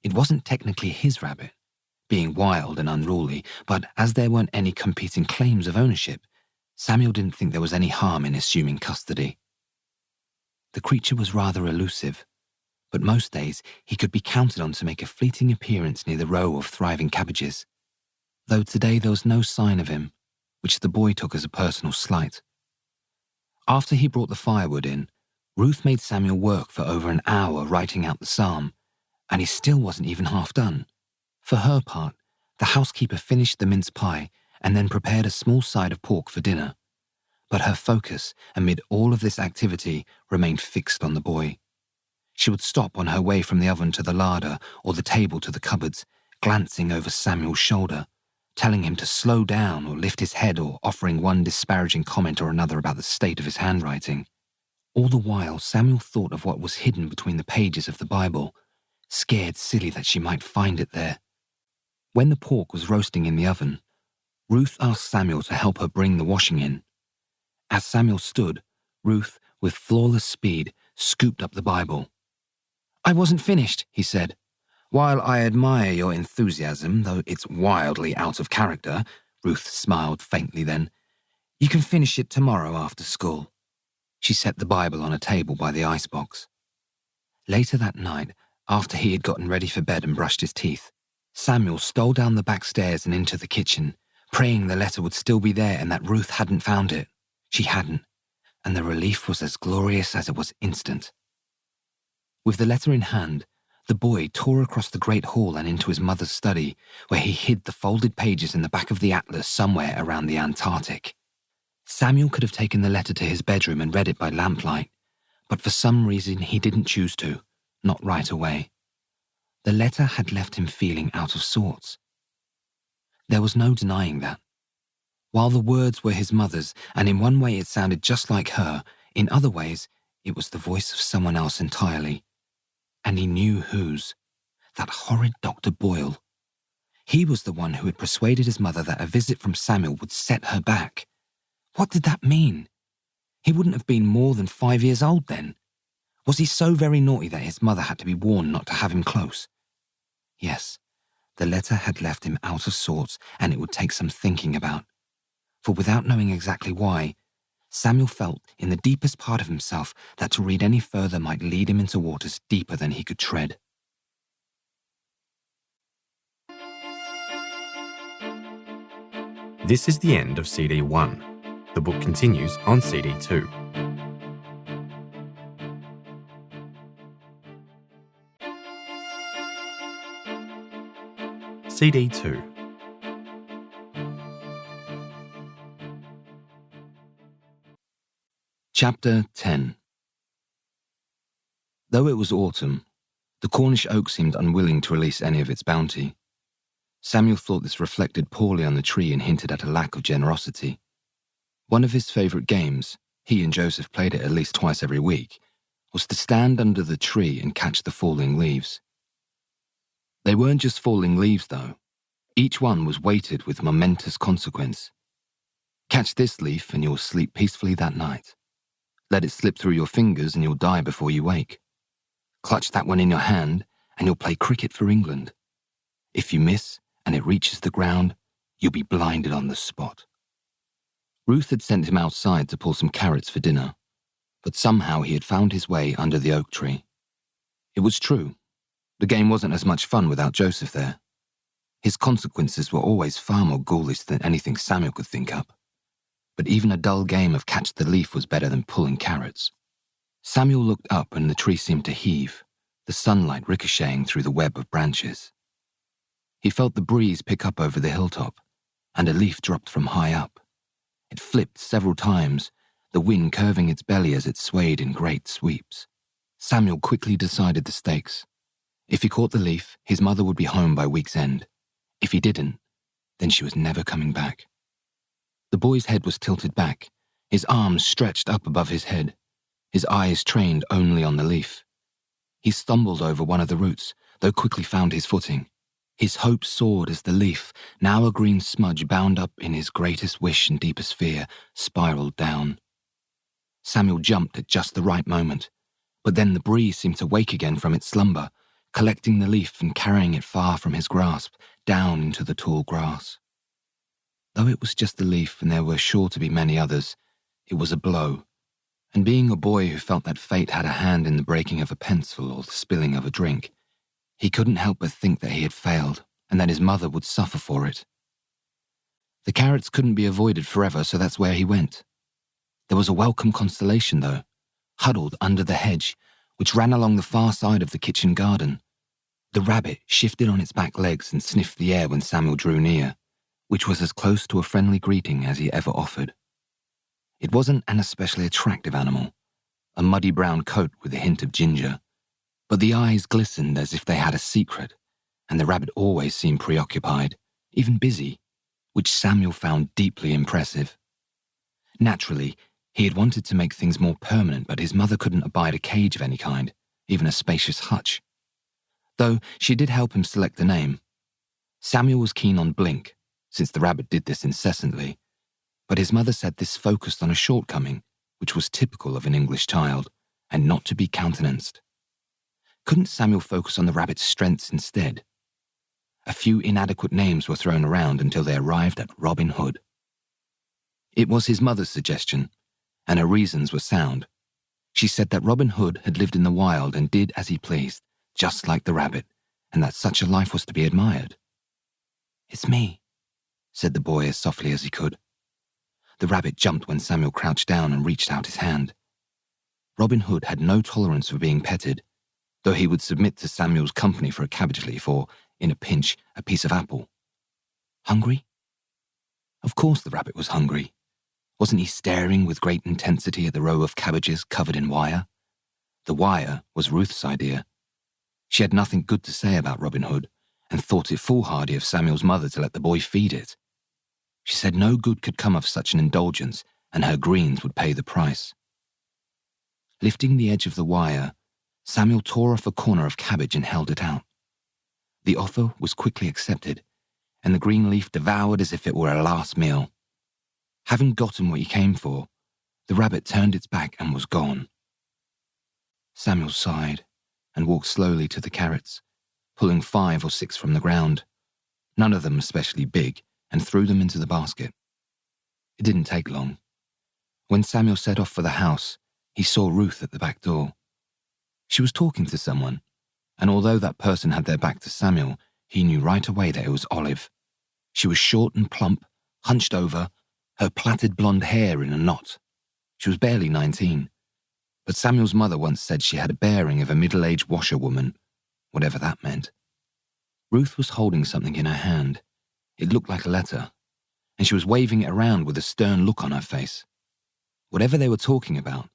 It wasn't technically his rabbit, being wild and unruly, but as there weren't any competing claims of ownership, Samuel didn't think there was any harm in assuming custody. The creature was rather elusive, but most days he could be counted on to make a fleeting appearance near the row of thriving cabbages, though today there was no sign of him, which the boy took as a personal slight. After he brought the firewood in, Ruth made Samuel work for over an hour writing out the psalm, and he still wasn't even half done. For her part, the housekeeper finished the mince pie and then prepared a small side of pork for dinner. But her focus, amid all of this activity, remained fixed on the boy. She would stop on her way from the oven to the larder or the table to the cupboards, glancing over Samuel's shoulder, telling him to slow down or lift his head or offering one disparaging comment or another about the state of his handwriting. All the while, Samuel thought of what was hidden between the pages of the Bible, scared silly that she might find it there. When the pork was roasting in the oven, Ruth asked Samuel to help her bring the washing in. As Samuel stood, Ruth, with flawless speed, scooped up the Bible. "I wasn't finished," he said. "While I admire your enthusiasm, though it's wildly out of character," Ruth smiled faintly then, "you can finish it tomorrow after school." She set the Bible on a table by the icebox. Later that night, after he had gotten ready for bed and brushed his teeth, Samuel stole down the back stairs and into the kitchen, praying the letter would still be there and that Ruth hadn't found it. She hadn't, and the relief was as glorious as it was instant. With the letter in hand, the boy tore across the great hall and into his mother's study, where he hid the folded pages in the back of the atlas somewhere around the Antarctic. Samuel could have taken the letter to his bedroom and read it by lamplight, but for some reason he didn't choose to, not right away. The letter had left him feeling out of sorts. There was no denying that. While the words were his mother's, and in one way it sounded just like her, in other ways it was the voice of someone else entirely. And he knew whose. That horrid Dr. Boyle. He was the one who had persuaded his mother that a visit from Samuel would set her back. What did that mean? He wouldn't have been more than 5 years old then. Was he so very naughty that his mother had to be warned not to have him close? Yes, the letter had left him out of sorts, and it would take some thinking about. For without knowing exactly why, Samuel felt in the deepest part of himself that to read any further might lead him into waters deeper than he could tread. This is the end of CD 1. The book continues on CD 2. CD 2. Chapter 10. Though it was autumn, the Cornish oak seemed unwilling to release any of its bounty. Samuel thought this reflected poorly on the tree and hinted at a lack of generosity. One of his favourite games, he and Joseph played it at least twice every week, was to stand under the tree and catch the falling leaves. They weren't just falling leaves, though. Each one was weighted with momentous consequence. Catch this leaf and you'll sleep peacefully that night. Let it slip through your fingers and you'll die before you wake. Clutch that one in your hand and you'll play cricket for England. If you miss and it reaches the ground, you'll be blinded on the spot. Ruth had sent him outside to pull some carrots for dinner, but somehow he had found his way under the oak tree. It was true. The game wasn't as much fun without Joseph there. His consequences were always far more ghoulish than anything Samuel could think up. But even a dull game of catch the leaf was better than pulling carrots. Samuel looked up and the tree seemed to heave, the sunlight ricocheting through the web of branches. He felt the breeze pick up over the hilltop, and a leaf dropped from high up. It flipped several times, the wind curving its belly as it swayed in great sweeps. Samuel quickly decided the stakes. If he caught the leaf, his mother would be home by week's end. If he didn't, then she was never coming back. The boy's head was tilted back, his arms stretched up above his head, his eyes trained only on the leaf. He stumbled over one of the roots, though quickly found his footing. His hope soared as the leaf, now a green smudge bound up in his greatest wish and deepest fear, spiraled down. Samuel jumped at just the right moment, but then the breeze seemed to wake again from its slumber, collecting the leaf and carrying it far from his grasp, down into the tall grass. Though it was just the leaf and there were sure to be many others, it was a blow, and being a boy who felt that fate had a hand in the breaking of a pencil or the spilling of a drink, he couldn't help but think that he had failed and that his mother would suffer for it. The carrots couldn't be avoided forever, so that's where he went. There was a welcome consolation, though, huddled under the hedge, which ran along the far side of the kitchen garden. The rabbit shifted on its back legs and sniffed the air when Samuel drew near, which was as close to a friendly greeting as he ever offered. It wasn't an especially attractive animal, a muddy brown coat with a hint of ginger, but the eyes glistened as if they had a secret, and the rabbit always seemed preoccupied, even busy, which Samuel found deeply impressive. Naturally, he had wanted to make things more permanent, but his mother couldn't abide a cage of any kind, even a spacious hutch. Though she did help him select the name. Samuel was keen on Blink, since the rabbit did this incessantly, but his mother said this focused on a shortcoming, which was typical of an English child, and not to be countenanced. Couldn't Samuel focus on the rabbit's strengths instead? A few inadequate names were thrown around until they arrived at Robin Hood. It was his mother's suggestion, and her reasons were sound. She said that Robin Hood had lived in the wild and did as he pleased, just like the rabbit, and that such a life was to be admired. "It's me," said the boy as softly as he could. The rabbit jumped when Samuel crouched down and reached out his hand. Robin Hood had no tolerance for being petted, though he would submit to Samuel's company for a cabbage leaf or, in a pinch, a piece of apple. Hungry? Of course the rabbit was hungry. Wasn't he staring with great intensity at the row of cabbages covered in wire? The wire was Ruth's idea. She had nothing good to say about Robin Hood, and thought it foolhardy of Samuel's mother to let the boy feed it. She said no good could come of such an indulgence, and her greens would pay the price. Lifting the edge of the wire, Samuel tore off a corner of cabbage and held it out. The offer was quickly accepted, and the green leaf devoured as if it were a last meal. Having gotten what he came for, the rabbit turned its back and was gone. Samuel sighed and walked slowly to the carrots, pulling 5 or 6 from the ground, none of them especially big, and threw them into the basket. It didn't take long. When Samuel set off for the house, he saw Ruth at the back door. She was talking to someone, and although that person had their back to Samuel, he knew right away that it was Olive. She was short and plump, hunched over, her plaited blonde hair in a knot. She was barely 19, but Samuel's mother once said she had a bearing of a middle-aged washerwoman, whatever that meant. Ruth was holding something in her hand. It looked like a letter, and she was waving it around with a stern look on her face. Whatever they were talking about,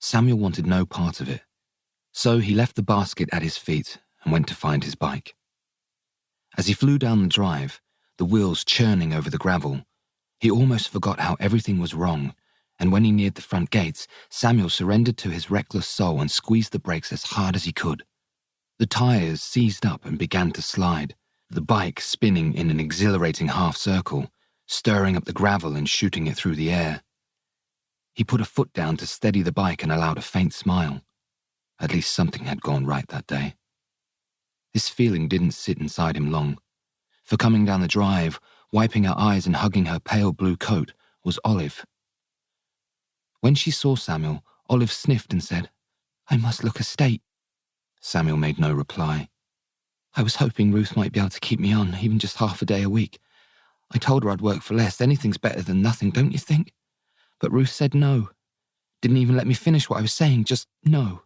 Samuel wanted no part of it, so he left the basket at his feet and went to find his bike. As he flew down the drive, the wheels churning over the gravel, he almost forgot how everything was wrong, and when he neared the front gates, Samuel surrendered to his reckless soul and squeezed the brakes as hard as he could. The tires seized up and began to slide, the bike spinning in an exhilarating half-circle, stirring up the gravel and shooting it through the air. He put a foot down to steady the bike and allowed a faint smile. At least something had gone right that day. This feeling didn't sit inside him long, for coming down the drive, wiping her eyes and hugging her pale blue coat, was Olive. When she saw Samuel, Olive sniffed and said, "I must look a state." Samuel made no reply. "I was hoping Ruth might be able to keep me on, even just half a day a week. I told her I'd work for less. Anything's better than nothing, don't you think? But Ruth said no. Didn't even let me finish what I was saying, just no."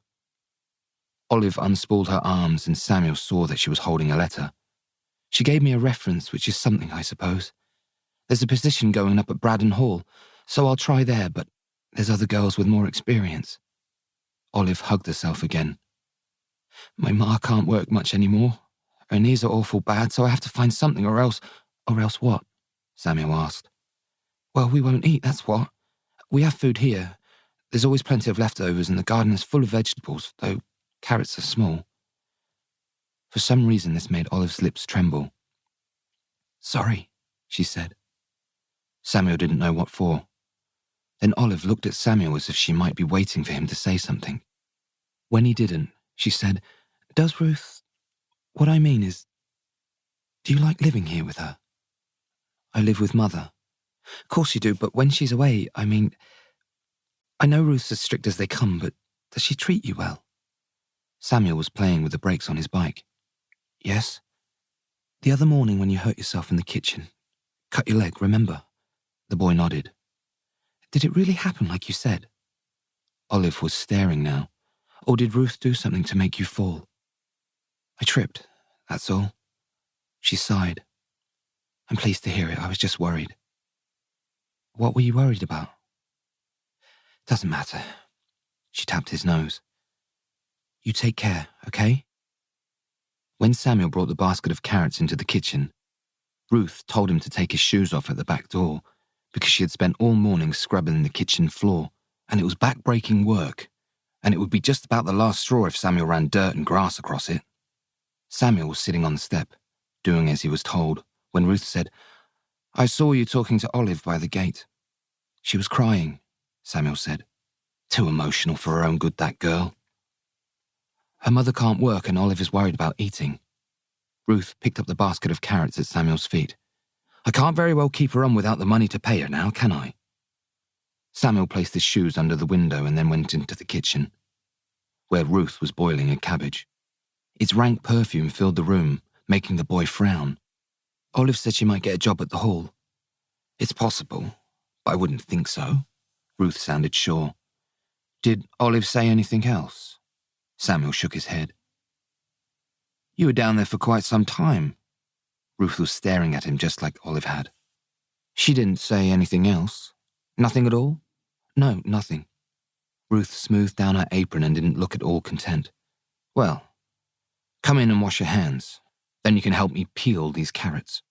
Olive unspooled her arms and Samuel saw that she was holding a letter. "She gave me a reference, which is something, I suppose. There's a position going up at Braddon Hall, so I'll try there, but there's other girls with more experience." Olive hugged herself again. "My ma can't work much anymore. Her knees are awful bad, so I have to find something or else..." "Or else what?" Samuel asked. "Well, we won't eat, that's what. We have food here. There's always plenty of leftovers and the garden is full of vegetables, though carrots are small." For some reason this made Olive's lips tremble. "Sorry," she said. Samuel didn't know what for. Then Olive looked at Samuel as if she might be waiting for him to say something. When he didn't, she said, "Does Ruth... What I mean is, do you like living here with her?" "I live with Mother." "Of course you do, but when she's away, I mean... I know Ruth's as strict as they come, but does she treat you well?" Samuel was playing with the brakes on his bike. "Yes. The other morning when you hurt yourself in the kitchen, cut your leg, remember?" The boy nodded. "Did it really happen like you said?" Olive was staring now. "Or did Ruth do something to make you fall?" "I tripped, that's all." She sighed. "I'm pleased to hear it. I was just worried." "What were you worried about?" "Doesn't matter." She tapped his nose. "You take care, okay?" When Samuel brought the basket of carrots into the kitchen, Ruth told him to take his shoes off at the back door because she had spent all morning scrubbing the kitchen floor, and it was back-breaking work, and it would be just about the last straw if Samuel ran dirt and grass across it. Samuel was sitting on the step, doing as he was told, when Ruth said, "I saw you talking to Olive by the gate." "She was crying," Samuel said. "Too emotional for her own good, that girl. Her mother can't work and Olive is worried about eating." Ruth picked up the basket of carrots at Samuel's feet. "I can't very well keep her on without the money to pay her now, can I?" Samuel placed his shoes under the window and then went into the kitchen, where Ruth was boiling a cabbage. Its rank perfume filled the room, making the boy frown. "Olive said she might get a job at the hall." "It's possible, but I wouldn't think so." Ruth sounded sure. "Did Olive say anything else?" Samuel shook his head. "You were down there for quite some time." Ruth was staring at him just like Olive had. "She didn't say anything else? Nothing at all?" "No, nothing." Ruth smoothed down her apron and didn't look at all content. "Well, come in and wash your hands. Then you can help me peel these carrots."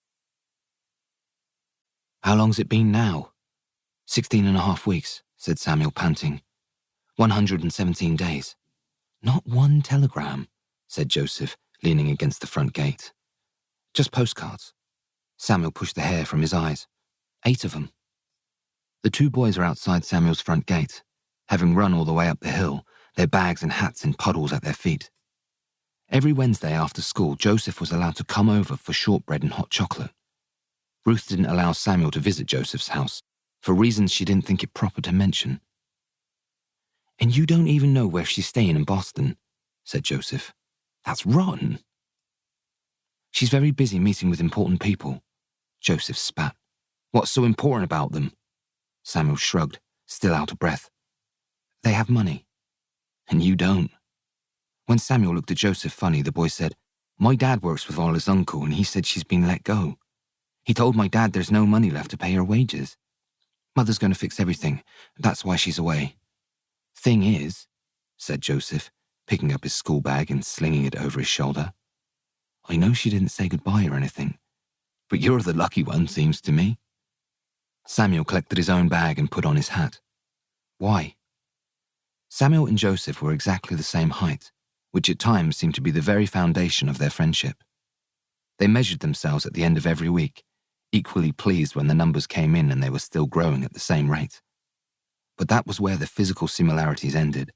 "How long's it been now?" 16.5 weeks, said Samuel, panting. 117 days. "Not one telegram," said Joseph, leaning against the front gate. "Just postcards." Samuel pushed the hair from his eyes. 8 of them. The 2 boys were outside Samuel's front gate, having run all the way up the hill, their bags and hats in puddles at their feet. Every Wednesday after school, Joseph was allowed to come over for shortbread and hot chocolate. Ruth didn't allow Samuel to visit Joseph's house, for reasons she didn't think it proper to mention. "And you don't even know where she's staying in Boston," said Joseph. "That's rotten." "She's very busy meeting with important people." Joseph spat. "What's so important about them?" Samuel shrugged, still out of breath. "They have money. And you don't." When Samuel looked at Joseph funny, the boy said, "My dad works with Ola's uncle and he said she's been let go. He told my dad there's no money left to pay her wages. Mother's going to fix everything. That's why she's away." "Thing is," said Joseph, picking up his school bag and slinging it over his shoulder, "I know she didn't say goodbye or anything, but you're the lucky one, seems to me." Samuel collected his own bag and put on his hat. "Why?" Samuel and Joseph were exactly the same height, which at times seemed to be the very foundation of their friendship. They measured themselves at the end of every week, equally pleased when the numbers came in and they were still growing at the same rate. But that was where the physical similarities ended.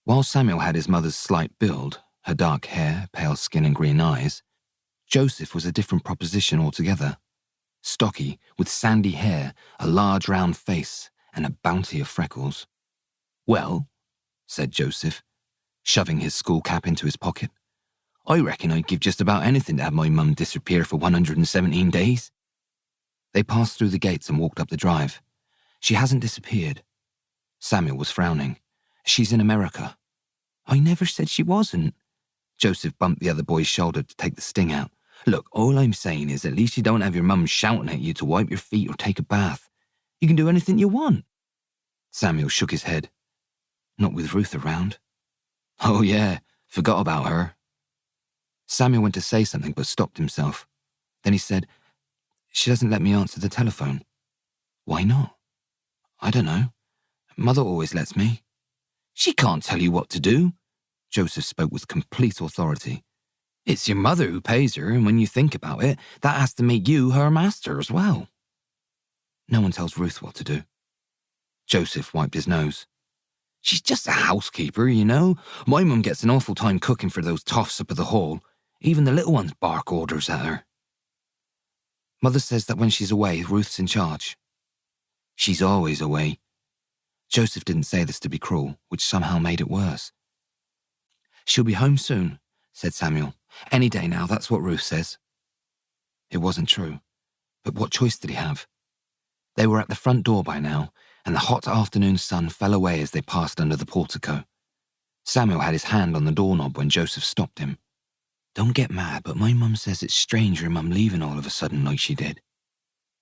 While Samuel had his mother's slight build, her dark hair, pale skin and green eyes, Joseph was a different proposition altogether. Stocky, with sandy hair, a large round face, and a bounty of freckles. "Well," said Joseph, shoving his school cap into his pocket, "I reckon I'd give just about anything to have my mum disappear for 117 days. They passed through the gates and walked up the drive. "She hasn't disappeared." Samuel was frowning. "She's in America." "I never said she wasn't." Joseph bumped the other boy's shoulder to take the sting out. "Look, all I'm saying is at least you don't have your mum shouting at you to wipe your feet or take a bath. You can do anything you want." Samuel shook his head. "Not with Ruth around." "Oh yeah, forgot about her." Samuel went to say something but stopped himself. Then he said, "She doesn't let me answer the telephone." "Why not?" "I don't know. Mother always lets me." "She can't tell you what to do." Joseph spoke with complete authority. "It's your mother who pays her, and when you think about it, that has to make you her master as well." "No one tells Ruth what to do." Joseph wiped his nose. "She's just a housekeeper, you know. My mum gets an awful time cooking for those toffs up at the hall. Even the little ones bark orders at her." "Mother says that when she's away, Ruth's in charge." "She's always away." Joseph didn't say this to be cruel, which somehow made it worse. "She'll be home soon," said Samuel. "Any day now, that's what Ruth says." It wasn't true, but what choice did he have? They were at the front door by now, and the hot afternoon sun fell away as they passed under the portico. Samuel had his hand on the doorknob when Joseph stopped him. "Don't get mad, but my mum says it's strange your mum leaving all of a sudden like she did."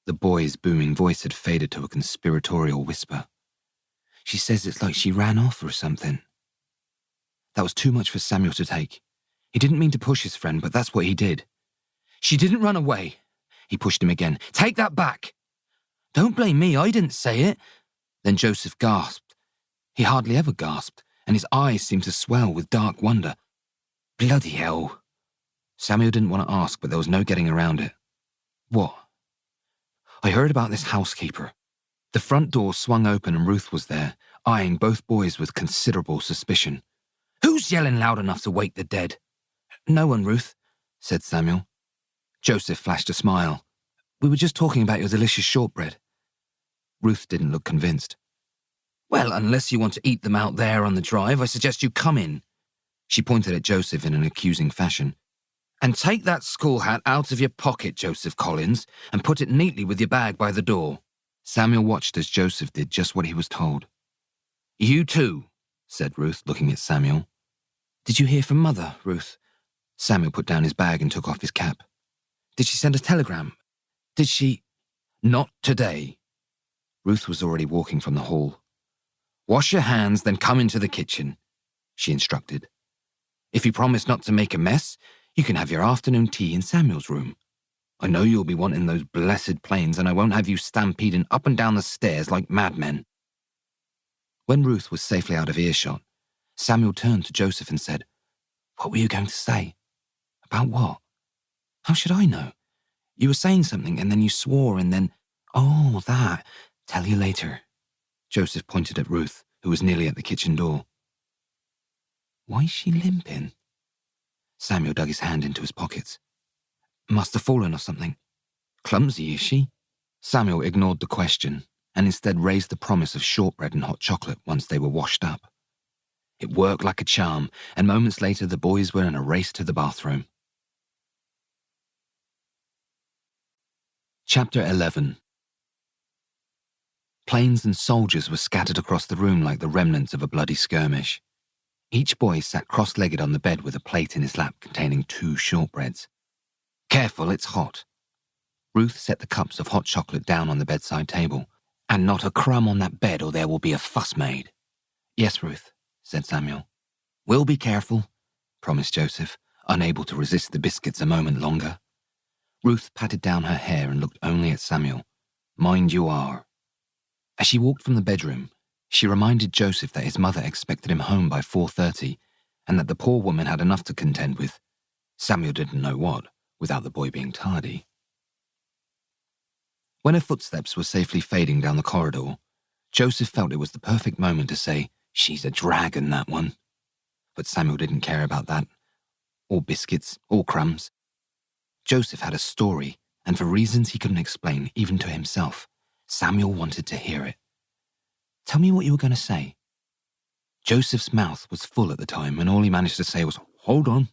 The boy's booming voice had faded to a conspiratorial whisper. "She says it's like she ran off or something." That was too much for Samuel to take. He didn't mean to push his friend, but that's what he did. "She didn't run away. He pushed him again. "Take that back!" "Don't blame me, I didn't say it." Then Joseph gasped. He hardly ever gasped, and his eyes seemed to swell with dark wonder. "Bloody hell." Samuel didn't want to ask, but there was no getting around it. "What?" "I heard about this housekeeper." The front door swung open and Ruth was there, eyeing both boys with considerable suspicion. "Who's yelling loud enough to wake the dead?" "No one, Ruth," said Samuel. Joseph flashed a smile. "We were just talking about your delicious shortbread." Ruth didn't look convinced. "Well, unless you want to eat them out there on the drive, I suggest you come in." She pointed at Joseph in an accusing fashion. "And take that school hat out of your pocket, Joseph Collins, and put it neatly with your bag by the door." Samuel watched as Joseph did just what he was told. "You too," said Ruth, looking at Samuel. "Did you hear from Mother, Ruth?" Samuel put down his bag and took off his cap. "Did she send a telegram? Did she—" "Not today." Ruth was already walking from the hall. "Wash your hands, then come into the kitchen," she instructed. "If you promise not to make a mess, you can have your afternoon tea in Samuel's room. I know you'll be wanting those blessed planes, and I won't have you stampeding up and down the stairs like madmen." When Ruth was safely out of earshot, Samuel turned to Joseph and said, "What were you going to say?" "About what?" "How should I know? You were saying something, and then you swore, and then—" "Oh, that. Tell you later." Joseph pointed at Ruth, who was nearly at the kitchen door. "Why is she limping?" Samuel dug his hand into his pockets. "Must have fallen or something. Clumsy, is she?" Samuel ignored the question and instead raised the promise of shortbread and hot chocolate once they were washed up. It worked like a charm, and moments later the boys were in a race to the bathroom. Chapter 11. Planes and soldiers were scattered across the room like the remnants of a bloody skirmish. Each boy sat cross-legged on the bed with a plate in his lap containing 2 shortbreads. "Careful, it's hot." Ruth set the cups of hot chocolate down on the bedside table. "And not a crumb on that bed or there will be a fuss made." "Yes, Ruth," said Samuel. "We'll be careful," promised Joseph, unable to resist the biscuits a moment longer. Ruth patted down her hair and looked only at Samuel. "Mind you are." As she walked from the bedroom, she reminded Joseph that his mother expected him home by 4:30 and that the poor woman had enough to contend with. Samuel didn't know what, without the boy being tardy. When her footsteps were safely fading down the corridor, Joseph felt it was the perfect moment to say, "She's a dragon, that one." But Samuel didn't care about that, or biscuits, or crumbs. Joseph had a story, and for reasons he couldn't explain, even to himself, Samuel wanted to hear it. "Tell me what you were going to say." Joseph's mouth was full at the time, and all he managed to say was, "Hold on."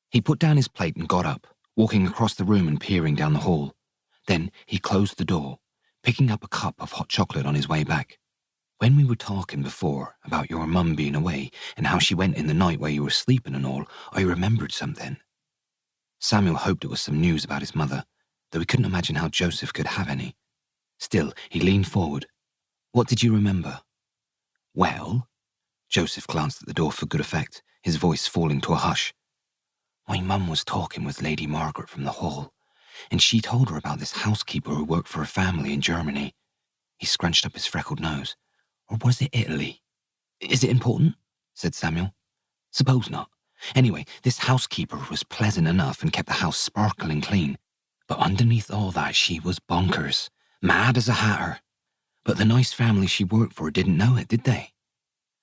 He put down his plate and got up, walking across the room and peering down the hall. Then he closed the door, picking up a cup of hot chocolate on his way back. "When we were talking before about your mum being away and how she went in the night while you were sleeping and all, I remembered something." Samuel hoped it was some news about his mother, though he couldn't imagine how Joseph could have any. Still, he leaned forward. "What did you remember?" "Well," Joseph glanced at the door for good effect, his voice falling to a hush. "My mum was talking with Lady Margaret from the hall, and she told her about this housekeeper who worked for a family in Germany." He scrunched up his freckled nose. "Or was it Italy?" "Is it important?" said Samuel. "Suppose not. Anyway, this housekeeper was pleasant enough and kept the house sparkling clean. But underneath all that, she was bonkers, mad as a hatter. But the nice family she worked for didn't know it, did they?"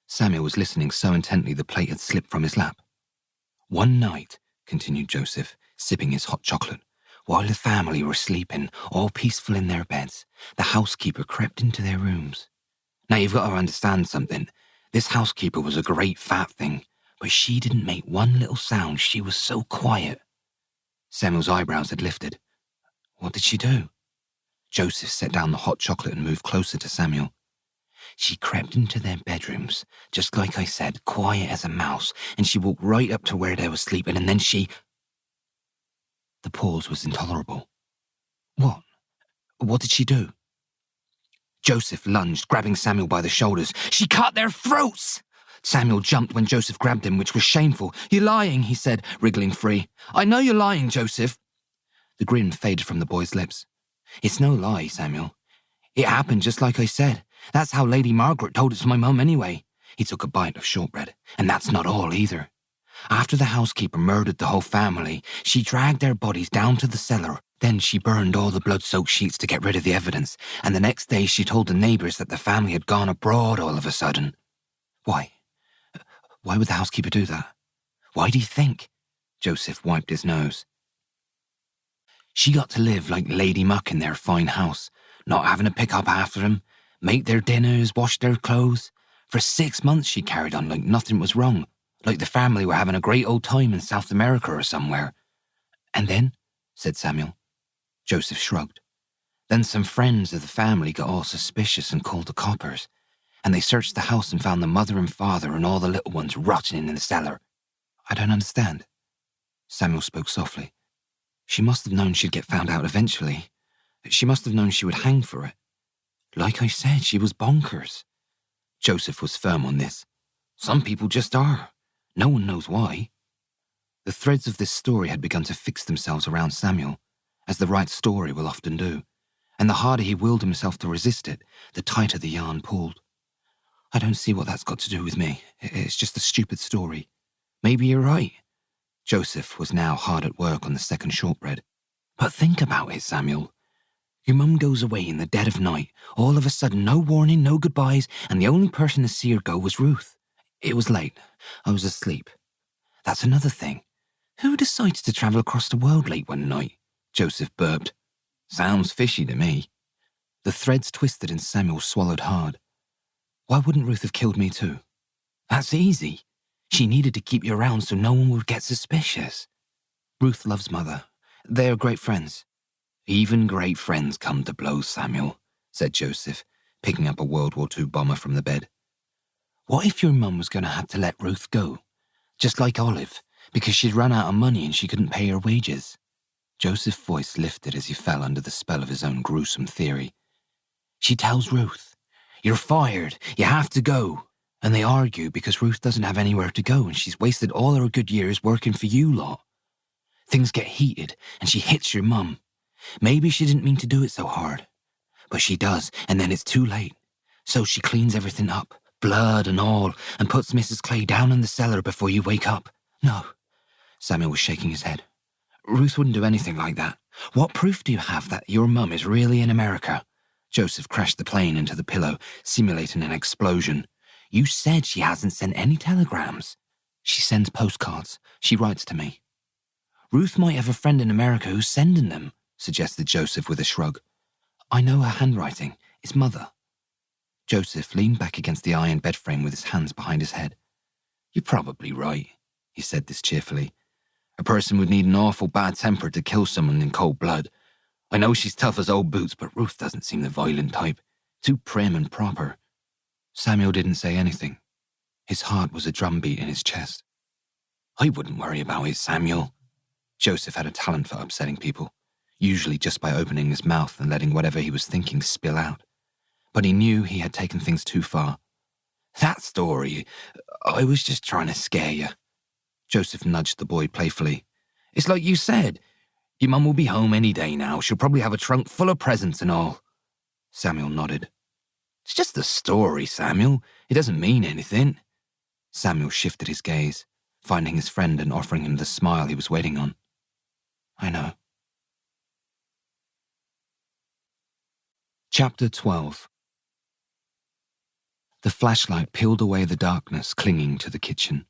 Samuel was listening so intently the plate had slipped from his lap. "One night," continued Joseph, sipping his hot chocolate, "while the family were sleeping, all peaceful in their beds, the housekeeper crept into their rooms. Now you've got to understand something. This housekeeper was a great fat thing, but she didn't make one little sound. She was so quiet." Samuel's eyebrows had lifted. "What did she do?" Joseph set down the hot chocolate and moved closer to Samuel. "She crept into their bedrooms, just like I said, quiet as a mouse, and she walked right up to where they were sleeping, and then she—" The pause was intolerable. "What? What did she do?" Joseph lunged, grabbing Samuel by the shoulders. "She cut their throats!" Samuel jumped when Joseph grabbed him, which was shameful. "You're lying," he said, wriggling free. "I know you're lying, Joseph." The grin faded from the boy's lips. It's no lie, Samuel. It happened just like I said. That's how Lady Margaret told it to my mum anyway. He took a bite of shortbread. And that's not all either. After the housekeeper murdered the whole family, she dragged their bodies down to the cellar. Then she burned all the blood-soaked sheets to get rid of the evidence. And the next day she told the neighbours that the family had gone abroad all of a sudden. Why? Why would the housekeeper do that? Why do you think? Joseph wiped his nose. She got to live like Lady Muck in their fine house, not having to pick up after them, make their dinners, wash their clothes. For 6 months she carried on like nothing was wrong, like the family were having a great old time in South America or somewhere. And then, said Samuel. Joseph shrugged. Then some friends of the family got all suspicious and called the coppers, and they searched the house and found the mother and father and all the little ones rotting in the cellar. I don't understand. Samuel spoke softly. She must have known she'd get found out eventually. She must have known she would hang for it. Like I said, she was bonkers. Joseph was firm on this. Some people just are. No one knows why. The threads of this story had begun to fix themselves around Samuel, as the right story will often do, and the harder he willed himself to resist it, the tighter the yarn pulled. I don't see what that's got to do with me. It's just a stupid story. Maybe you're right. Joseph was now hard at work on the second shortbread. But think about it, Samuel. Your mum goes away in the dead of night, all of a sudden, no warning, no goodbyes, and the only person to see her go was Ruth. It was late. I was asleep. That's another thing. Who decides to travel across the world late one night? Joseph burped. Sounds fishy to me. The threads twisted and Samuel swallowed hard. Why wouldn't Ruth have killed me too? That's easy. She needed to keep you around so no one would get suspicious. Ruth loves Mother. They are great friends. Even great friends come to blows, Samuel, said Joseph, picking up a World War II bomber from the bed. What if your mum was going to have to let Ruth go? Just like Olive, because she'd run out of money and she couldn't pay her wages. Joseph's voice lifted as he fell under the spell of his own gruesome theory. She tells Ruth, "You're fired, you have to go." And they argue because Ruth doesn't have anywhere to go and she's wasted all her good years working for you lot. Things get heated and she hits your mum. Maybe she didn't mean to do it so hard, but she does, and then it's too late. So she cleans everything up, blood and all, and puts Mrs. Clay down in the cellar before you wake up. No. Samuel was shaking his head. Ruth wouldn't do anything like that. What proof do you have that your mum is really in America? Joseph crashed the plane into the pillow, simulating an explosion. You said she hasn't sent any telegrams. She sends postcards. She writes to me. Ruth might have a friend in America who's sending them, suggested Joseph with a shrug. I know her handwriting. It's Mother. Joseph leaned back against the iron bed frame with his hands behind his head. You're probably right, he said this cheerfully. A person would need an awful bad temper to kill someone in cold blood. I know she's tough as old boots, but Ruth doesn't seem the violent type. Too prim and proper. Samuel didn't say anything. His heart was a drumbeat in his chest. I wouldn't worry about it, Samuel. Joseph had a talent for upsetting people, usually just by opening his mouth and letting whatever he was thinking spill out. But he knew he had taken things too far. That story, I was just trying to scare you. Joseph nudged the boy playfully. It's like you said. Your mum will be home any day now. She'll probably have a trunk full of presents and all. Samuel nodded. It's just a story, Samuel. It doesn't mean anything. Samuel shifted his gaze, finding his friend and offering him the smile he was waiting on. I know. Chapter 12. The flashlight peeled away the darkness clinging to the kitchen.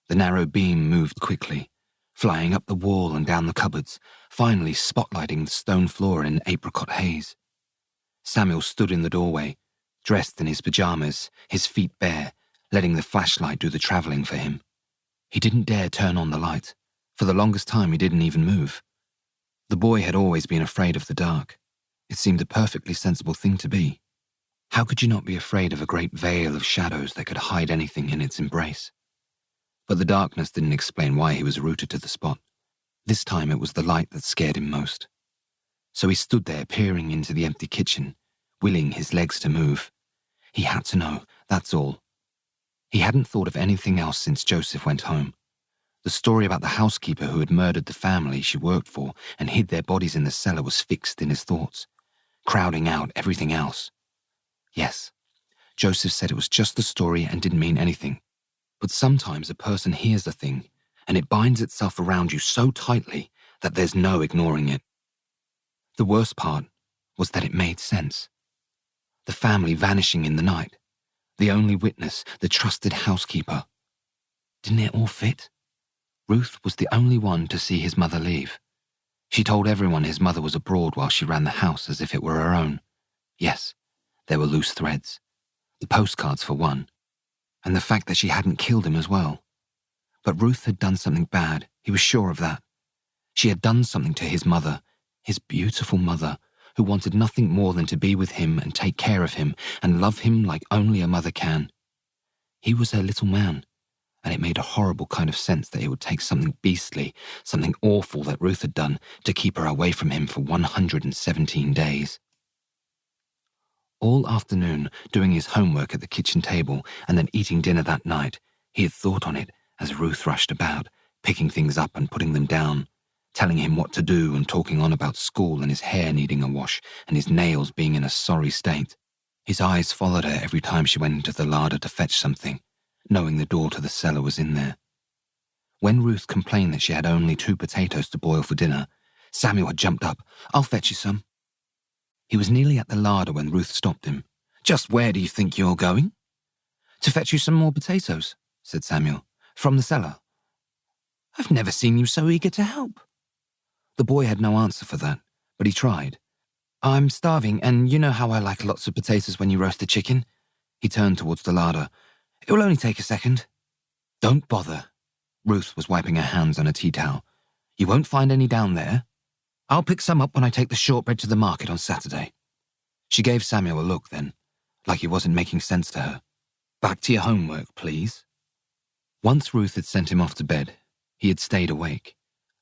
The narrow beam moved quickly, flying up the wall and down the cupboards, finally spotlighting the stone floor in an apricot haze. Samuel stood in the doorway, dressed in his pajamas, his feet bare, letting the flashlight do the travelling for him. He didn't dare turn on the light. For the longest time he didn't even move. The boy had always been afraid of the dark. It seemed a perfectly sensible thing to be. How could you not be afraid of a great veil of shadows that could hide anything in its embrace? But the darkness didn't explain why he was rooted to the spot. This time it was the light that scared him most. So he stood there peering into the empty kitchen, willing his legs to move. He had to know, that's all. He hadn't thought of anything else since Joseph went home. The story about the housekeeper who had murdered the family she worked for and hid their bodies in the cellar was fixed in his thoughts, crowding out everything else. Yes, Joseph said it was just the story and didn't mean anything. But sometimes a person hears a thing, and it binds itself around you so tightly that there's no ignoring it. The worst part was that it made sense. The family vanishing in the night, the only witness, the trusted housekeeper. Didn't it all fit? Ruth was the only one to see his mother leave. She told everyone his mother was abroad while she ran the house as if it were her own. Yes, there were loose threads. The postcards for one, and the fact that she hadn't killed him as well. But Ruth had done something bad, he was sure of that. She had done something to his mother, his beautiful mother, who wanted nothing more than to be with him and take care of him and love him like only a mother can. He was her little man, and it made a horrible kind of sense that it would take something beastly, something awful that Ruth had done to keep her away from him for 117 days. All afternoon, doing his homework at the kitchen table and then eating dinner that night, he had thought on it as Ruth rushed about, picking things up and putting them down, telling him what to do and talking on about school and his hair needing a wash and his nails being in a sorry state. His eyes followed her every time she went into the larder to fetch something, knowing the door to the cellar was in there. When Ruth complained that she had only 2 potatoes to boil for dinner, Samuel had jumped up. "I'll fetch you some." He was nearly at the larder when Ruth stopped him. "Just where do you think you're going?" "To fetch you some more potatoes," said Samuel, "from the cellar." "I've never seen you so eager to help." The boy had no answer for that, but he tried. "I'm starving, and you know how I like lots of potatoes when you roast a chicken." He turned towards the larder. "It will only take a second." "Don't bother." Ruth was wiping her hands on a tea towel. "You won't find any down there. I'll pick some up when I take the shortbread to the market on Saturday." She gave Samuel a look then, like he wasn't making sense to her. "Back to your homework, please." Once Ruth had sent him off to bed, he had stayed awake,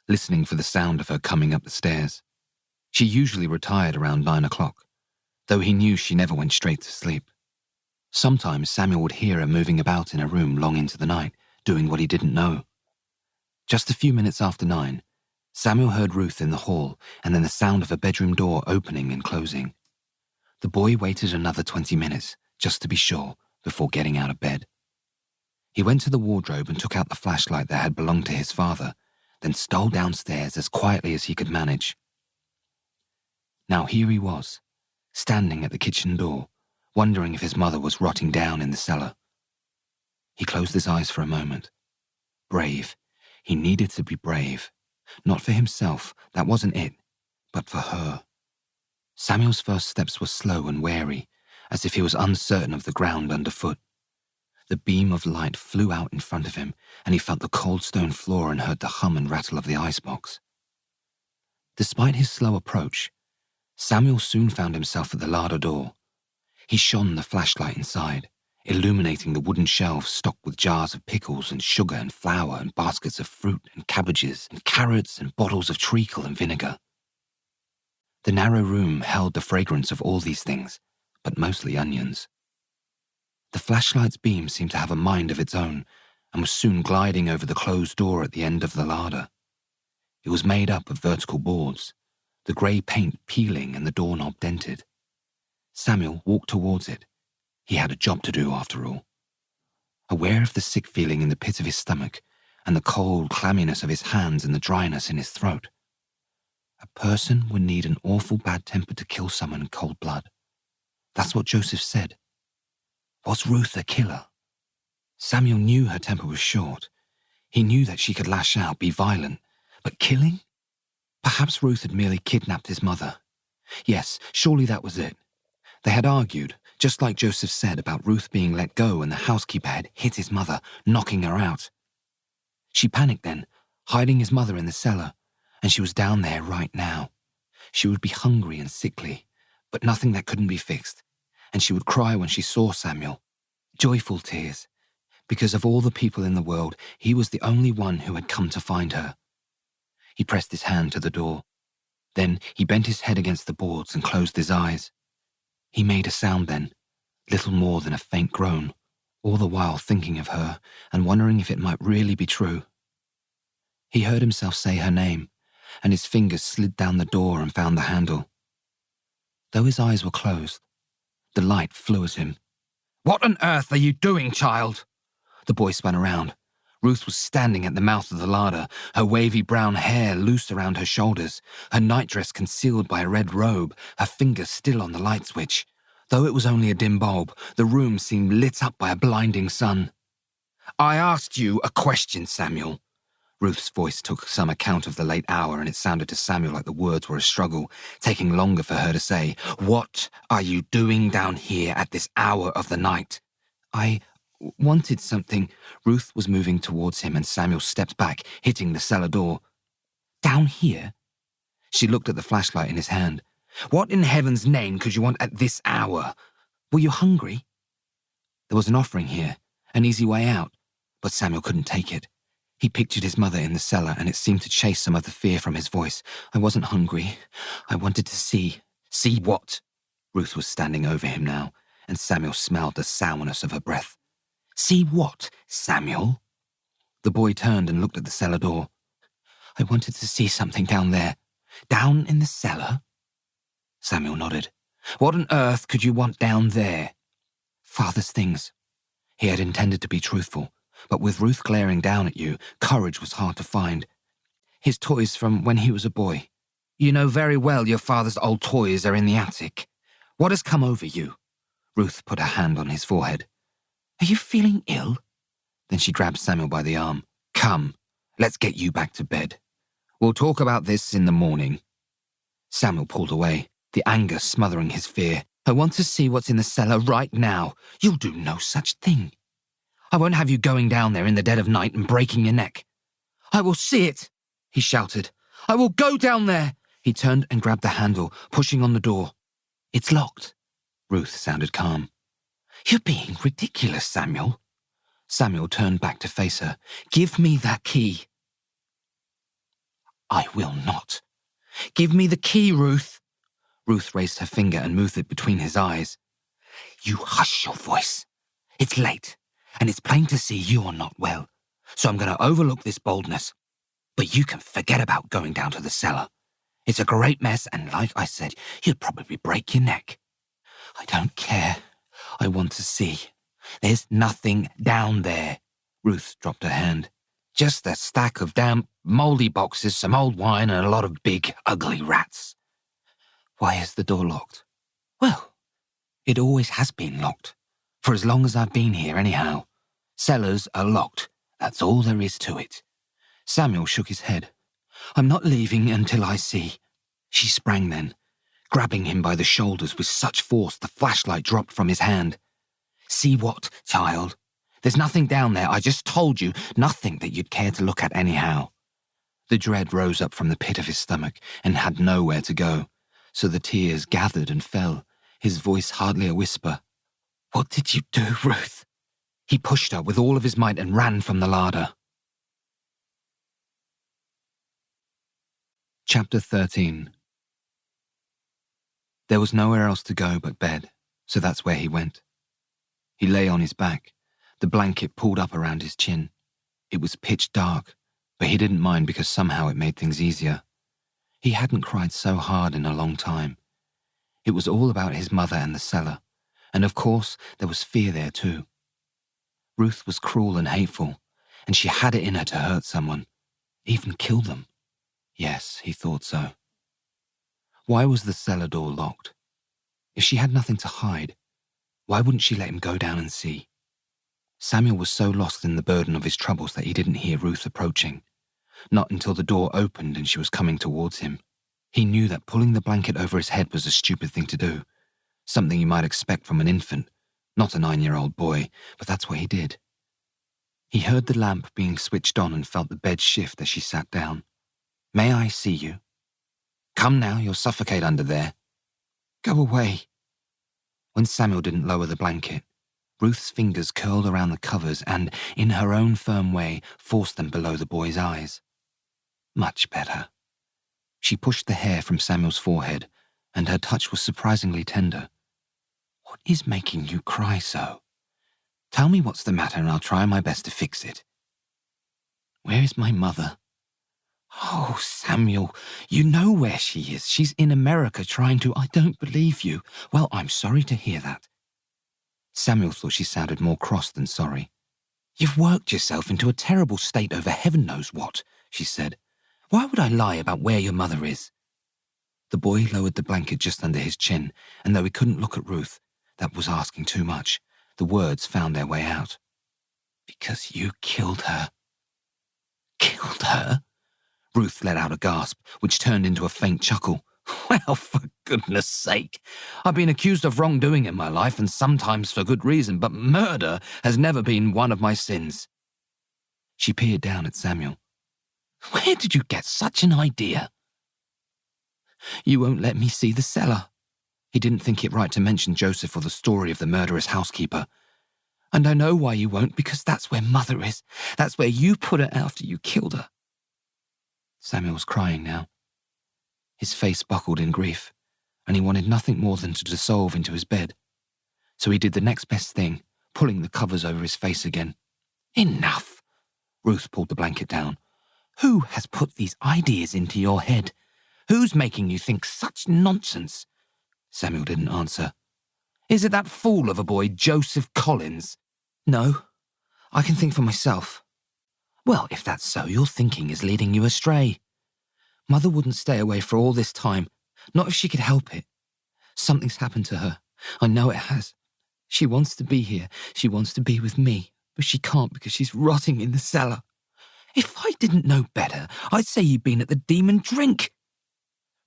listening for the sound of her coming up the stairs. She usually retired around 9 o'clock, though he knew she never went straight to sleep. Sometimes Samuel would hear her moving about in her room long into the night, doing what he didn't know. Just a few minutes after 9, Samuel heard Ruth in the hall and then the sound of a bedroom door opening and closing. The boy waited another 20 minutes, just to be sure, before getting out of bed. He went to the wardrobe and took out the flashlight that had belonged to his father, then stole downstairs as quietly as he could manage. Now here he was, standing at the kitchen door, wondering if his mother was rotting down in the cellar. He closed his eyes for a moment. Brave. He needed to be brave. Not for himself, that wasn't it, but for her. Samuel's first steps were slow and wary, as if he was uncertain of the ground underfoot. The beam of light flew out in front of him, and he felt the cold stone floor and heard the hum and rattle of the icebox. Despite his slow approach, Samuel soon found himself at the larder door. He shone the flashlight inside, illuminating the wooden shelves stocked with jars of pickles and sugar and flour and baskets of fruit and cabbages and carrots and bottles of treacle and vinegar. The narrow room held the fragrance of all these things, but mostly onions. The flashlight's beam seemed to have a mind of its own and was soon gliding over the closed door at the end of the larder. It was made up of vertical boards, the grey paint peeling and the doorknob dented. Samuel walked towards it. He had a job to do after all. Aware of the sick feeling in the pit of his stomach and the cold clamminess of his hands and the dryness in his throat. A person would need an awful bad temper to kill someone in cold blood. That's what Joseph said. Was Ruth a killer? Samuel knew her temper was short. He knew that she could lash out, be violent. But killing? Perhaps Ruth had merely kidnapped his mother. Yes, surely that was it. They had argued, just like Joseph said about Ruth being let go and the housekeeper had hit his mother, knocking her out. She panicked then, hiding his mother in the cellar, and she was down there right now. She would be hungry and sickly, but nothing that couldn't be fixed, and she would cry when she saw Samuel. Joyful tears, because of all the people in the world, he was the only one who had come to find her. He pressed his hand to the door. Then he bent his head against the boards and closed his eyes. He made a sound then, little more than a faint groan, all the while thinking of her and wondering if it might really be true. He heard himself say her name, and his fingers slid down the door and found the handle. Though his eyes were closed, the light flew at him. "What on earth are you doing, child?" The boy spun around. Ruth was standing at the mouth of the larder, her wavy brown hair loose around her shoulders, her nightdress concealed by a red robe, her fingers still on the light switch. Though it was only a dim bulb, the room seemed lit up by a blinding sun. "I asked you a question, Samuel." Ruth's voice took some account of the late hour, and it sounded to Samuel like the words were a struggle, taking longer for her to say. "What are you doing down here at this hour of the night?" "I wanted something." Ruth was moving towards him, and Samuel stepped back, hitting the cellar door. "Down here?" She looked at the flashlight in his hand. "What in heaven's name could you want at this hour? Were you hungry?" There was an offering here, an easy way out, but Samuel couldn't take it. He pictured his mother in the cellar, and it seemed to chase some of the fear from his voice. "I wasn't hungry. I wanted to see." "See what?" Ruth was standing over him now, and Samuel smelled the sourness of her breath. "See what, Samuel?" The boy turned and looked at the cellar door. "I wanted to see something down there." "Down in the cellar?" Samuel nodded. "What on earth could you want down there?" "Father's things." He had intended to be truthful, but with Ruth glaring down at you, courage was hard to find. "His toys from when he was a boy." "You know very well your father's old toys are in the attic. What has come over you?" Ruth put her hand on his forehead. "Are you feeling ill?" Then she grabbed Samuel by the arm. "Come, let's get you back to bed. We'll talk about this in the morning." Samuel pulled away, the anger smothering his fear. "I want to see what's in the cellar right now." "You'll do no such thing. I won't have you going down there in the dead of night and breaking your neck." "I will see it," he shouted. "I will go down there." He turned and grabbed the handle, pushing on the door. "It's locked." Ruth sounded calm. "You're being ridiculous, Samuel." Samuel turned back to face her. "Give me that key." "I will not." "Give me the key, Ruth." Ruth raised her finger and moved it between his eyes. "You hush your voice. It's late, and it's plain to see you are not well, so I'm going to overlook this boldness. But you can forget about going down to the cellar. It's a great mess, and like I said, you'd probably break your neck." "I don't care. I want to see." "There's nothing down there." Ruth dropped her hand. "Just a stack of damp, mouldy boxes, some old wine, and a lot of big, ugly rats." "Why is the door locked?" "Well, it always has been locked. For as long as I've been here, anyhow. Cellars are locked. That's all there is to it." Samuel shook his head. "I'm not leaving until I see." She sprang then, grabbing him by the shoulders with such force the flashlight dropped from his hand. "See what, child? There's nothing down there. I just told you, nothing that you'd care to look at anyhow." The dread rose up from the pit of his stomach and had nowhere to go, so the tears gathered and fell, his voice hardly a whisper. "What did you do, Ruth?" He pushed her with all of his might and ran from the larder. Chapter 13. There was nowhere else to go but bed, so that's where he went. He lay on his back, the blanket pulled up around his chin. It was pitch dark, but he didn't mind because somehow it made things easier. He hadn't cried so hard in a long time. It was all about his mother and the cellar, and of course there was fear there too. Ruth was cruel and hateful, and she had it in her to hurt someone, even kill them. Yes, he thought so. Why was the cellar door locked? If she had nothing to hide, why wouldn't she let him go down and see? Samuel was so lost in the burden of his troubles that he didn't hear Ruth approaching, not until the door opened and she was coming towards him. He knew that pulling the blanket over his head was a stupid thing to do, something you might expect from an infant, not a 9-year-old boy, but that's what he did. He heard the lamp being switched on and felt the bed shift as she sat down. "May I see you?" "Come now, you'll suffocate under there." "Go away." When Samuel didn't lower the blanket, Ruth's fingers curled around the covers and, in her own firm way, forced them below the boy's eyes. Much better. She pushed the hair from Samuel's forehead, and her touch was surprisingly tender. "What is making you cry so? Tell me what's the matter and I'll try my best to fix it." "Where is my mother?" Oh, Samuel, you know where she is. She's in America trying to... I don't believe you. Well, I'm sorry to hear that. Samuel thought she sounded more cross than sorry. You've worked yourself into a terrible state over heaven knows what, she said. Why would I lie about where your mother is? The boy lowered the blanket just under his chin, and though he couldn't look at Ruth, that was asking too much. The words found their way out. Because you killed her. Killed her? Ruth let out a gasp, which turned into a faint chuckle. Well, for goodness sake. I've been accused of wrongdoing in my life, and sometimes for good reason, but murder has never been one of my sins. She peered down at Samuel. Where did you get such an idea? You won't let me see the cellar. He didn't think it right to mention Joseph or the story of the murderous housekeeper. And I know why you won't, because that's where Mother is. That's where you put her after you killed her. Samuel was crying now. His face buckled in grief, and he wanted nothing more than to dissolve into his bed. So he did the next best thing, pulling the covers over his face again. Enough! Ruth pulled the blanket down. Who has put these ideas into your head? Who's making you think such nonsense? Samuel didn't answer. Is it that fool of a boy, Joseph Collins? No, I can think for myself. Well, if that's so, your thinking is leading you astray. Mother wouldn't stay away for all this time, not if she could help it. Something's happened to her. I know it has. She wants to be here. She wants to be with me, but she can't because she's rotting in the cellar. If I didn't know better, I'd say you'd been at the demon drink.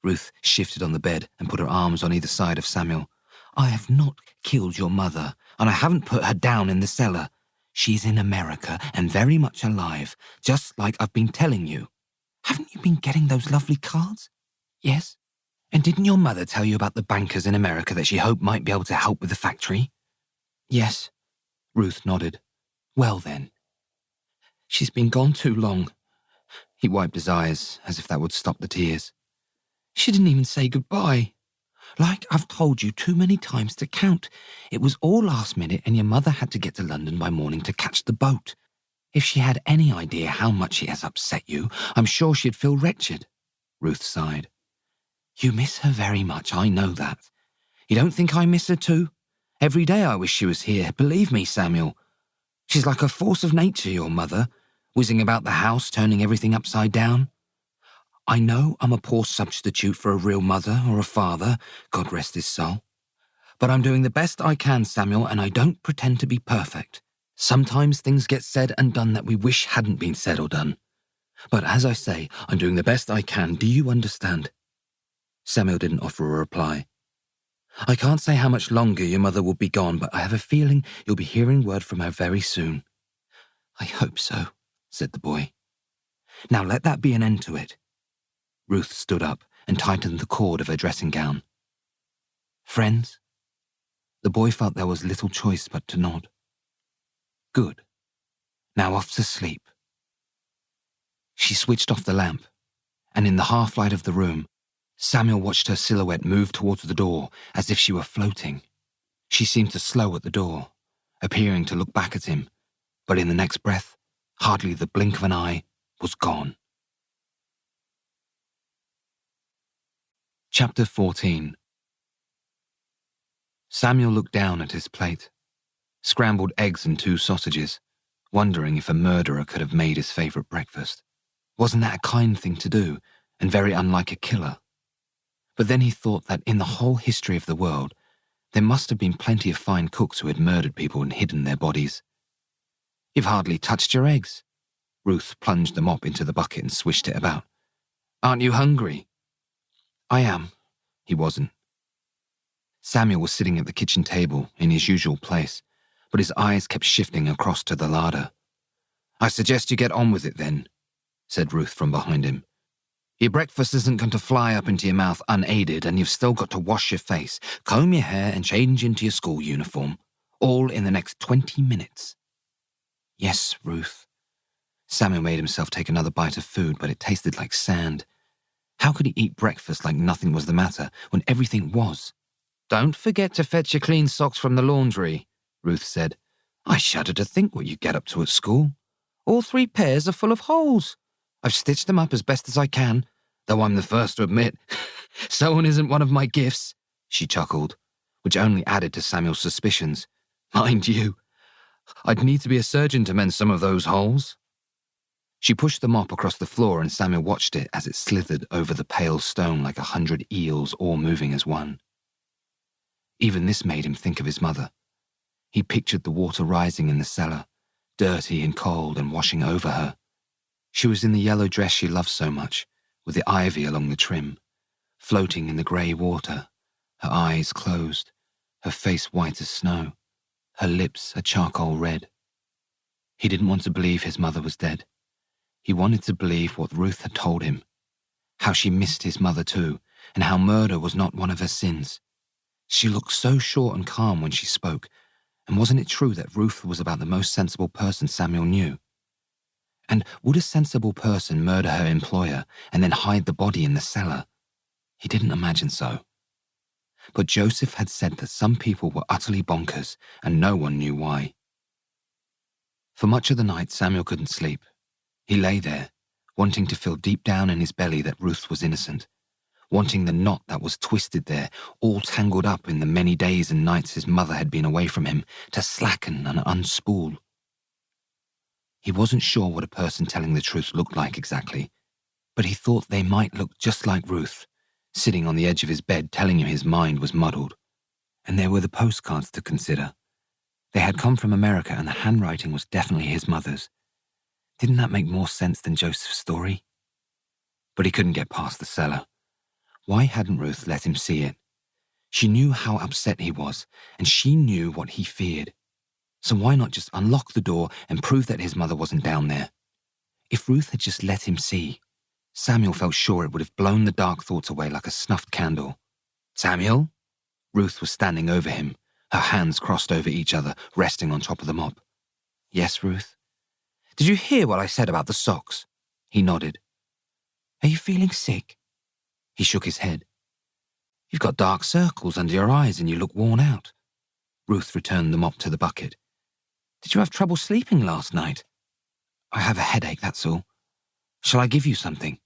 Ruth shifted on the bed and put her arms on either side of Samuel. I have not killed your mother, and I haven't put her down in the cellar. She's in America and very much alive, just like I've been telling you. Haven't you been getting those lovely cards? Yes. And didn't your mother tell you about the bankers in America that she hoped might be able to help with the factory? Yes. Ruth nodded. Well then. She's been gone too long. He wiped his eyes as if that would stop the tears. She didn't even say goodbye. Like I've told you too many times to count. It was all last minute and your mother had to get to London by morning to catch the boat. If she had any idea how much she has upset you, I'm sure she'd feel wretched. Ruth sighed. You miss her very much, I know that. You don't think I miss her too? Every day I wish she was here, believe me, Samuel. She's like a force of nature, your mother, whizzing about the house, turning everything upside down. I know I'm a poor substitute for a real mother or a father, God rest his soul. But I'm doing the best I can, Samuel, and I don't pretend to be perfect. Sometimes things get said and done that we wish hadn't been said or done. But as I say, I'm doing the best I can. Do you understand? Samuel didn't offer a reply. I can't say how much longer your mother will be gone, but I have a feeling you'll be hearing word from her very soon. I hope so, said the boy. Now let that be an end to it. Ruth stood up and tightened the cord of her dressing gown. Friends? The boy felt there was little choice but to nod. Good. Now off to sleep. She switched off the lamp, and in the half-light of the room, Samuel watched her silhouette move towards the door as if she were floating. She seemed to slow at the door, appearing to look back at him, but in the next breath, hardly the blink of an eye, was gone. Chapter 14. Samuel looked down at his plate. Scrambled eggs and 2 sausages, wondering if a murderer could have made his favourite breakfast. Wasn't that a kind thing to do, and very unlike a killer? But then he thought that in the whole history of the world, there must have been plenty of fine cooks who had murdered people and hidden their bodies. You've hardly touched your eggs. Ruth plunged the mop into the bucket and swished it about. Aren't you hungry? I am. He wasn't. Samuel was sitting at the kitchen table in his usual place, but his eyes kept shifting across to the larder. I suggest you get on with it then, said Ruth from behind him. Your breakfast isn't going to fly up into your mouth unaided, and you've still got to wash your face, comb your hair, and change into your school uniform, all in the next 20 minutes. Yes, Ruth. Samuel made himself take another bite of food, but it tasted like sand. How could he eat breakfast like nothing was the matter, when everything was? Don't forget to fetch your clean socks from the laundry, Ruth said. I shudder to think what you get up to at school. All 3 pairs are full of holes. I've stitched them up as best as I can, though I'm the first to admit, sewing isn't one of my gifts, she chuckled, which only added to Samuel's suspicions. Mind you, I'd need to be a surgeon to mend some of those holes. She pushed the mop across the floor and Samuel watched it as it slithered over the pale stone like 100 eels all moving as one. Even this made him think of his mother. He pictured the water rising in the cellar, dirty and cold and washing over her. She was in the yellow dress she loved so much, with the ivy along the trim, floating in the grey water, her eyes closed, her face white as snow, her lips a charcoal red. He didn't want to believe his mother was dead. He wanted to believe what Ruth had told him, how she missed his mother too, and how murder was not one of her sins. She looked so short and calm when she spoke, and wasn't it true that Ruth was about the most sensible person Samuel knew? And would a sensible person murder her employer and then hide the body in the cellar? He didn't imagine so. But Joseph had said that some people were utterly bonkers, and no one knew why. For much of the night, Samuel couldn't sleep. He lay there, wanting to feel deep down in his belly that Ruth was innocent, wanting the knot that was twisted there, all tangled up in the many days and nights his mother had been away from him, to slacken and unspool. He wasn't sure what a person telling the truth looked like exactly, but he thought they might look just like Ruth, sitting on the edge of his bed telling him his mind was muddled. And there were the postcards to consider. They had come from America and the handwriting was definitely his mother's. Didn't that make more sense than Joseph's story? But he couldn't get past the cellar. Why hadn't Ruth let him see it? She knew how upset he was, and she knew what he feared. So why not just unlock the door and prove that his mother wasn't down there? If Ruth had just let him see, Samuel felt sure it would have blown the dark thoughts away like a snuffed candle. Samuel? Ruth was standing over him, her hands crossed over each other, resting on top of the mop. Yes, Ruth? Did you hear what I said about the socks? He nodded. Are you feeling sick? He shook his head. You've got dark circles under your eyes and you look worn out. Ruth returned the mop to the bucket. Did you have trouble sleeping last night? I have a headache, that's all. Shall I give you something?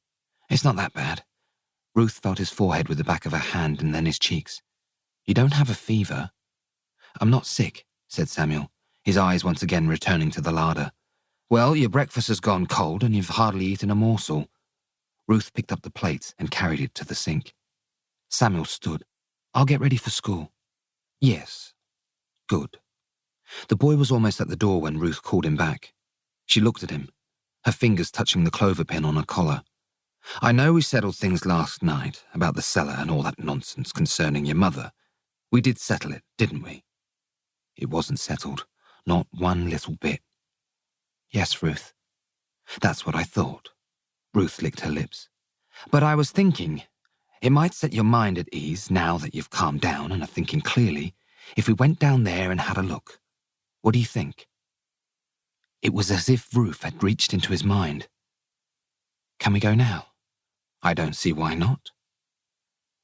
It's not that bad. Ruth felt his forehead with the back of her hand and then his cheeks. You don't have a fever. I'm not sick, said Samuel, his eyes once again returning to the larder. Well, your breakfast has gone cold and you've hardly eaten a morsel. Ruth picked up the plates and carried it to the sink. Samuel stood. I'll get ready for school. Yes. Good. The boy was almost at the door when Ruth called him back. She looked at him, her fingers touching the clover pin on her collar. I know we settled things last night about the cellar and all that nonsense concerning your mother. We did settle it, didn't we? It wasn't settled, not one little bit. Yes, Ruth. That's what I thought. Ruth licked her lips. But I was thinking, it might set your mind at ease now that you've calmed down and are thinking clearly, if we went down there and had a look. What do you think? It was as if Ruth had reached into his mind. Can we go now? I don't see why not.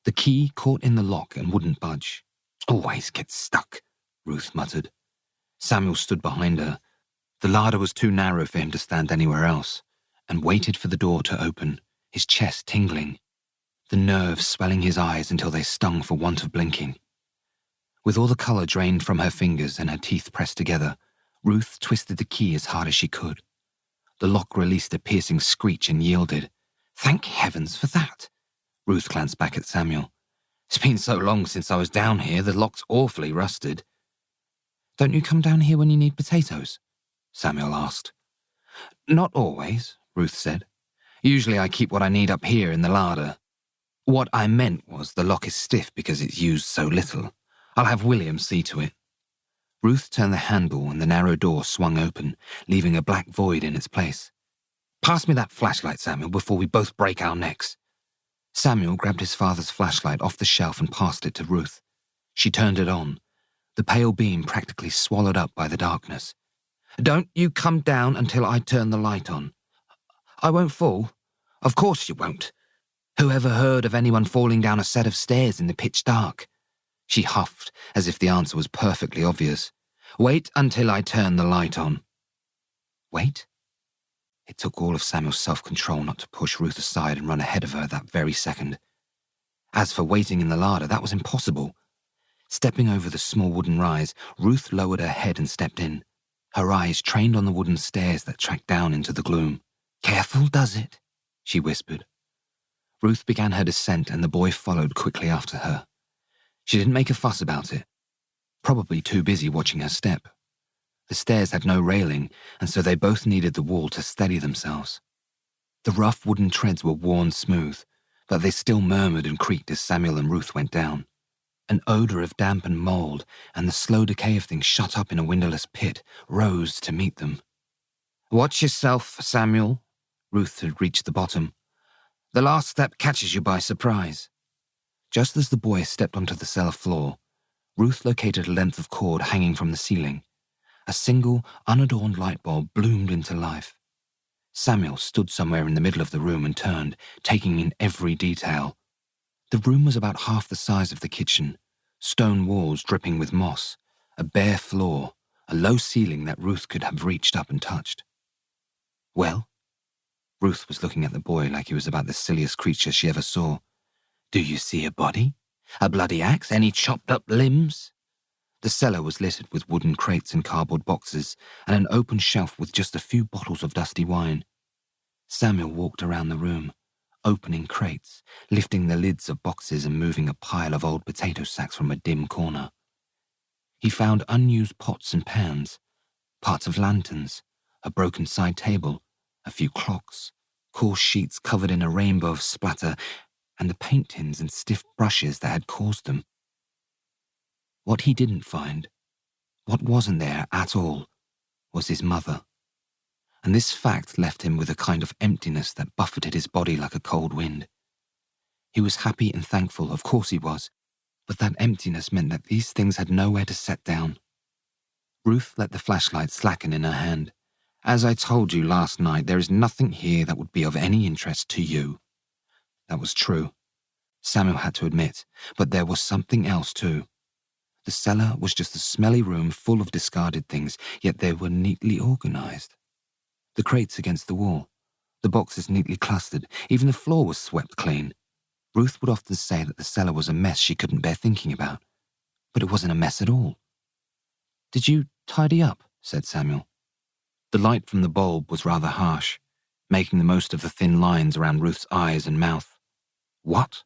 The key caught in the lock and wouldn't budge. Always gets stuck, Ruth muttered. Samuel stood behind her. The larder was too narrow for him to stand anywhere else, and waited for the door to open, his chest tingling, the nerves swelling his eyes until they stung for want of blinking. With all the colour drained from her fingers and her teeth pressed together, Ruth twisted the key as hard as she could. The lock released a piercing screech and yielded. Thank heavens for that! Ruth glanced back at Samuel. It's been so long since I was down here, the lock's awfully rusted. Don't you come down here when you need potatoes? Samuel asked. Not always, Ruth said. Usually I keep what I need up here in the larder. What I meant was the lock is stiff because it's used so little. I'll have William see to it. Ruth turned the handle and the narrow door swung open, leaving a black void in its place. Pass me that flashlight, Samuel, before we both break our necks. Samuel grabbed his father's flashlight off the shelf and passed it to Ruth. She turned it on, the pale beam practically swallowed up by the darkness. Don't you come down until I turn the light on. I won't fall. Of course you won't. Who ever heard of anyone falling down a set of stairs in the pitch dark? She huffed, as if the answer was perfectly obvious. Wait until I turn the light on. Wait? It took all of Samuel's self-control not to push Ruth aside and run ahead of her that very second. As for waiting in the larder, that was impossible. Stepping over the small wooden rise, Ruth lowered her head and stepped in, her eyes trained on the wooden stairs that tracked down into the gloom. "Careful, does it?" she whispered. Ruth began her descent and the boy followed quickly after her. She didn't make a fuss about it, probably too busy watching her step. The stairs had no railing, and so they both needed the wall to steady themselves. The rough wooden treads were worn smooth, but they still murmured and creaked as Samuel and Ruth went down. An odor of damp and mold and the slow decay of things shut up in a windowless pit rose to meet them. "Watch yourself, Samuel." Ruth had reached the bottom. "The last step catches you by surprise." Just as the boy stepped onto the cellar floor, Ruth located a length of cord hanging from the ceiling. A single, unadorned light bulb bloomed into life. Samuel stood somewhere in the middle of the room and turned, taking in every detail. The room was about half the size of the kitchen, stone walls dripping with moss, a bare floor, a low ceiling that Ruth could have reached up and touched. "Well?" Ruth was looking at the boy like he was about the silliest creature she ever saw. "Do you see a body? A bloody axe? Any chopped up limbs?" The cellar was littered with wooden crates and cardboard boxes, and an open shelf with just a few bottles of dusty wine. Samuel walked around the room, opening crates, lifting the lids of boxes and moving a pile of old potato sacks from a dim corner. He found unused pots and pans, parts of lanterns, a broken side table, a few clocks, coarse sheets covered in a rainbow of splatter, and the paint tins and stiff brushes that had caused them. What he didn't find, what wasn't there at all, was his mother. And this fact left him with a kind of emptiness that buffeted his body like a cold wind. He was happy and thankful, of course he was, but that emptiness meant that these things had nowhere to set down. Ruth let the flashlight slacken in her hand. "As I told you last night, there is nothing here that would be of any interest to you." That was true, Samuel had to admit, but there was something else too. The cellar was just a smelly room full of discarded things, yet they were neatly organized. The crates against the wall, the boxes neatly clustered, even the floor was swept clean. Ruth would often say that the cellar was a mess she couldn't bear thinking about, but it wasn't a mess at all. "Did you tidy up?" said Samuel. The light from the bulb was rather harsh, making the most of the thin lines around Ruth's eyes and mouth. "What?"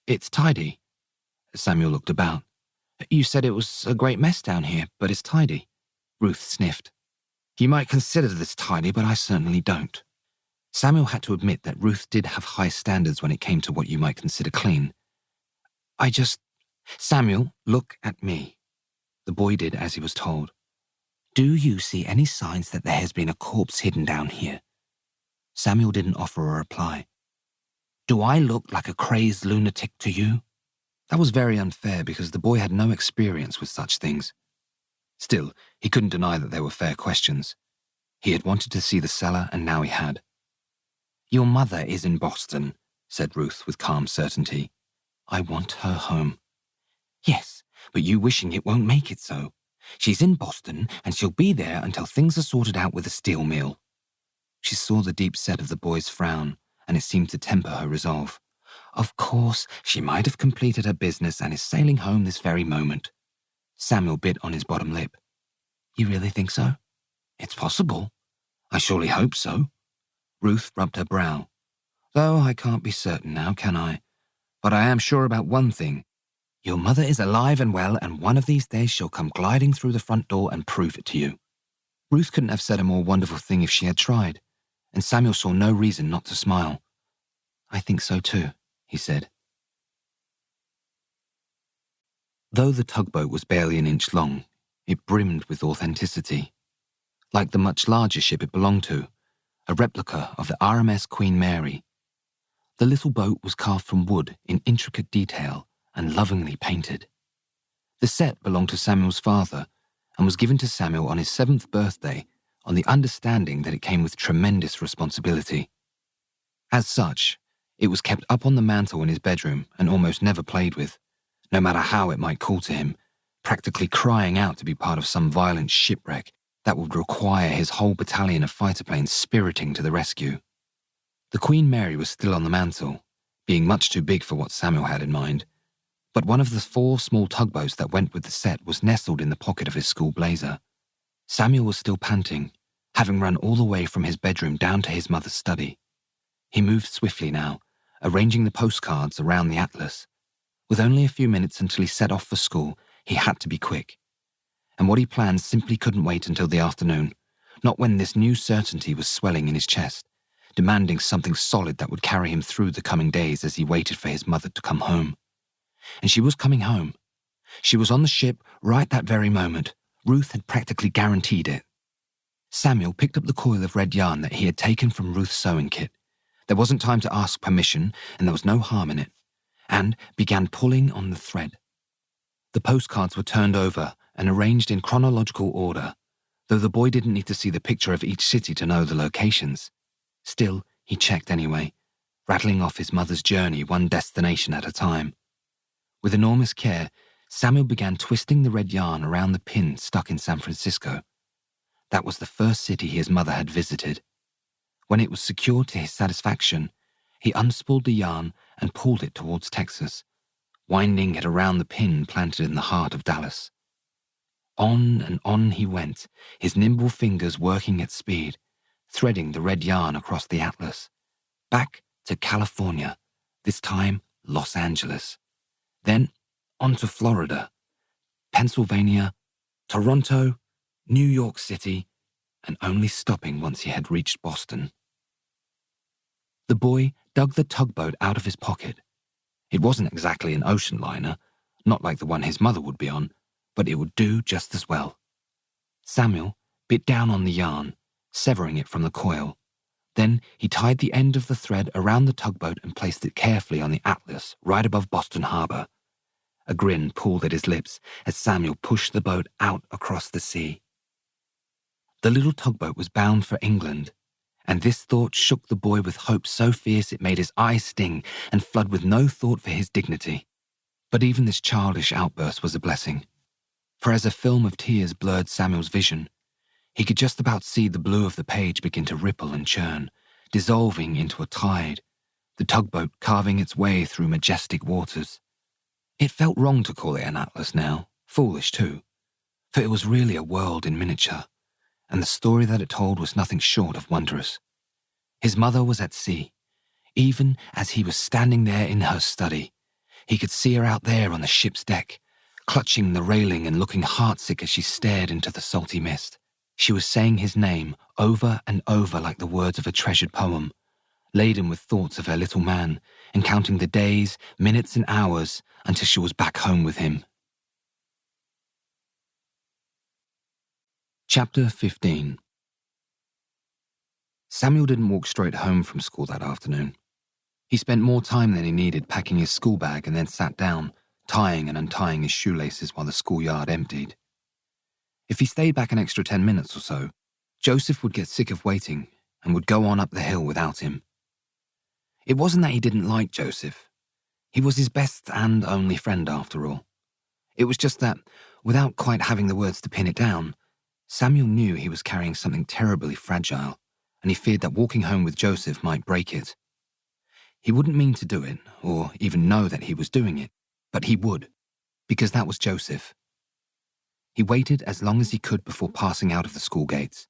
"It's tidy." Samuel looked about. "You said it was a great mess down here, but it's tidy." Ruth sniffed. "You might consider this tidy, but I certainly don't." Samuel had to admit that Ruth did have high standards when it came to what you might consider clean. "Samuel, look at me." The boy did as he was told. "Do you see any signs that there has been a corpse hidden down here?" Samuel didn't offer a reply. "Do I look like a crazed lunatic to you?" That was very unfair because the boy had no experience with such things. Still, he couldn't deny that they were fair questions. He had wanted to see the cellar, and now he had. "Your mother is in Boston," said Ruth with calm certainty. "I want her home." "Yes, but you wishing it won't make it so. She's in Boston, and she'll be there until things are sorted out with the steel mill." She saw the deep set of the boy's frown, and it seemed to temper her resolve. "Of course, she might have completed her business and is sailing home this very moment." Samuel bit on his bottom lip. "You really think so?" "It's possible. I surely hope so." Ruth rubbed her brow. "Though I can't be certain now, can I? But I am sure about one thing. Your mother is alive and well, and one of these days she'll come gliding through the front door and prove it to you." Ruth couldn't have said a more wonderful thing if she had tried, and Samuel saw no reason not to smile. "I think so too," he said. Though the tugboat was barely an inch long, it brimmed with authenticity. Like the much larger ship it belonged to, a replica of the RMS Queen Mary. The little boat was carved from wood in intricate detail and lovingly painted. The set belonged to Samuel's father and was given to Samuel on his 7th birthday on the understanding that it came with tremendous responsibility. As such, it was kept up on the mantel in his bedroom and almost never played with, no matter how it might call to him, practically crying out to be part of some violent shipwreck That would require his whole battalion of fighter planes spiriting to the rescue. The Queen Mary was still on the mantel, being much too big for what Samuel had in mind, but one of the 4 small tugboats that went with the set was nestled in the pocket of his school blazer. Samuel was still panting, having run all the way from his bedroom down to his mother's study. He moved swiftly now, arranging the postcards around the atlas. With only a few minutes until he set off for school, he had to be quick. And what he planned simply couldn't wait until the afternoon, not when this new certainty was swelling in his chest, demanding something solid that would carry him through the coming days as he waited for his mother to come home. And she was coming home. She was on the ship right that very moment. Ruth had practically guaranteed it. Samuel picked up the coil of red yarn that he had taken from Ruth's sewing kit. There wasn't time to ask permission, and there was no harm in it, and began pulling on the thread. The postcards were turned over and arranged in chronological order, though the boy didn't need to see the picture of each city to know the locations. Still, he checked anyway, rattling off his mother's journey one destination at a time. With enormous care, Samuel began twisting the red yarn around the pin stuck in San Francisco. That was the first city his mother had visited. When it was secured to his satisfaction, he unspooled the yarn and pulled it towards Texas, winding it around the pin planted in the heart of Dallas. On and on he went, his nimble fingers working at speed, threading the red yarn across the atlas. Back to California, this time Los Angeles. Then on to Florida, Pennsylvania, Toronto, New York City, and only stopping once he had reached Boston. The boy dug the tugboat out of his pocket. It wasn't exactly an ocean liner, not like the one his mother would be on, but it would do just as well. Samuel bit down on the yarn, severing it from the coil. Then he tied the end of the thread around the tugboat and placed it carefully on the atlas right above Boston Harbor. A grin pulled at his lips as Samuel pushed the boat out across the sea. The little tugboat was bound for England, and this thought shook the boy with hope so fierce it made his eyes sting and flood with no thought for his dignity. But even this childish outburst was a blessing, for as a film of tears blurred Samuel's vision, he could just about see the blue of the page begin to ripple and churn, dissolving into a tide, the tugboat carving its way through majestic waters. It felt wrong to call it an atlas now, foolish too, for it was really a world in miniature, and the story that it told was nothing short of wondrous. His mother was at sea. Even as he was standing there in her study, he could see her out there on the ship's deck, clutching the railing and looking heartsick as she stared into the salty mist. She was saying his name over and over like the words of a treasured poem, laden with thoughts of her little man, and counting the days, minutes, and hours until she was back home with him. Chapter 15. Samuel didn't walk straight home from school that afternoon. He spent more time than he needed packing his school bag and then sat down, tying and untying his shoelaces while the schoolyard emptied. If he stayed back an extra 10 minutes or so, Joseph would get sick of waiting and would go on up the hill without him. It wasn't that he didn't like Joseph. He was his best and only friend after all. It was just that, without quite having the words to pin it down, Samuel knew he was carrying something terribly fragile, and he feared that walking home with Joseph might break it. He wouldn't mean to do it, or even know that he was doing it, but he would, because that was Joseph. He waited as long as he could before passing out of the school gates,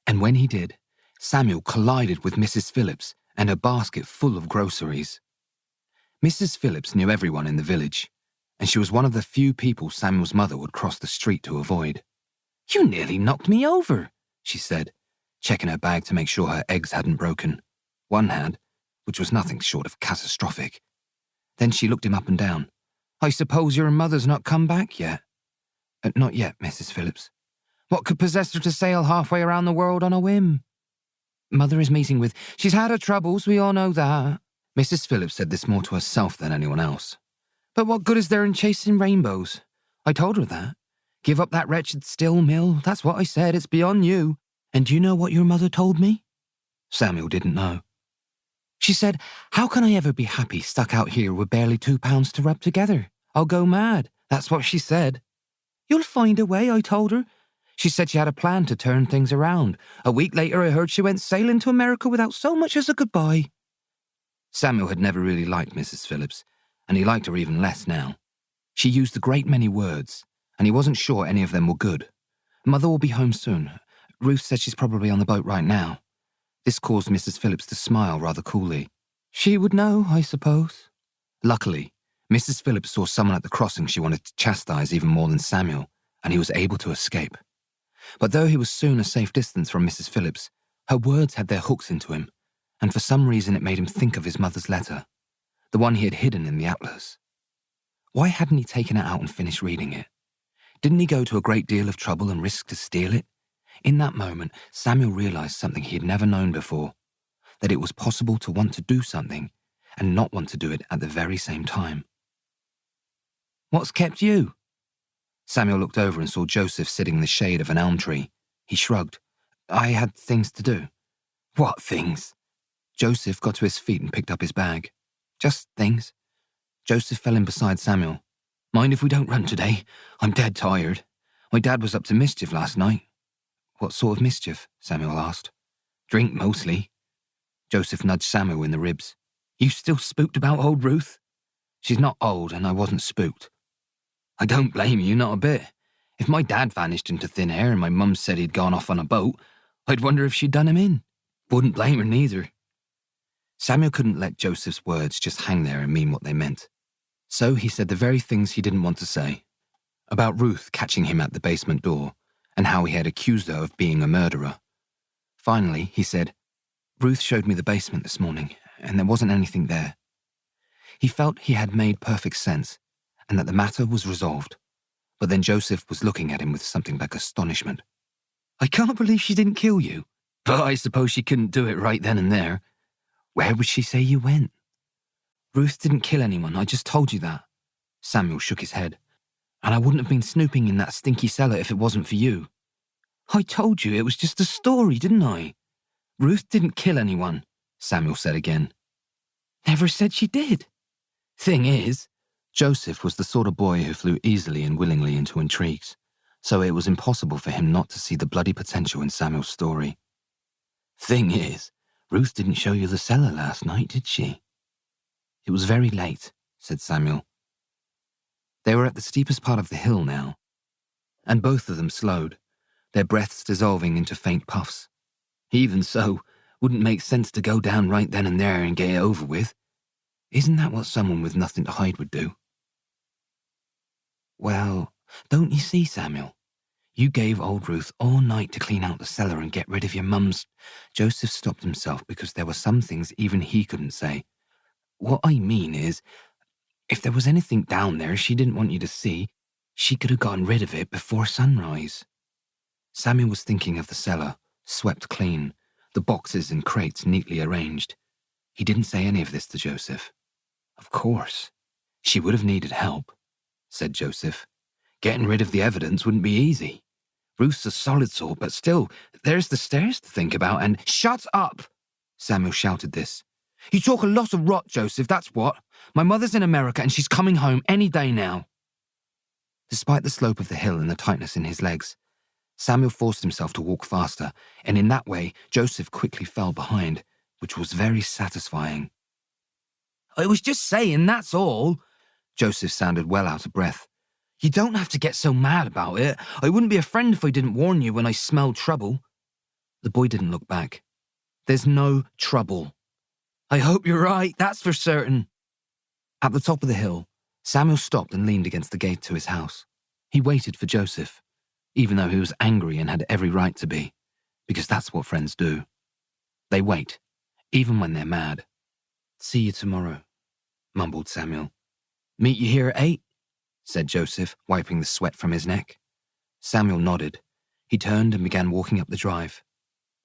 and when he did, Samuel collided with Mrs. Phillips and her basket full of groceries. Mrs. Phillips knew everyone in the village, and she was one of the few people Samuel's mother would cross the street to avoid. "You nearly knocked me over," she said, checking her bag to make sure her eggs hadn't broken. One had, which was nothing short of catastrophic. Then she looked him up and down. "I suppose your mother's not come back yet?" "Not yet, Mrs. Phillips." "What could possess her to sail halfway around the world on a whim?" "Mother is meeting with—" "She's had her troubles, we all know that." Mrs. Phillips said this more to herself than anyone else. "But what good is there in chasing rainbows? I told her that. Give up that wretched still mill, that's what I said, it's beyond you. And do you know what your mother told me?" Samuel didn't know. "She said, 'How can I ever be happy stuck out here with barely £2 to rub together? I'll go mad.' That's what she said. 'You'll find a way,' I told her. She said she had a plan to turn things around. A week later, I heard she went sailing to America without so much as a goodbye. Samuel had never really liked Mrs. Phillips, and he liked her even less now. She used a great many words, and he wasn't sure any of them were good. Mother will be home soon. Ruth said she's probably on the boat right now. This caused Mrs. Phillips to smile rather coolly. She would know, I suppose. Luckily, Mrs. Phillips saw someone at the crossing she wanted to chastise even more than Samuel, and he was able to escape. But though he was soon a safe distance from Mrs. Phillips, her words had their hooks into him, and for some reason it made him think of his mother's letter, the one he had hidden in the atlas. Why hadn't he taken it out and finished reading it? Didn't he go to a great deal of trouble and risk to steal it? In that moment, Samuel realized something he had never known before, that it was possible to want to do something and not want to do it at the very same time. What's kept you? Samuel looked over and saw Joseph sitting in the shade of an elm tree. He shrugged. I had things to do. What things? Joseph got to his feet and picked up his bag. Just things. Joseph fell in beside Samuel. Mind if we don't run today? I'm dead tired. My dad was up to mischief last night. What sort of mischief? Samuel asked. Drink, mostly. Joseph nudged Samuel in the ribs. You still spooked about old Ruth? She's not old, and I wasn't spooked. I don't blame you, not a bit. If my dad vanished into thin air and my mum said he'd gone off on a boat, I'd wonder if she'd done him in. Wouldn't blame her neither. Samuel couldn't let Joseph's words just hang there and mean what they meant. So he said the very things he didn't want to say. About Ruth catching him at the basement door, and how he had accused her of being a murderer. Finally, he said, Ruth showed me the basement this morning, and there wasn't anything there. He felt he had made perfect sense, and that the matter was resolved. But then Joseph was looking at him with something like astonishment. I can't believe she didn't kill you. But I suppose she couldn't do it right then and there. Where would she say you went? Ruth didn't kill anyone, I just told you that. Samuel shook his head. And I wouldn't have been snooping in that stinky cellar if it wasn't for you. I told you it was just a story, didn't I? Ruth didn't kill anyone, Samuel said again. Never said she did. Thing is, Joseph was the sort of boy who flew easily and willingly into intrigues, so it was impossible for him not to see the bloody potential in Samuel's story. Thing is, Ruth didn't show you the cellar last night, did she? It was very late, said Samuel. They were at the steepest part of the hill now, and both of them slowed, their breaths dissolving into faint puffs. Even so, wouldn't make sense to go down right then and there and get it over with. Isn't that what someone with nothing to hide would do? Well, don't you see, Samuel? You gave old Ruth all night to clean out the cellar and get rid of your mum's... Joseph stopped himself because there were some things even he couldn't say. What I mean is, if there was anything down there she didn't want you to see, she could have gotten rid of it before sunrise. Samuel was thinking of the cellar, swept clean, the boxes and crates neatly arranged. He didn't say any of this to Joseph. Of course, she would have needed help, said Joseph. Getting rid of the evidence wouldn't be easy. Ruth's a solid sort, but still, there's the stairs to think about and... Shut up! Samuel shouted this. You talk a lot of rot, Joseph, that's what. My mother's in America and she's coming home any day now. Despite the slope of the hill and the tightness in his legs, Samuel forced himself to walk faster, and in that way, Joseph quickly fell behind, which was very satisfying. I was just saying, that's all. Joseph sounded well out of breath. You don't have to get so mad about it. I wouldn't be a friend if I didn't warn you when I smelled trouble. The boy didn't look back. There's no trouble. I hope you're right, that's for certain. At the top of the hill, Samuel stopped and leaned against the gate to his house. He waited for Joseph, even though he was angry and had every right to be, because that's what friends do. They wait, even when they're mad. See you tomorrow, mumbled Samuel. Meet you here at 8, said Joseph, wiping the sweat from his neck. Samuel nodded. He turned and began walking up the drive.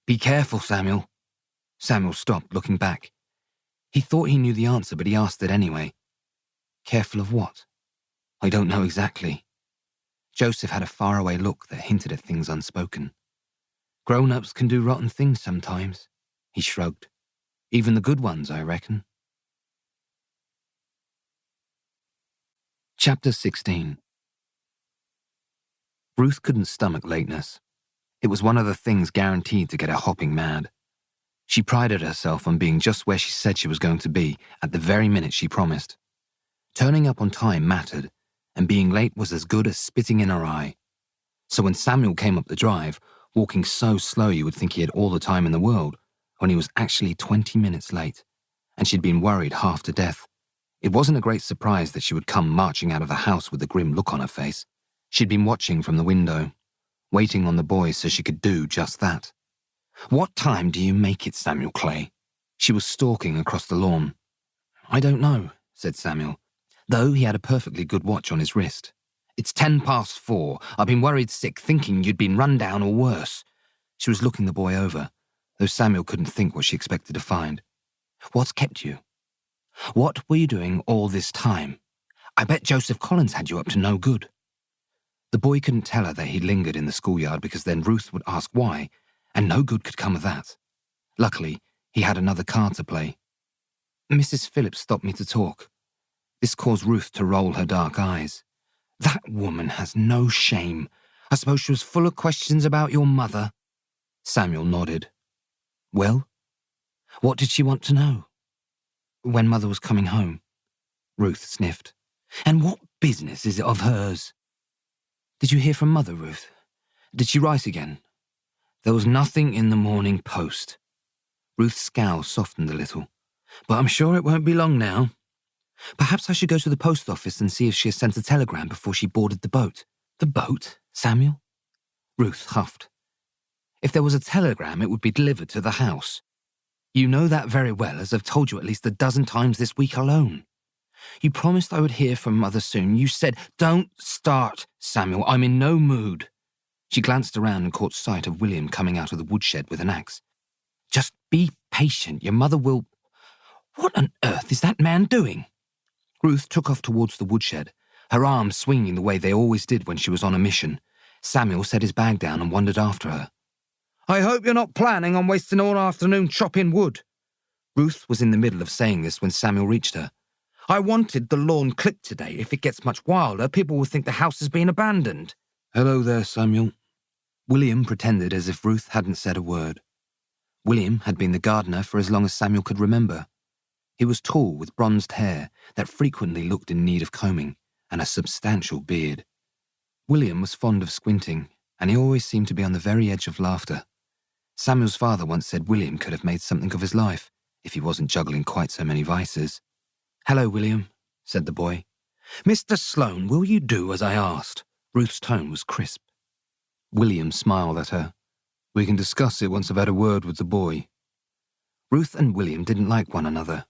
Be careful, Samuel. Samuel stopped, looking back. He thought he knew the answer, but he asked it anyway. Careful of what? I don't know exactly. Joseph had a faraway look that hinted at things unspoken. Grown-ups can do rotten things sometimes, he shrugged. Even the good ones, I reckon. Chapter 16. Ruth couldn't stomach lateness. It was one of the things guaranteed to get her hopping mad. She prided herself on being just where she said she was going to be at the very minute she promised. Turning up on time mattered, and being late was as good as spitting in her eye. So when Samuel came up the drive, walking so slow you would think he had all the time in the world, when he was actually 20 minutes late, and she'd been worried half to death, it wasn't a great surprise that she would come marching out of the house with a grim look on her face. She'd been watching from the window, waiting on the boys so she could do just that. "What time do you make it, Samuel Clay?" She was stalking across the lawn. "I don't know," said Samuel, though he had a perfectly good watch on his wrist. "It's 4:10. I've been worried sick, thinking you'd been run down or worse." She was looking the boy over, though Samuel couldn't think what she expected to find. "What's kept you? What were you doing all this time? I bet Joseph Collins had you up to no good." The boy couldn't tell her that he'd lingered in the schoolyard because then Ruth would ask why, and no good could come of that. Luckily, he had another card to play. Mrs. Phillips stopped me to talk. This caused Ruth to roll her dark eyes. "That woman has no shame. I suppose she was full of questions about your mother." Samuel nodded. "Well, what did she want to know?" "When Mother was coming home." Ruth sniffed. "And what business is it of hers?" "Did you hear from Mother, Ruth? Did she write again?" "There was nothing in the Morning Post." Ruth's scowl softened a little. "But I'm sure it won't be long now." "Perhaps I should go to the post office and see if she has sent a telegram before she boarded the boat." "The boat, Samuel?" Ruth huffed. "If there was a telegram, it would be delivered to the house. You know that very well, as I've told you at least a dozen times this week alone. You promised I would hear from Mother soon. You said—" "Don't start, Samuel. I'm in no mood." She glanced around and caught sight of William coming out of the woodshed with an axe. "Just be patient. Your mother will—" "What on earth is that man doing?" Ruth took off towards the woodshed, her arms swinging the way they always did when she was on a mission. Samuel set his bag down and wandered after her. "I hope you're not planning on wasting all afternoon chopping wood." Ruth was in the middle of saying this when Samuel reached her. "I wanted the lawn clipped today. If it gets much wilder, people will think the house has been abandoned." "Hello there, Samuel." William pretended as if Ruth hadn't said a word. William had been the gardener for as long as Samuel could remember. He was tall with bronzed hair that frequently looked in need of combing, and a substantial beard. William was fond of squinting, and he always seemed to be on the very edge of laughter. Samuel's father once said William could have made something of his life if he wasn't juggling quite so many vices. "Hello, William," said the boy. "Mr. Sloane, will you do as I asked?" Ruth's tone was crisp. William smiled at her. "We can discuss it once I've had a word with the boy." Ruth and William didn't like one another.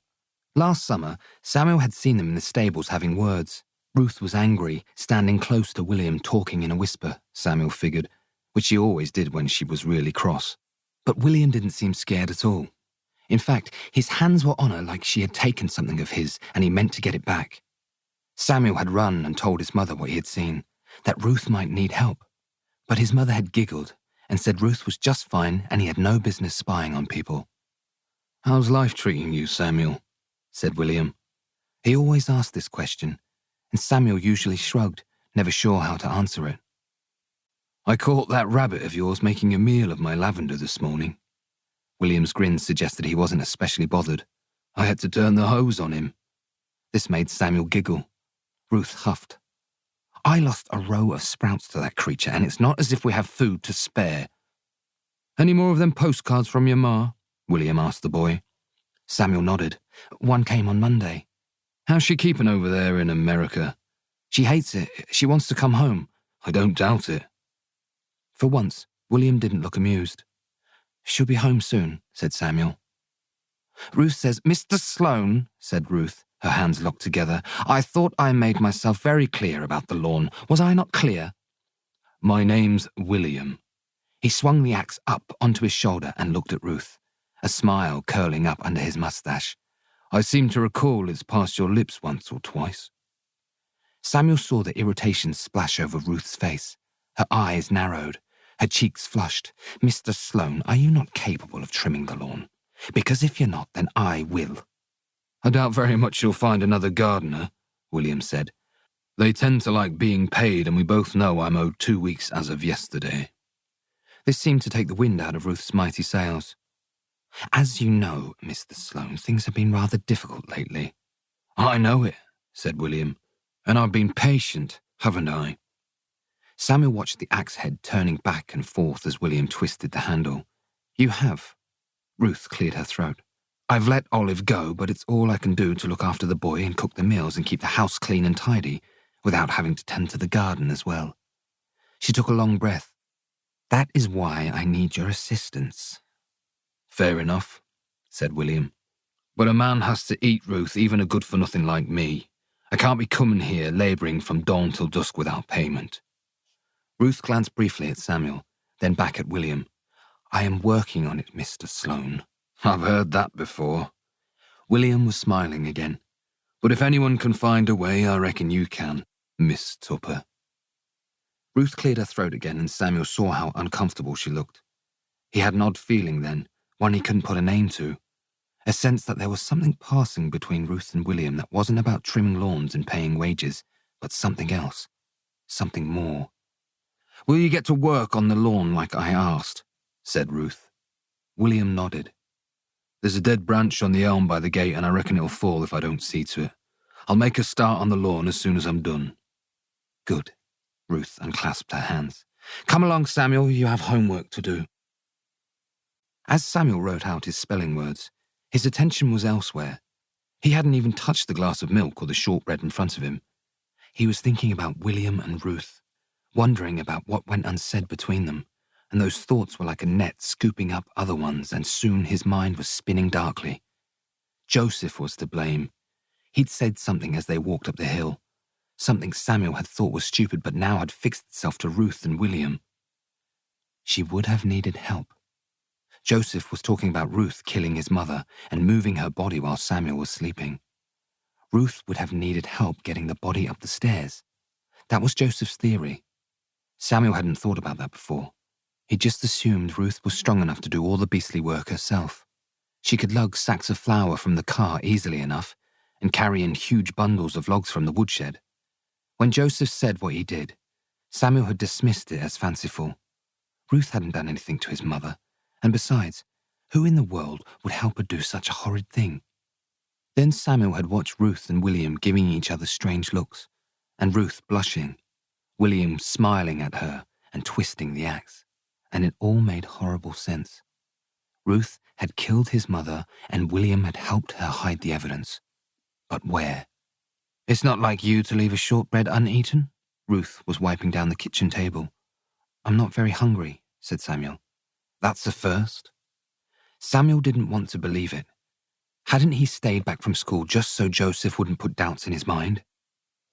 Last summer, Samuel had seen them in the stables having words. Ruth was angry, standing close to William talking in a whisper, Samuel figured, which she always did when she was really cross. But William didn't seem scared at all. In fact, his hands were on her like she had taken something of his and he meant to get it back. Samuel had run and told his mother what he had seen, that Ruth might need help. But his mother had giggled and said Ruth was just fine and he had no business spying on people. "How's life treating you, Samuel?" said William. He always asked this question, and Samuel usually shrugged, never sure how to answer it. "I caught that rabbit of yours making a meal of my lavender this morning." William's grin suggested he wasn't especially bothered. "I had to turn the hose on him." This made Samuel giggle. Ruth huffed. "I lost a row of sprouts to that creature, and it's not as if we have food to spare." "Any more of them postcards from your ma?" William asked the boy. Samuel nodded. "One came on Monday." "How's she keeping over there in America?" "She hates it. She wants to come home." "I don't doubt it." For once, William didn't look amused. "She'll be home soon," said Samuel. "Ruth says—" "Mr. Sloane," said Ruth, her hands locked together, "I thought I made myself very clear about the lawn. Was I not clear?" "My name's William." He swung the axe up onto his shoulder and looked at Ruth, a smile curling up under his mustache. "I seem to recall it's passed your lips once or twice." Samuel saw the irritation splash over Ruth's face. Her eyes narrowed, her cheeks flushed. "Mr. Sloane, are you not capable of trimming the lawn? Because if you're not, then I will." "I doubt very much you'll find another gardener," William said. They tend to like being paid, and we both know I'm owed 2 weeks as of yesterday. This seemed to take the wind out of Ruth's mighty sails. As you know, Mr. Sloane, things have been rather difficult lately. I know it, said William, and I've been patient, haven't I? Samuel watched the axe head turning back and forth as William twisted the handle. You have. Ruth cleared her throat. I've let Olive go, but it's all I can do to look after the boy and cook the meals and keep the house clean and tidy, without having to tend to the garden as well. She took a long breath. That is why I need your assistance. Fair enough, said William. But a man has to eat, Ruth, even a good-for-nothing like me. I can't be coming here labouring from dawn till dusk without payment. Ruth glanced briefly at Samuel, then back at William. I am working on it, Mr. Sloane. I've heard that before. William was smiling again. But if anyone can find a way, I reckon you can, Miss Tupper. Ruth cleared her throat again, and Samuel saw how uncomfortable she looked. He had an odd feeling then, one he couldn't put a name to. A sense that there was something passing between Ruth and William that wasn't about trimming lawns and paying wages, but something else. Something more. Will you get to work on the lawn like I asked? Said Ruth. William nodded. There's a dead branch on the elm by the gate, and I reckon it'll fall if I don't see to it. I'll make a start on the lawn as soon as I'm done. Good. Ruth unclasped her hands. Come along, Samuel, you have homework to do. As Samuel wrote out his spelling words, his attention was elsewhere. He hadn't even touched the glass of milk or the shortbread in front of him. He was thinking about William and Ruth, wondering about what went unsaid between them, and those thoughts were like a net scooping up other ones, and soon his mind was spinning darkly. Joseph was to blame. He'd said something as they walked up the hill, something Samuel had thought was stupid but now had fixed itself to Ruth and William. She would have needed help. Joseph was talking about Ruth killing his mother and moving her body while Samuel was sleeping. Ruth would have needed help getting the body up the stairs. That was Joseph's theory. Samuel hadn't thought about that before. He'd just assumed Ruth was strong enough to do all the beastly work herself. She could lug sacks of flour from the car easily enough and carry in huge bundles of logs from the woodshed. When Joseph said what he did, Samuel had dismissed it as fanciful. Ruth hadn't done anything to his mother, and besides, who in the world would help her do such a horrid thing? Then Samuel had watched Ruth and William giving each other strange looks, and Ruth blushing, William smiling at her and twisting the axe, and it all made horrible sense. Ruth had killed his mother, and William had helped her hide the evidence. But where? It's not like you to leave a shortbread uneaten. Ruth was wiping down the kitchen table. I'm not very hungry, said Samuel. That's a first. Samuel didn't want to believe it. Hadn't he stayed back from school just so Joseph wouldn't put doubts in his mind?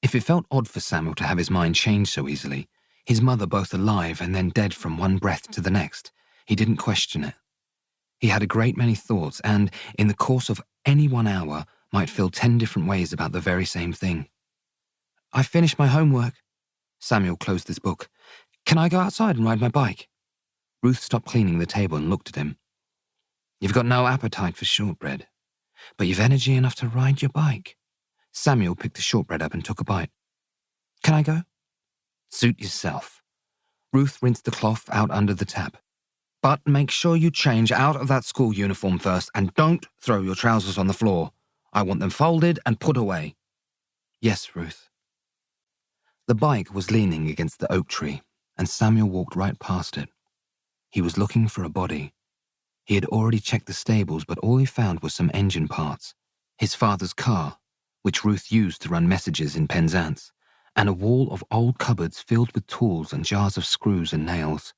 If it felt odd for Samuel to have his mind change so easily, his mother both alive and then dead from one breath to the next, he didn't question it. He had a great many thoughts and, in the course of any 1 hour, might feel 10 different ways about the very same thing. I finished my homework. Samuel closed his book. Can I go outside and ride my bike? Ruth stopped cleaning the table and looked at him. You've got no appetite for shortbread, but you've energy enough to ride your bike. Samuel picked the shortbread up and took a bite. Can I go? Suit yourself. Ruth rinsed the cloth out under the tap. But make sure you change out of that school uniform first and don't throw your trousers on the floor. I want them folded and put away. Yes, Ruth. The bike was leaning against the oak tree, and Samuel walked right past it. He was looking for a body. He had already checked the stables, but all he found was some engine parts, his father's car, which Ruth used to run messages in Penzance, and a wall of old cupboards filled with tools and jars of screws and nails.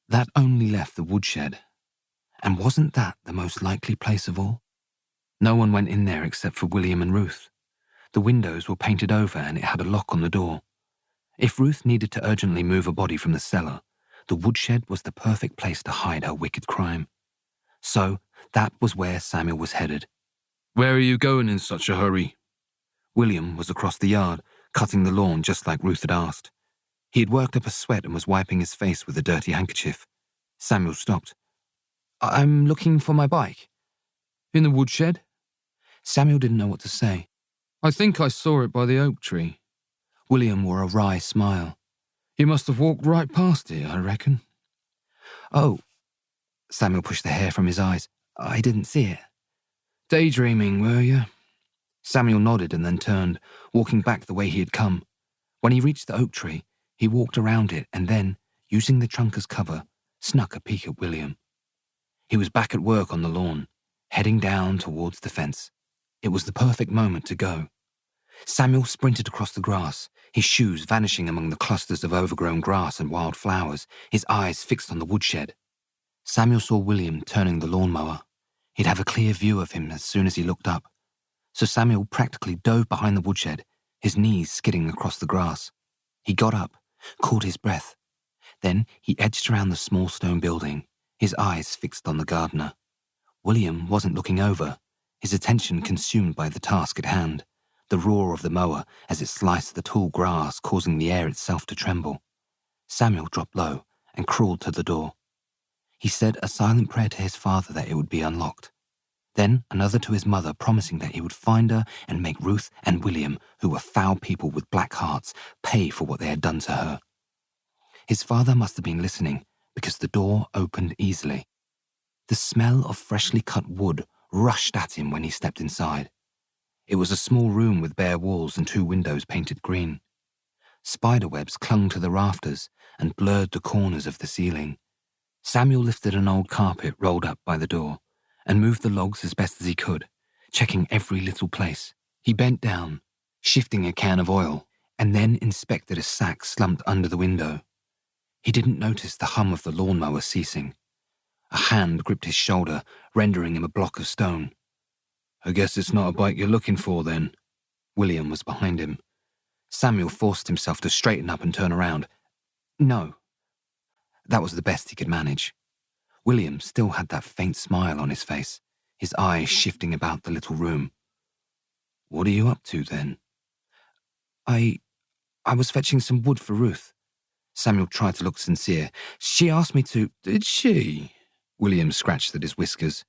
That only left the woodshed. And wasn't that the most likely place of all? No one went in there except for William and Ruth. The windows were painted over and it had a lock on the door. If Ruth needed to urgently move a body from the cellar, the woodshed was the perfect place to hide her wicked crime. So that was where Samuel was headed. Where are you going in such a hurry? William was across the yard, cutting the lawn just like Ruth had asked. He had worked up a sweat and was wiping his face with a dirty handkerchief. Samuel stopped. I'm looking for my bike. In the woodshed? Samuel didn't know what to say. I think I saw it by the oak tree. William wore a wry smile. "You must have walked right past it, I reckon." "Oh," Samuel pushed the hair from his eyes. "I didn't see it." "Daydreaming, were you?" Samuel nodded and then turned, walking back the way he had come. When he reached the oak tree, he walked around it and then, using the trunk as cover, snuck a peek at William. He was back at work on the lawn, heading down towards the fence. It was the perfect moment to go. Samuel sprinted across the grass, his shoes vanishing among the clusters of overgrown grass and wild flowers, his eyes fixed on the woodshed. Samuel saw William turning the lawnmower. He'd have a clear view of him as soon as he looked up. So Samuel practically dove behind the woodshed, his knees skidding across the grass. He got up, caught his breath. Then he edged around the small stone building, his eyes fixed on the gardener. William wasn't looking over, his attention consumed by the task at hand, the roar of the mower as it sliced the tall grass, causing the air itself to tremble. Samuel dropped low and crawled to the door. He said a silent prayer to his father that it would be unlocked. Then another to his mother, promising that he would find her and make Ruth and William, who were foul people with black hearts, pay for what they had done to her. His father must have been listening, because the door opened easily. The smell of freshly cut wood rushed at him when he stepped inside. It was a small room with bare walls and 2 windows painted green. Spiderwebs clung to the rafters and blurred the corners of the ceiling. Samuel lifted an old carpet rolled up by the door and moved the logs as best as he could, checking every little place. He bent down, shifting a can of oil, and then inspected a sack slumped under the window. He didn't notice the hum of the lawnmower ceasing. A hand gripped his shoulder, rendering him a block of stone. "I guess it's not a bike you're looking for, then." William was behind him. Samuel forced himself to straighten up and turn around. No. That was the best he could manage. William still had that faint smile on his face, his eyes shifting about the little room. "What are you up to, then?" I was fetching some wood for Ruth." Samuel tried to look sincere. "She asked me to—" "Did she?" William scratched at his whiskers.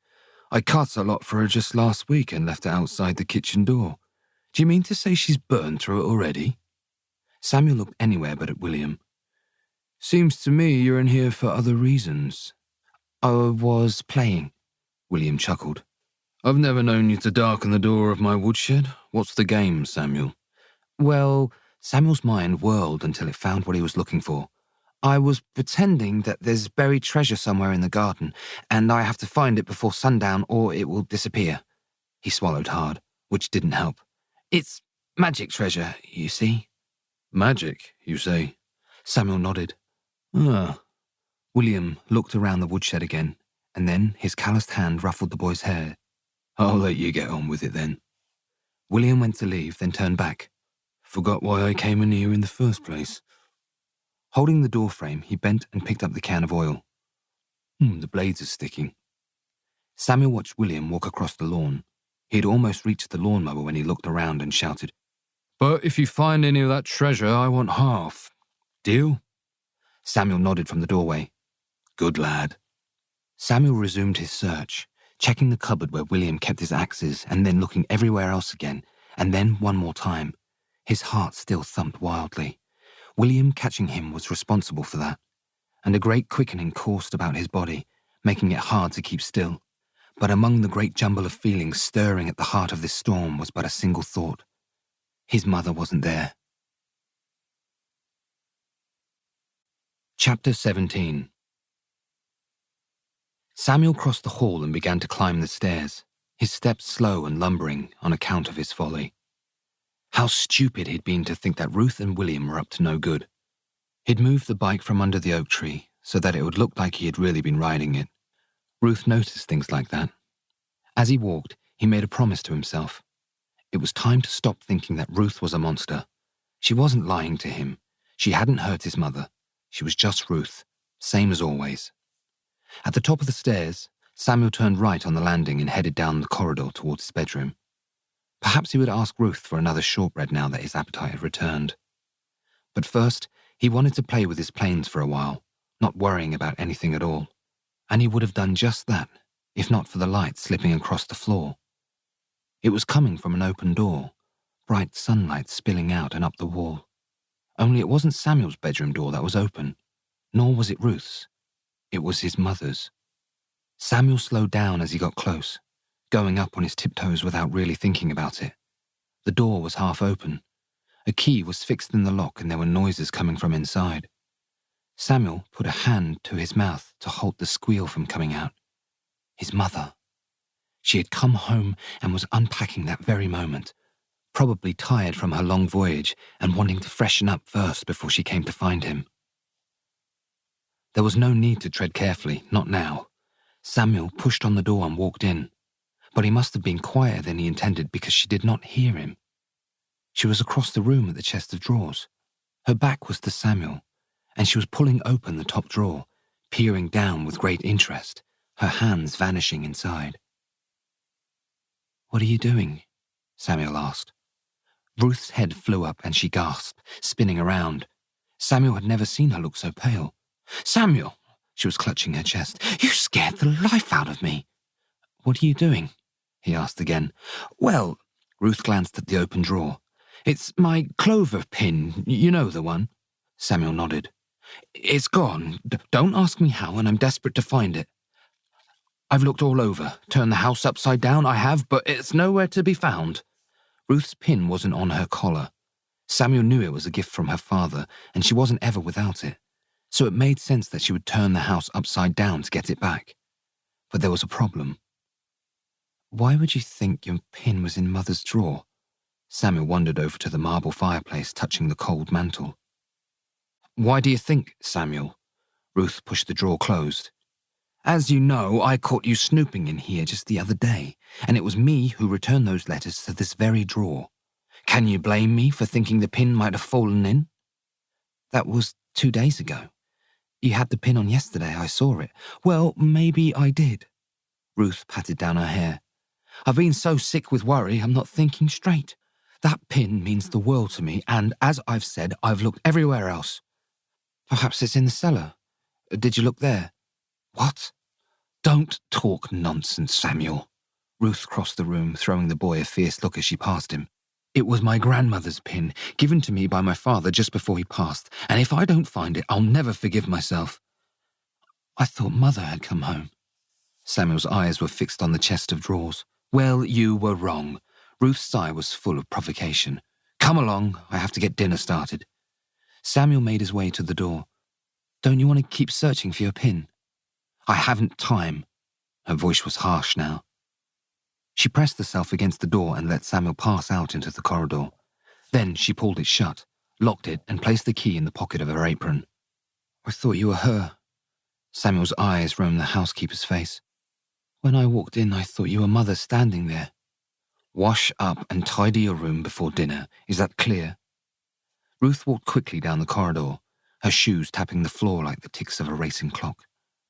"I cut a lot for her just last week and left it outside the kitchen door. Do you mean to say she's burned through it already?" Samuel looked anywhere but at William. "Seems to me you're in here for other reasons." "I was playing," William chuckled. "I've never known you to darken the door of my woodshed. What's the game, Samuel?" "Well," Samuel's mind whirled until it found what he was looking for. "I was pretending that there's buried treasure somewhere in the garden, and I have to find it before sundown or it will disappear." He swallowed hard, which didn't help. "It's magic treasure, you see." "Magic, you say?" Samuel nodded. "Ah." William looked around the woodshed again, and then his calloused hand ruffled the boy's hair. "I'll let you get on with it then." William went to leave, then turned back. "Forgot why I came in here in the first place." Holding the door frame, he bent and picked up the can of oil. The blades are sticking." Samuel watched William walk across the lawn. He had almost reached the lawnmower when he looked around and shouted, "But if you find any of that treasure, I want half. Deal?" Samuel nodded from the doorway. "Good lad." Samuel resumed his search, checking the cupboard where William kept his axes and then looking everywhere else again, and then one more time. His heart still thumped wildly. William catching him was responsible for that, and a great quickening coursed about his body, making it hard to keep still. But among the great jumble of feelings stirring at the heart of this storm was but a single thought. His mother wasn't there. Chapter 17. Samuel crossed the hall and began to climb the stairs, his steps slow and lumbering on account of his folly. How stupid he'd been to think that Ruth and William were up to no good. He'd moved the bike from under the oak tree so that it would look like he had really been riding it. Ruth noticed things like that. As he walked, he made a promise to himself. It was time to stop thinking that Ruth was a monster. She wasn't lying to him. She hadn't hurt his mother. She was just Ruth, same as always. At the top of the stairs, Samuel turned right on the landing and headed down the corridor towards his bedroom. Perhaps he would ask Ruth for another shortbread now that his appetite had returned. But first, he wanted to play with his planes for a while, not worrying about anything at all. And he would have done just that, if not for the light slipping across the floor. It was coming from an open door, bright sunlight spilling out and up the wall. Only it wasn't Samuel's bedroom door that was open, nor was it Ruth's. It was his mother's. Samuel slowed down as he got close, going up on his tiptoes without really thinking about it. The door was half open. A key was fixed in the lock and there were noises coming from inside. Samuel put a hand to his mouth to halt the squeal from coming out. His mother. She had come home and was unpacking that very moment, probably tired from her long voyage and wanting to freshen up first before she came to find him. There was no need to tread carefully, not now. Samuel pushed on the door and walked in, but he must have been quieter than he intended because she did not hear him. She was across the room at the chest of drawers. Her back was to Samuel, and she was pulling open the top drawer, peering down with great interest, her hands vanishing inside. "What are you doing?" Samuel asked. Ruth's head flew up and she gasped, spinning around. Samuel had never seen her look so pale. "Samuel!" She was clutching her chest. "You scared the life out of me." "What are you doing?" he asked again. "Well," Ruth glanced at the open drawer. "It's my clover pin, you know the one." Samuel nodded. "It's gone. Don't ask me how, and I'm desperate to find it. I've looked all over, turned the house upside down, I have, but it's nowhere to be found." Ruth's pin wasn't on her collar. Samuel knew it was a gift from her father, and she wasn't ever without it, so it made sense that she would turn the house upside down to get it back. But there was a problem. "Why would you think your pin was in Mother's drawer?" Samuel wandered over to the marble fireplace, touching the cold mantle. "Why do you think, Samuel?" Ruth pushed the drawer closed. "As you know, I caught you snooping in here just the other day, and it was me who returned those letters to this very drawer. Can you blame me for thinking the pin might have fallen in?" "That was 2 days ago. You had the pin on yesterday, I saw it." "Well, maybe I did." Ruth patted down her hair. "I've been so sick with worry, I'm not thinking straight. That pin means the world to me, and as I've said, I've looked everywhere else." "Perhaps it's in the cellar. Did you look there?" "What?" "Don't talk nonsense, Samuel." Ruth crossed the room, throwing the boy a fierce look as she passed him. "It was my grandmother's pin, given to me by my father just before he passed, and if I don't find it, I'll never forgive myself." "I thought Mother had come home." Samuel's eyes were fixed on the chest of drawers. "Well, you were wrong." Ruth's sigh was full of provocation. "Come along, I have to get dinner started." Samuel made his way to the door. "Don't you want to keep searching for your pin?" "I haven't time." Her voice was harsh now. She pressed herself against the door and let Samuel pass out into the corridor. Then she pulled it shut, locked it, and placed the key in the pocket of her apron. "I thought you were her." Samuel's eyes roamed the housekeeper's face. "When I walked in, I thought you were Mother standing there." "Wash up and tidy your room before dinner. Is that clear?" Ruth walked quickly down the corridor, her shoes tapping the floor like the ticks of a racing clock.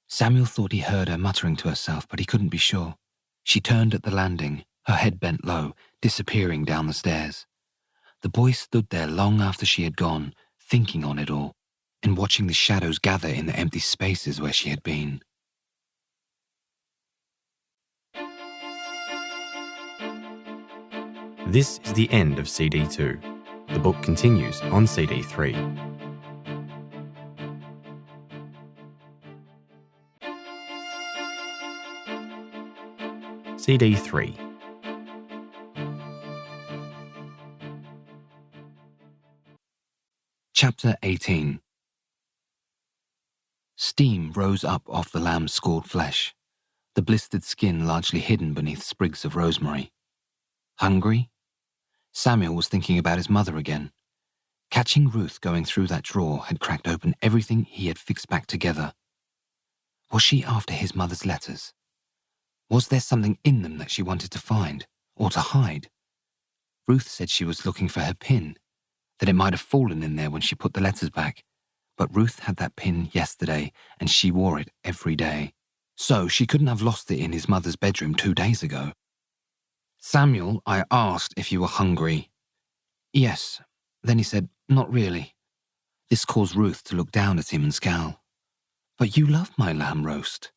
Samuel thought he heard her muttering to herself, but he couldn't be sure. She turned at the landing, her head bent low, disappearing down the stairs. The boy stood there long after she had gone, thinking on it all, and watching the shadows gather in the empty spaces where she had been. This is the end of CD 2. The book continues on CD 3. CD 3. Chapter 18. Steam rose up off the lamb's scored flesh, the blistered skin largely hidden beneath sprigs of rosemary. Hungry? Samuel was thinking about his mother again. Catching Ruth going through that drawer had cracked open everything he had fixed back together. Was she after his mother's letters? Was there something in them that she wanted to find, or to hide? Ruth said she was looking for her pin, that it might have fallen in there when she put the letters back. But Ruth had that pin yesterday, and she wore it every day. So she couldn't have lost it in his mother's bedroom 2 days ago. "Samuel, I asked if you were hungry." "Yes." Then he said, "Not really." This caused Ruth to look down at him and scowl. "But you love my lamb roast."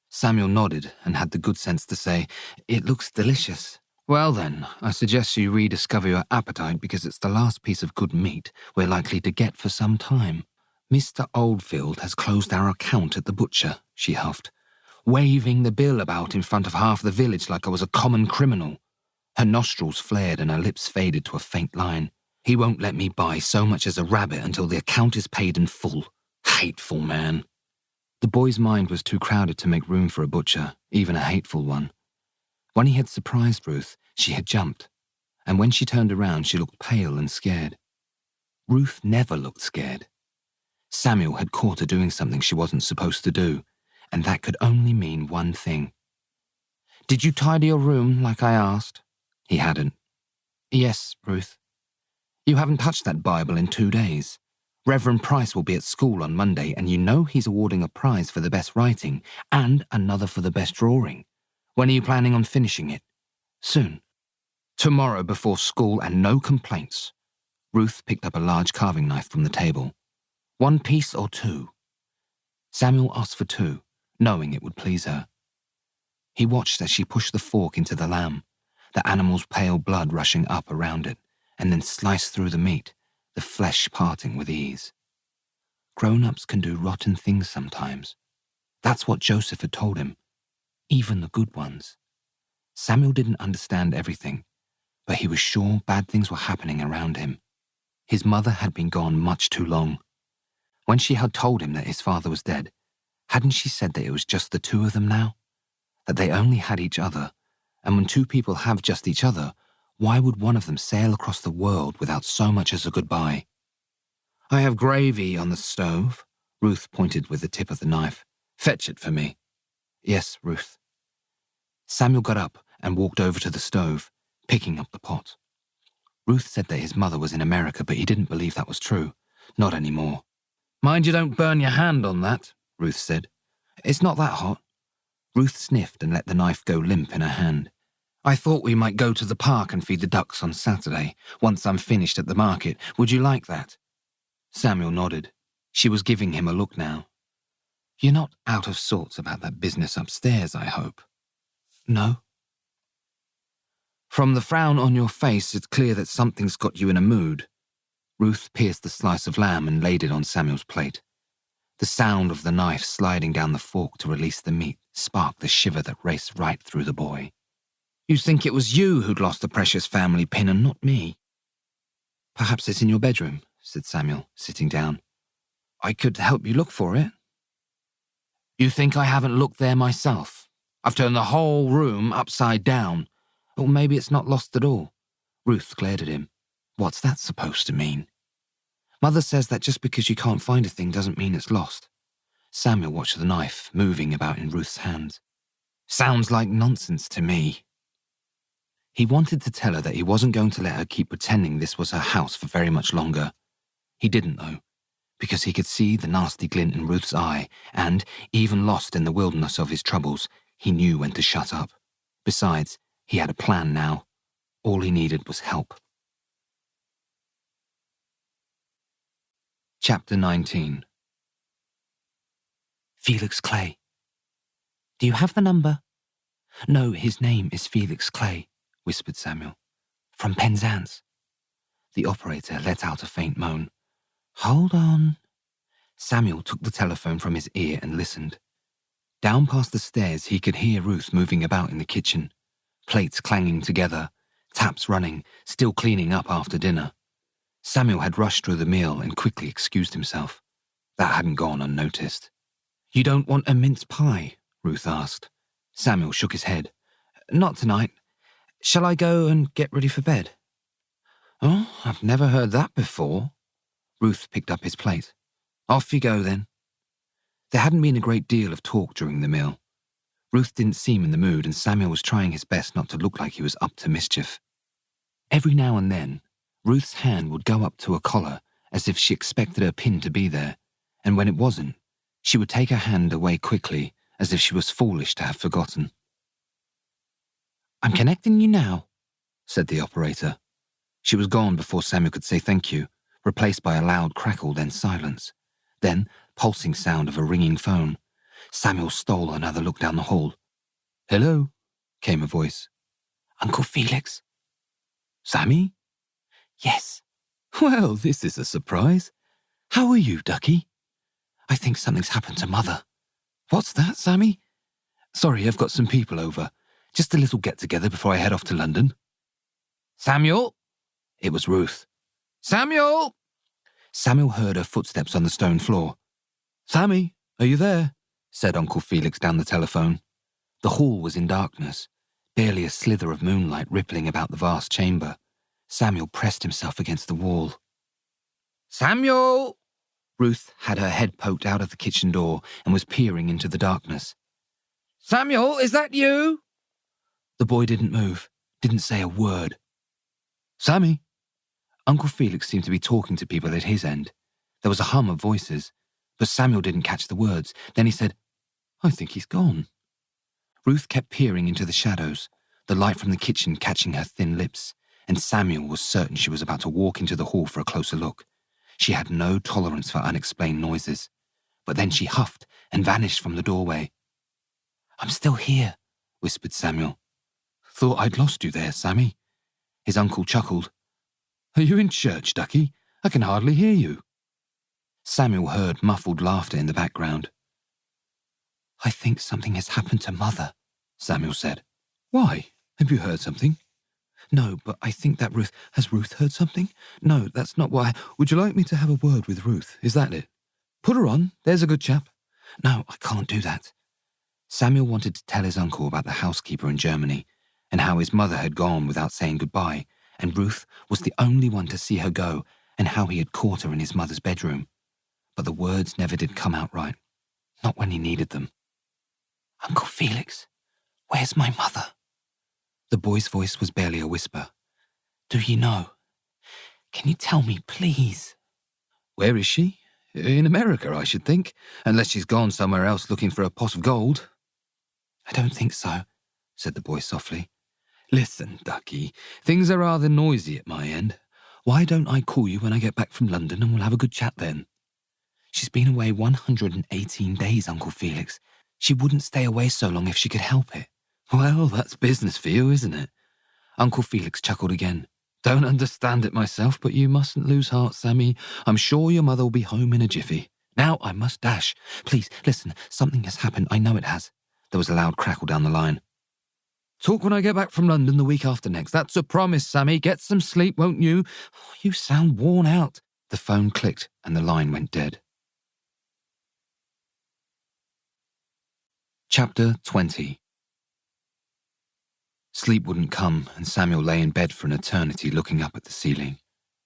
Samuel nodded and had the good sense to say, "It looks delicious." Well then, I suggest you rediscover your appetite because it's the last piece of good meat we're likely to get for some time. Mr. Oldfield has closed our account at the butcher, she huffed, waving the bill about in front of half the village like I was a common criminal. Her nostrils flared and her lips faded to a faint line. He won't let me buy so much as a rabbit until the account is paid in full. Hateful man. The boy's mind was too crowded to make room for a butcher, even a hateful one. When he had surprised Ruth, she had jumped, and when she turned around, she looked pale and scared. Ruth never looked scared. Samuel had caught her doing something she wasn't supposed to do, and that could only mean one thing. Did you tidy your room like I asked? He hadn't. Yes, Ruth. You haven't touched that Bible in 2 days. Reverend Price will be at school on Monday, and you know he's awarding a prize for the best writing and another for the best drawing. When are you planning on finishing it? Soon. Tomorrow before school, and no complaints. Ruth picked up a large carving knife from the table. 1 piece or 2? Samuel asked for 2, knowing it would please her. He watched as she pushed the fork into the lamb, the animal's pale blood rushing up around it, and then sliced through the meat, the flesh parting with ease. Grown-ups can do rotten things sometimes. That's what Joseph had told him. Even the good ones. Samuel didn't understand everything, but he was sure bad things were happening around him. His mother had been gone much too long. When she had told him that his father was dead, hadn't she said that it was just the 2 of them now? That they only had each other, and when 2 people have just each other, why would one of them sail across the world without so much as a goodbye? I have gravy on the stove, Ruth pointed with the tip of the knife. Fetch it for me. Yes, Ruth. Samuel got up and walked over to the stove, picking up the pot. Ruth said that his mother was in America, but he didn't believe that was true. Not anymore. Mind you don't burn your hand on that, Ruth said. It's not that hot. Ruth sniffed and let the knife go limp in her hand. I thought we might go to the park and feed the ducks on Saturday, once I'm finished at the market. Would you like that? Samuel nodded. She was giving him a look now. You're not out of sorts about that business upstairs, I hope. No. From the frown on your face, it's clear that something's got you in a mood. Ruth pierced the slice of lamb and laid it on Samuel's plate. The sound of the knife sliding down the fork to release the meat sparked the shiver that raced right through the boy. You think it was you who'd lost the precious family pin and not me? Perhaps it's in your bedroom, said Samuel, sitting down. I could help you look for it. You think I haven't looked there myself? I've turned the whole room upside down. Or maybe it's not lost at all. Ruth glared at him. What's that supposed to mean? Mother says that just because you can't find a thing doesn't mean it's lost. Samuel watched the knife moving about in Ruth's hands. Sounds like nonsense to me. He wanted to tell her that he wasn't going to let her keep pretending this was her house for very much longer. He didn't, though, because he could see the nasty glint in Ruth's eye, and, even lost in the wilderness of his troubles, he knew when to shut up. Besides, he had a plan now. All he needed was help. Chapter 19. Felix Clay. Do you have the number? No, his name is Felix Clay, whispered Samuel. From Penzance. The operator let out a faint moan. Hold on. Samuel took the telephone from his ear and listened. Down past the stairs he could hear Ruth moving about in the kitchen, plates clanging together, taps running, still cleaning up after dinner. Samuel had rushed through the meal and quickly excused himself. That hadn't gone unnoticed. You don't want a mince pie? Ruth asked. Samuel shook his head. Not tonight. Shall I go and get ready for bed? Oh, I've never heard that before. Ruth picked up his plate. Off you go, then. There hadn't been a great deal of talk during the meal. Ruth didn't seem in the mood, and Samuel was trying his best not to look like he was up to mischief. Every now and then, Ruth's hand would go up to a collar as if she expected her pin to be there, and when it wasn't, she would take her hand away quickly as if she was foolish to have forgotten. I'm connecting you now, said the operator. She was gone before Samuel could say thank you, replaced by a loud crackle, then silence. Then, pulsing sound of a ringing phone. Samuel stole another look down the hall. Hello, came a voice. Uncle Felix? Sammy? Yes. Well, this is a surprise. How are you, Ducky? I think something's happened to Mother. What's that, Sammy? Sorry, I've got some people over. Just a little get-together before I head off to London. Samuel? It was Ruth. Samuel! Samuel heard her footsteps on the stone floor. Sammy, are you there? Said Uncle Felix down the telephone. The hall was in darkness, barely a slither of moonlight rippling about the vast chamber. Samuel pressed himself against the wall. Samuel! Ruth had her head poked out of the kitchen door and was peering into the darkness. Samuel, is that you? The boy didn't move, didn't say a word. Sammy? Uncle Felix seemed to be talking to people at his end. There was a hum of voices, but Samuel didn't catch the words. Then he said, I think he's gone. Ruth kept peering into the shadows, the light from the kitchen catching her thin lips, and Samuel was certain she was about to walk into the hall for a closer look. She had no tolerance for unexplained noises. But then she huffed and vanished from the doorway. I'm still here, whispered Samuel. Thought I'd lost you there, Sammy. His uncle chuckled. Are you in church, Ducky? I can hardly hear you. Samuel heard muffled laughter in the background. I think something has happened to Mother, Samuel said. Why? Have you heard something? No, but I think that Ruth... Has Ruth heard something? No, that's not why. Would you like me to have a word with Ruth? Is that it? Put her on. There's a good chap. No, I can't do that. Samuel wanted to tell his uncle about the housekeeper in Germany and how his mother had gone without saying goodbye, and Ruth was the only one to see her go, and how he had caught her in his mother's bedroom. But the words never did come out right. Not when he needed them. Uncle Felix, where's my mother? The boy's voice was barely a whisper. Do you know? Can you tell me, please? Where is she? In America, I should think, unless she's gone somewhere else looking for a pot of gold. I don't think so, said the boy softly. Listen, Ducky, things are rather noisy at my end. Why don't I call you when I get back from London and we'll have a good chat then? She's been away 118 days, Uncle Felix. She wouldn't stay away so long if she could help it. Well, that's business for you, isn't it? Uncle Felix chuckled again. Don't understand it myself, but you mustn't lose heart, Sammy. I'm sure your mother will be home in a jiffy. Now I must dash. Please, listen, something has happened. I know it has. There was a loud crackle down the line. Talk when I get back from London the week after next. That's a promise, Sammy. Get some sleep, won't you? Oh, you sound worn out. The phone clicked and the line went dead. Chapter 20. Sleep wouldn't come, and Samuel lay in bed for an eternity looking up at the ceiling.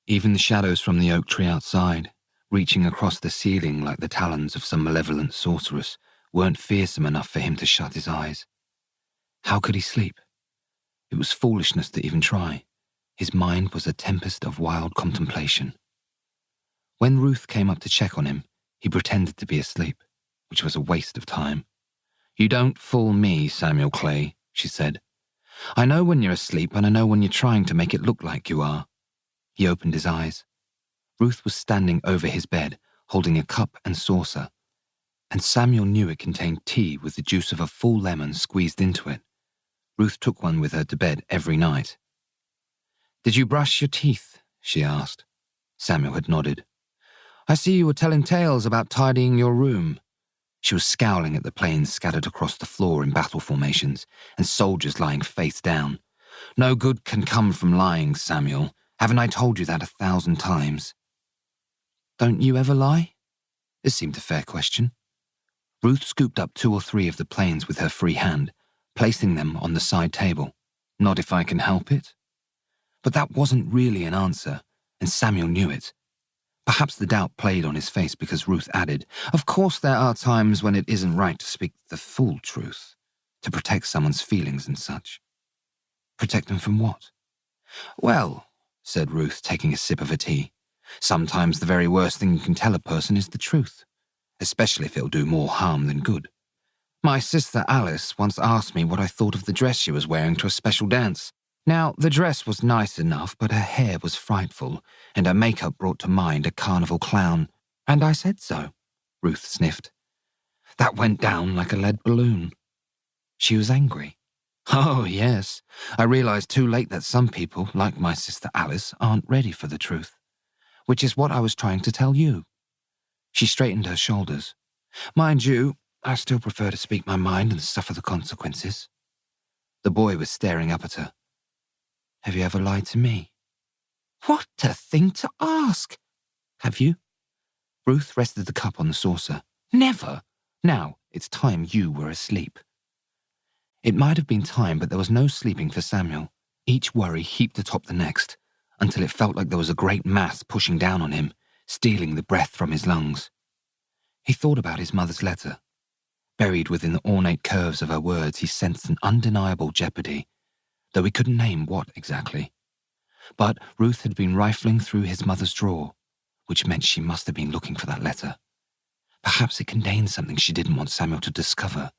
Even the shadows from the oak tree outside, reaching across the ceiling like the talons of some malevolent sorceress, weren't fearsome enough for him to shut his eyes. How could he sleep? It was foolishness to even try. His mind was a tempest of wild contemplation. When Ruth came up to check on him, he pretended to be asleep, which was a waste of time. You don't fool me, Samuel Clay, she said. I know when you're asleep and I know when you're trying to make it look like you are. He opened his eyes. Ruth was standing over his bed, holding a cup and saucer, and Samuel knew it contained tea with the juice of a full lemon squeezed into it. Ruth took one with her to bed every night. Did you brush your teeth? She asked. Samuel had nodded. I see you were telling tales about tidying your room. She was scowling at the planes scattered across the floor in battle formations and soldiers lying face down. No good can come from lying, Samuel. Haven't I told you that 1,000 times? Don't you ever lie? It seemed a fair question. Ruth scooped up 2 or 3 of the planes with her free hand, placing them on the side table. Not if I can help it. But that wasn't really an answer, and Samuel knew it. Perhaps the doubt played on his face because Ruth added, Of course there are times when it isn't right to speak the full truth, to protect someone's feelings and such. Protect them from what? Well, said Ruth, taking a sip of her tea, sometimes the very worst thing you can tell a person is the truth, especially if it'll do more harm than good. My sister Alice once asked me what I thought of the dress she was wearing to a special dance. Now, the dress was nice enough, but her hair was frightful, and her makeup brought to mind a carnival clown. And I said so, Ruth sniffed. That went down like a lead balloon. She was angry. Oh, yes. I realized too late that some people, like my sister Alice, aren't ready for the truth, which is what I was trying to tell you. She straightened her shoulders. Mind you, I still prefer to speak my mind and suffer the consequences. The boy was staring up at her. Have you ever lied to me? What a thing to ask! Have you? Ruth rested the cup on the saucer. Never! Now, it's time you were asleep. It might have been time, but there was no sleeping for Samuel. Each worry heaped atop the next, until it felt like there was a great mass pushing down on him, stealing the breath from his lungs. He thought about his mother's letter. Buried within the ornate curves of her words, he sensed an undeniable jeopardy, though he couldn't name what exactly. But Ruth had been rifling through his mother's drawer, which meant she must have been looking for that letter. Perhaps it contained something she didn't want Samuel to discover,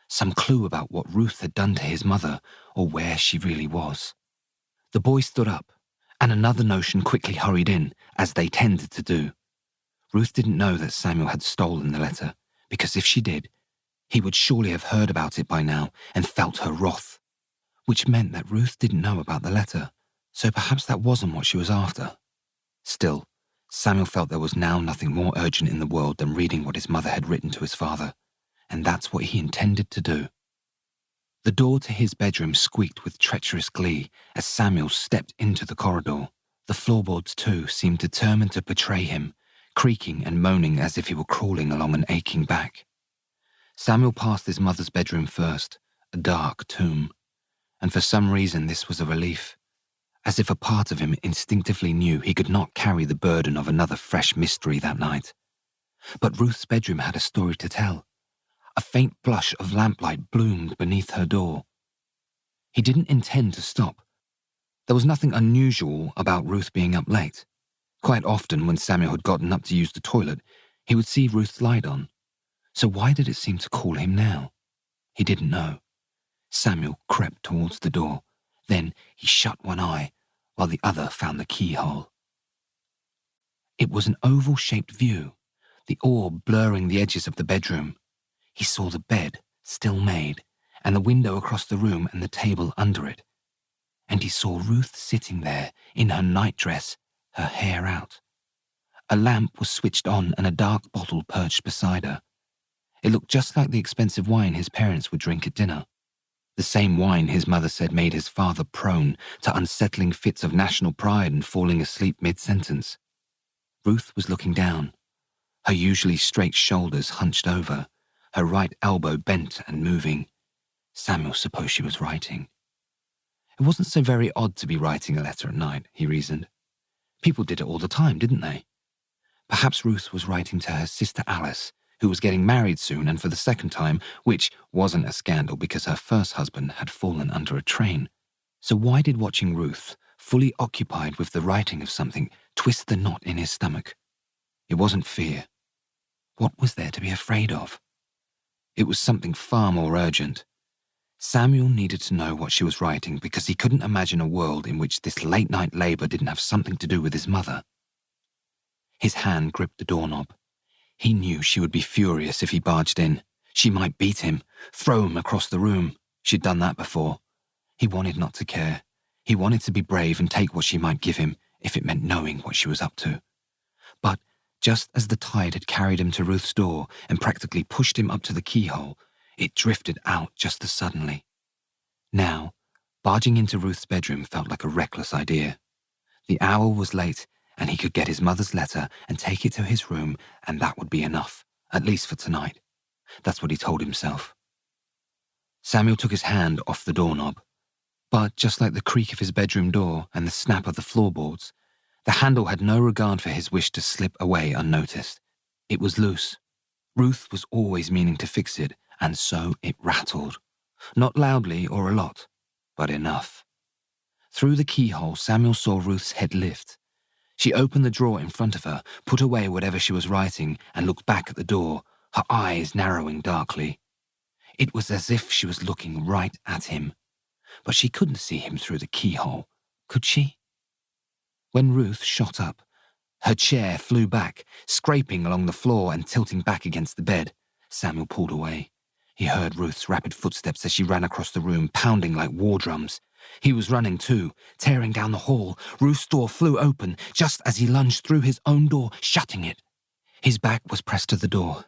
some clue about what Ruth had done to his mother or where she really was. The boy stood up, and another notion quickly hurried in, as they tended to do. Ruth didn't know that Samuel had stolen the letter, because if she did, he would surely have heard about it by now and felt her wrath, which meant that Ruth didn't know about the letter, so perhaps that wasn't what she was after. Still, Samuel felt there was now nothing more urgent in the world than reading what his mother had written to his father, and that's what he intended to do. The door to his bedroom squeaked with treacherous glee as Samuel stepped into the corridor. The floorboards, too, seemed determined to betray him, creaking and moaning as if he were crawling along an aching back. Samuel passed his mother's bedroom first, a dark tomb, and for some reason this was a relief, as if a part of him instinctively knew he could not carry the burden of another fresh mystery that night. But Ruth's bedroom had a story to tell. A faint blush of lamplight bloomed beneath her door. He didn't intend to stop. There was nothing unusual about Ruth being up late. Quite often when Samuel had gotten up to use the toilet, he would see Ruth's light on. So why did it seem to call him now? He didn't know. Samuel crept towards the door. Then he shut one eye, while the other found the keyhole. It was an oval-shaped view, the orb blurring the edges of the bedroom. He saw the bed, still made, and the window across the room and the table under it. And he saw Ruth sitting there, in her nightdress, her hair out. A lamp was switched on and a dark bottle perched beside her. It looked just like the expensive wine his parents would drink at dinner. The same wine his mother said made his father prone to unsettling fits of national pride and falling asleep mid-sentence. Ruth was looking down, her usually straight shoulders hunched over, her right elbow bent and moving. Samuel supposed she was writing. It wasn't so very odd to be writing a letter at night, he reasoned. People did it all the time, didn't they? Perhaps Ruth was writing to her sister Alice, who was getting married soon and for the second time, which wasn't a scandal because her first husband had fallen under a train. So why did watching Ruth, fully occupied with the writing of something, twist the knot in his stomach? It wasn't fear. What was there to be afraid of? It was something far more urgent. Samuel needed to know what she was writing because he couldn't imagine a world in which this late-night labor didn't have something to do with his mother. His hand gripped the doorknob. He knew she would be furious if he barged in. She might beat him, throw him across the room. She'd done that before. He wanted not to care. He wanted to be brave and take what she might give him if it meant knowing what she was up to. But just as the tide had carried him to Ruth's door and practically pushed him up to the keyhole, it drifted out just as suddenly. Now, barging into Ruth's bedroom felt like a reckless idea. The hour was late, and he could get his mother's letter and take it to his room, and that would be enough, at least for tonight. That's what he told himself. Samuel took his hand off the doorknob, but just like the creak of his bedroom door and the snap of the floorboards, the handle had no regard for his wish to slip away unnoticed. It was loose. Ruth was always meaning to fix it, and so it rattled. Not loudly or a lot, but enough. Through the keyhole, Samuel saw Ruth's head lift. She opened the drawer in front of her, put away whatever she was writing, and looked back at the door, her eyes narrowing darkly. It was as if she was looking right at him. But she couldn't see him through the keyhole, could she? When Ruth shot up, her chair flew back, scraping along the floor and tilting back against the bed. Samuel pulled away. He heard Ruth's rapid footsteps as she ran across the room, pounding like war drums. He was running too, tearing down the hall. Ruth's door flew open just as he lunged through his own door, shutting it. His back was pressed to the door.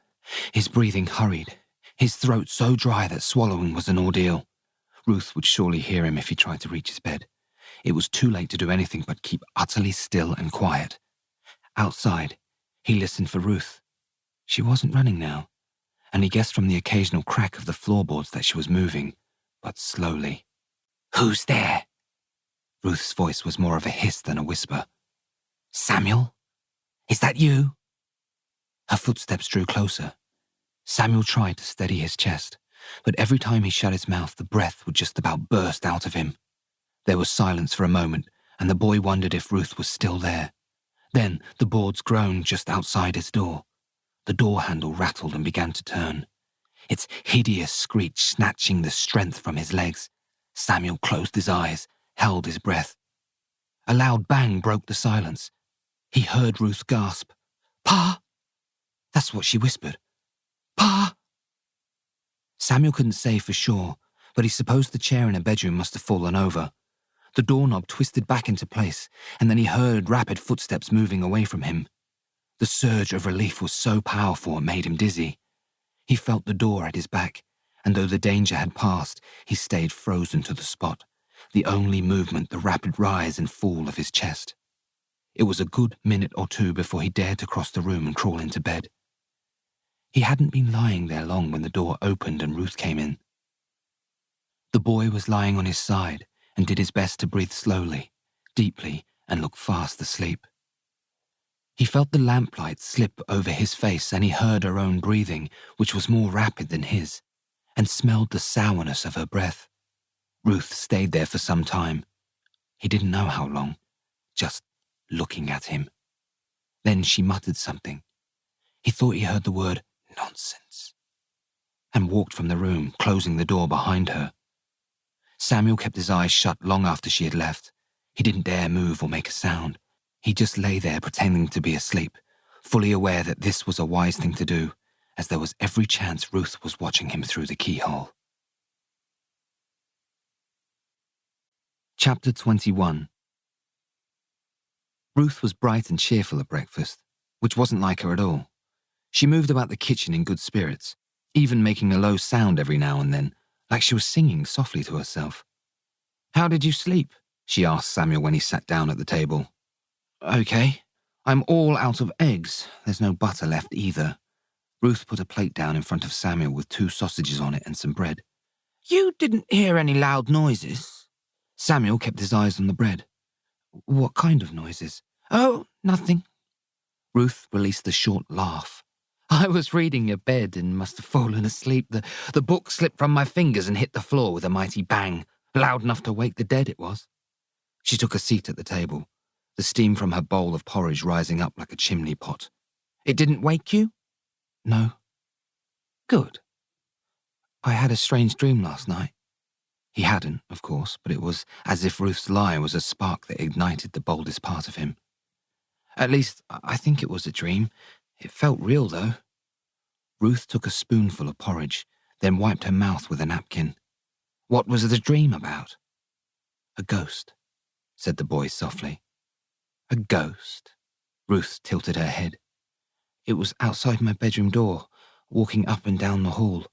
His breathing hurried, his throat so dry that swallowing was an ordeal. Ruth would surely hear him if he tried to reach his bed. It was too late to do anything but keep utterly still and quiet. Outside, he listened for Ruth. She wasn't running now, and he guessed from the occasional crack of the floorboards that she was moving, but slowly. "Who's there?" Ruth's voice was more of a hiss than a whisper. "Samuel? Is that you?" Her footsteps drew closer. Samuel tried to steady his chest, but every time he shut his mouth, the breath would just about burst out of him. There was silence for a moment, and the boy wondered if Ruth was still there. Then the boards groaned just outside his door. The door handle rattled and began to turn, its hideous screech snatching the strength from his legs. Samuel closed his eyes, held his breath. A loud bang broke the silence. He heard Ruth gasp, "Pa!" That's what she whispered. "Pa!" Samuel couldn't say for sure, but he supposed the chair in her bedroom must have fallen over. The doorknob twisted back into place, and then he heard rapid footsteps moving away from him. The surge of relief was so powerful it made him dizzy. He felt the door at his back, and though the danger had passed, he stayed frozen to the spot, the only movement the rapid rise and fall of his chest. It was a good minute or two before he dared to cross the room and crawl into bed. He hadn't been lying there long when the door opened and Ruth came in. The boy was lying on his side and did his best to breathe slowly, deeply, and look fast asleep. He felt the lamplight slip over his face and he heard her own breathing, which was more rapid than his, and smelled the sourness of her breath. Ruth stayed there for some time. He didn't know how long, just looking at him. Then she muttered something. He thought he heard the word "nonsense," and walked from the room, closing the door behind her. Samuel kept his eyes shut long after she had left. He didn't dare move or make a sound. He just lay there pretending to be asleep, fully aware that this was a wise thing to do, as there was every chance Ruth was watching him through the keyhole. Chapter 21. Ruth was bright and cheerful at breakfast, which wasn't like her at all. She moved about the kitchen in good spirits, even making a low sound every now and then, like she was singing softly to herself. "How did you sleep?" she asked Samuel when he sat down at the table. "Okay. I'm all out of eggs. There's no butter left either." Ruth put a plate down in front of Samuel with 2 sausages on it and some bread. "You didn't hear any loud noises?" Samuel kept his eyes on the bread. "What kind of noises?" "Oh, nothing." Ruth released a short laugh. "I was reading your bed and must have fallen asleep. The book slipped from my fingers and hit the floor with a mighty bang. Loud enough to wake the dead, it was." She took a seat at the table, the steam from her bowl of porridge rising up like a chimney pot. "It didn't wake you?" "No." "Good." "I had a strange dream last night." He hadn't, of course, but it was as if Ruth's lie was a spark that ignited the boldest part of him. "At least, I think it was a dream. It felt real, though." Ruth took a spoonful of porridge, then wiped her mouth with a napkin. "What was the dream about?" "A ghost," said the boy softly. "A ghost?" Ruth tilted her head. "It was outside my bedroom door, walking up and down the hall."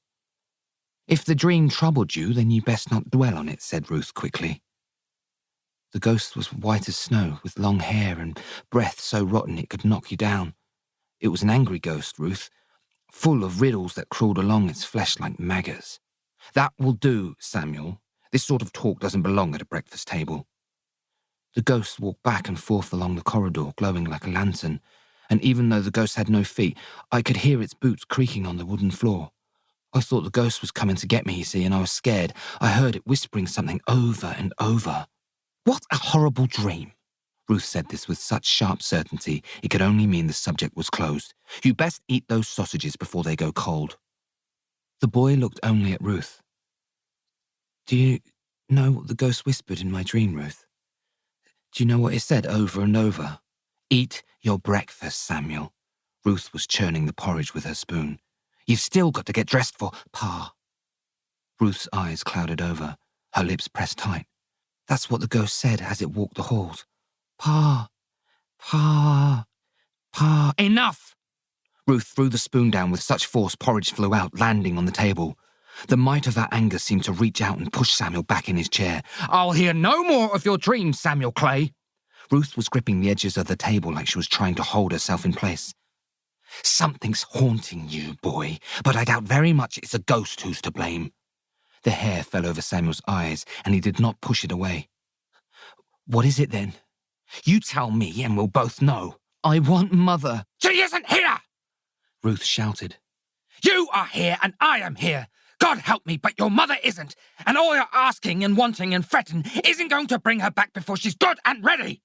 "If the dream troubled you, then you best not dwell on it," said Ruth quickly. "The ghost was white as snow, with long hair and breath so rotten it could knock you down. It was an angry ghost, Ruth, full of riddles that crawled along its flesh like maggots." "That will do, Samuel. This sort of talk doesn't belong at a breakfast table." The ghost walked back and forth along the corridor, glowing like a lantern, and even though the ghost had no feet, I could hear its boots creaking on the wooden floor. I thought the ghost was coming to get me, you see, and I was scared. I heard it whispering something over and over. "What a horrible dream." Ruth said this with such sharp certainty it could only mean the subject was closed. "You best eat those sausages before they go cold." The boy looked only at Ruth. "Do you know what the ghost whispered in my dream, Ruth? Do you know what it said over and over?" "Eat your breakfast, Samuel." Ruth was churning the porridge with her spoon. "You've still got to get dressed for Pa." Ruth's eyes clouded over, her lips pressed tight. That's what the ghost said as it walked the halls. Pa, Pa, Pa. Enough! Ruth threw the spoon down with such force porridge flew out, landing on the table. The might of her anger seemed to reach out and push Samuel back in his chair. I'll hear no more of your dreams, Samuel Clay. Ruth was gripping the edges of the table like she was trying to hold herself in place. Something's haunting you, boy, but I doubt very much it's a ghost who's to blame. The hair fell over Samuel's eyes, and he did not push it away. What is it then? You tell me and we'll both know. I want Mother. She isn't here! Ruth shouted. You are here and I am here. God help me, but your mother isn't. And all your asking and wanting and fretting isn't going to bring her back before she's good and ready.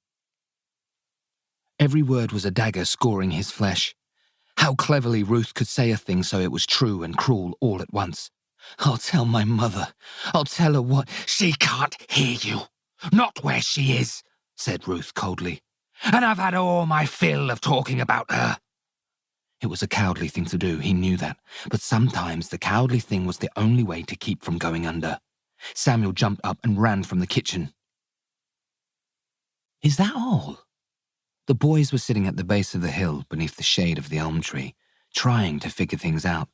Every word was a dagger scoring his flesh. How cleverly Ruth could say a thing so it was true and cruel all at once. I'll tell my mother. I'll tell her what... She can't hear you. Not where she is, said Ruth coldly. And I've had all my fill of talking about her. It was a cowardly thing to do, he knew that, but sometimes the cowardly thing was the only way to keep from going under. Samuel jumped up and ran from the kitchen. Is that all? The boys were sitting at the base of the hill beneath the shade of the elm tree, trying to figure things out.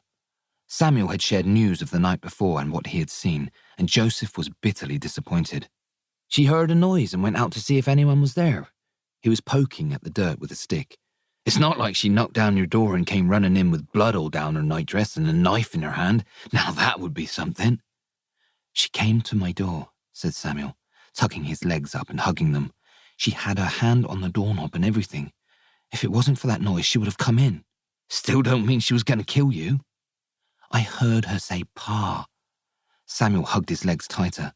Samuel had shared news of the night before and what he had seen, and Joseph was bitterly disappointed. She heard a noise and went out to see if anyone was there. He was poking at the dirt with a stick. It's not like she knocked down your door and came running in with blood all down her nightdress and a knife in her hand. Now that would be something. She came to my door, said Samuel, tucking his legs up and hugging them. She had her hand on the doorknob and everything. If it wasn't for that noise, she would have come in. Still don't mean she was going to kill you. I heard her say, Pa. Samuel hugged his legs tighter.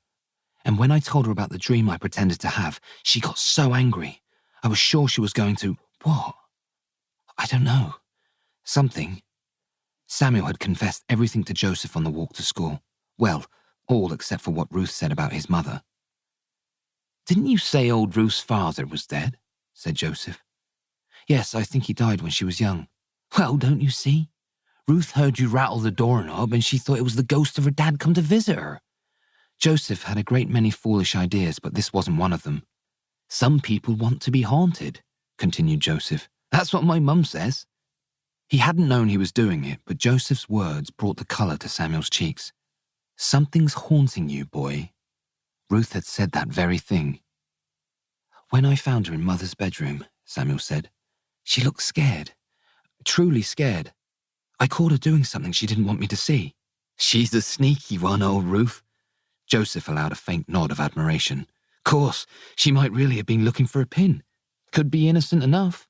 And when I told her about the dream I pretended to have, she got so angry. I was sure she was going to... What? I don't know. Something. Samuel had confessed everything to Joseph on the walk to school. Well, all except for what Ruth said about his mother. Didn't you say old Ruth's father was dead? Said Joseph. Yes, I think he died when she was young. Well, don't you see? Ruth heard you rattle the doorknob and she thought it was the ghost of her dad come to visit her. Joseph had a great many foolish ideas, but this wasn't one of them. Some people want to be haunted, continued Joseph. That's what my mum says. He hadn't known he was doing it, but Joseph's words brought the colour to Samuel's cheeks. Something's haunting you, boy. Ruth had said that very thing. When I found her in Mother's bedroom, Samuel said, she looked scared. Truly scared. I caught her doing something she didn't want me to see. She's a sneaky one, old Ruth. Joseph allowed a faint nod of admiration. Course, she might really have been looking for a pin. Could be innocent enough.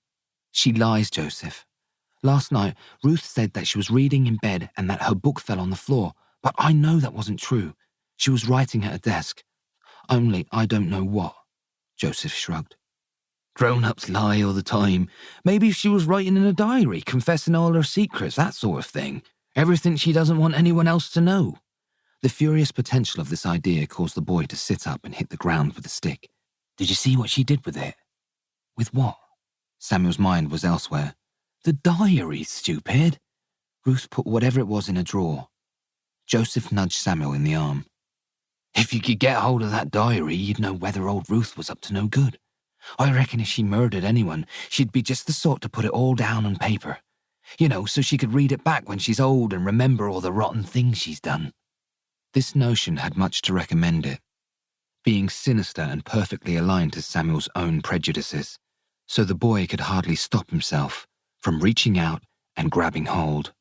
She lies, Joseph. Last night, Ruth said that she was reading in bed and that her book fell on the floor, but I know that wasn't true. She was writing at a desk. Only I don't know what. Joseph shrugged. Grown-ups lie all the time. Maybe she was writing in a diary, confessing all her secrets, that sort of thing. Everything she doesn't want anyone else to know. The furious potential of this idea caused the boy to sit up and hit the ground with a stick. Did you see what she did with it? With what? Samuel's mind was elsewhere. The diary, stupid. Ruth put whatever it was in a drawer. Joseph nudged Samuel in the arm. If you could get hold of that diary, you'd know whether old Ruth was up to no good. I reckon if she murdered anyone, she'd be just the sort to put it all down on paper. You know, so she could read it back when she's old and remember all the rotten things she's done. This notion had much to recommend it, being sinister and perfectly aligned to Samuel's own prejudices, so the boy could hardly stop himself from reaching out and grabbing hold.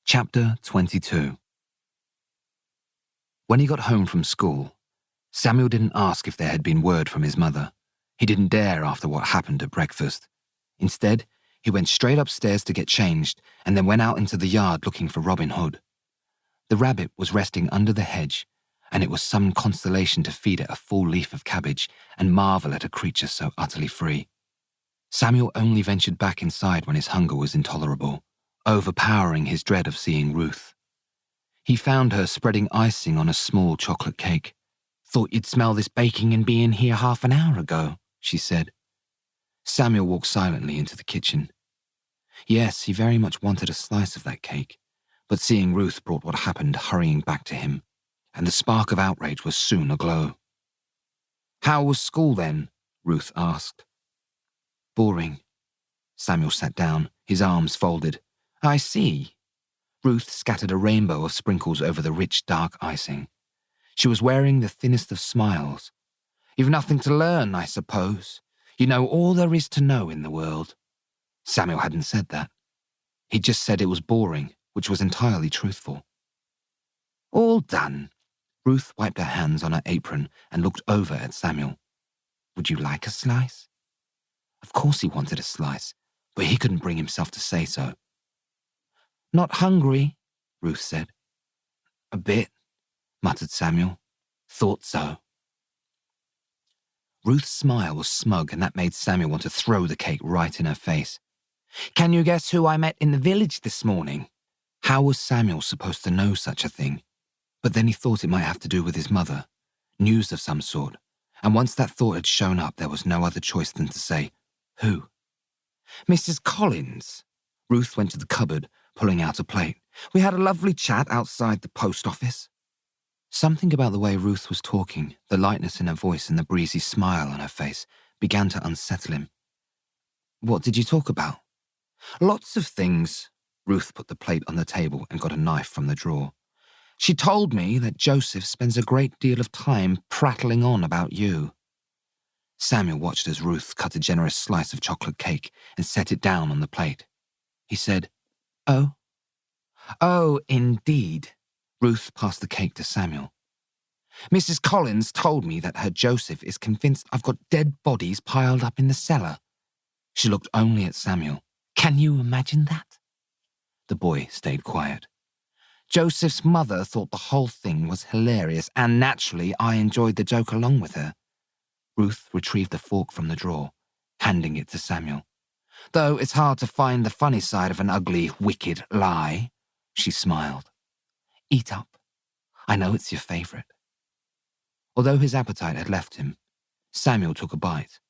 Chapter 22. When he got home from school, Samuel didn't ask if there had been word from his mother. He didn't dare after what happened at breakfast. Instead, he went straight upstairs to get changed and then went out into the yard looking for Robin Hood. The rabbit was resting under the hedge, and it was some consolation to feed it a full leaf of cabbage and marvel at a creature so utterly free. Samuel only ventured back inside when his hunger was intolerable, overpowering his dread of seeing Ruth. He found her spreading icing on a small chocolate cake. Thought you'd smell this baking and be in here half an hour ago, she said. Samuel walked silently into the kitchen. Yes, he very much wanted a slice of that cake, but seeing Ruth brought what happened hurrying back to him, and the spark of outrage was soon aglow. "How was school then?" Ruth asked. "Boring." Samuel sat down, his arms folded. "I see." Ruth scattered a rainbow of sprinkles over the rich, dark icing. She was wearing the thinnest of smiles. "You've nothing to learn, I suppose. You know all there is to know in the world." Samuel hadn't said that. He'd just said it was boring, which was entirely truthful. "All done." Ruth wiped her hands on her apron and looked over at Samuel. "Would you like a slice?" Of course he wanted a slice, but he couldn't bring himself to say so. "Not hungry," Ruth said. "A bit," muttered Samuel. "Thought so." Ruth's smile was smug, and that made Samuel want to throw the cake right in her face. "Can you guess who I met in the village this morning?" How was Samuel supposed to know such a thing? But then he thought it might have to do with his mother, news of some sort, and once that thought had shown up, there was no other choice than to say, "Who?" "Mrs. Collins." Ruth went to the cupboard, pulling out a plate. "We had a lovely chat outside the post office." Something about the way Ruth was talking, the lightness in her voice and the breezy smile on her face, began to unsettle him. "What did you talk about?" "Lots of things." Ruth put the plate on the table and got a knife from the drawer. "She told me that Joseph spends a great deal of time prattling on about you." Samuel watched as Ruth cut a generous slice of chocolate cake and set it down on the plate. He said, "Oh?" "Oh, indeed." Ruth passed the cake to Samuel. "Mrs. Collins told me that her Joseph is convinced I've got dead bodies piled up in the cellar." She looked only at Samuel. "Can you imagine that?" The boy stayed quiet. "Joseph's mother thought the whole thing was hilarious, and naturally I enjoyed the joke along with her." Ruth retrieved the fork from the drawer, handing it to Samuel. "Though it's hard to find the funny side of an ugly, wicked lie." She smiled. "Eat up. I know it's your favorite." Although his appetite had left him, Samuel took a bite,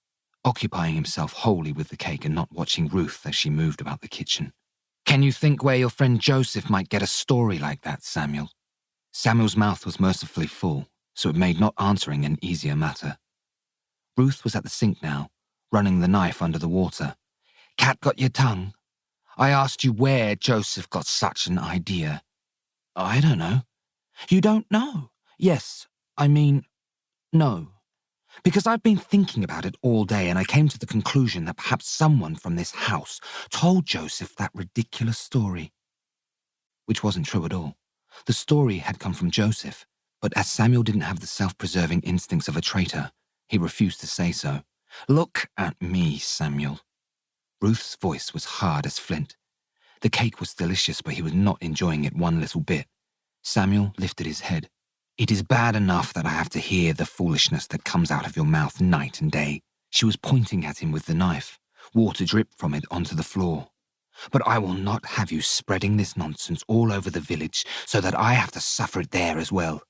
occupying himself wholly with the cake and not watching Ruth as she moved about the kitchen. "Can you think where your friend Joseph might get a story like that, Samuel?" Samuel's mouth was mercifully full, so it made not answering an easier matter. Ruth was at the sink now, running the knife under the water. "Cat got your tongue? I asked you where Joseph got such an idea." "I don't know." "You don't know?" "Yes, I mean, no. Because I've been thinking about it all day, and I came to the conclusion that perhaps someone from this house told Joseph that ridiculous story." Which wasn't true at all. The story had come from Joseph, but as Samuel didn't have the self-preserving instincts of a traitor, he refused to say so. "Look at me, Samuel." Ruth's voice was hard as flint. The cake was delicious, but he was not enjoying it one little bit. Samuel lifted his head. "It is bad enough that I have to hear the foolishness that comes out of your mouth night and day." She was pointing at him with the knife. Water dripped from it onto the floor. "But I will not have you spreading this nonsense all over the village so that I have to suffer it there as well.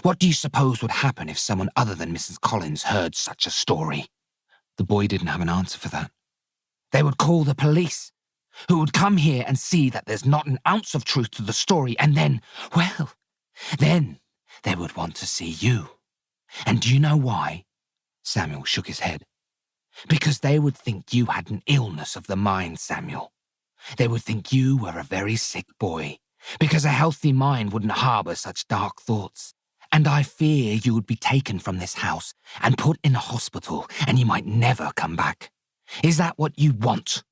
What do you suppose would happen if someone other than Mrs. Collins heard such a story?" The boy didn't have an answer for that. "They would call the police, who would come here and see that there's not an ounce of truth to the story, and then, well, then they would want to see you. And do you know why?" Samuel shook his head. "Because they would think you had an illness of the mind, Samuel. They would think you were a very sick boy, because a healthy mind wouldn't harbour such dark thoughts. And I fear you would be taken from this house and put in a hospital, and you might never come back. Is that what you want?"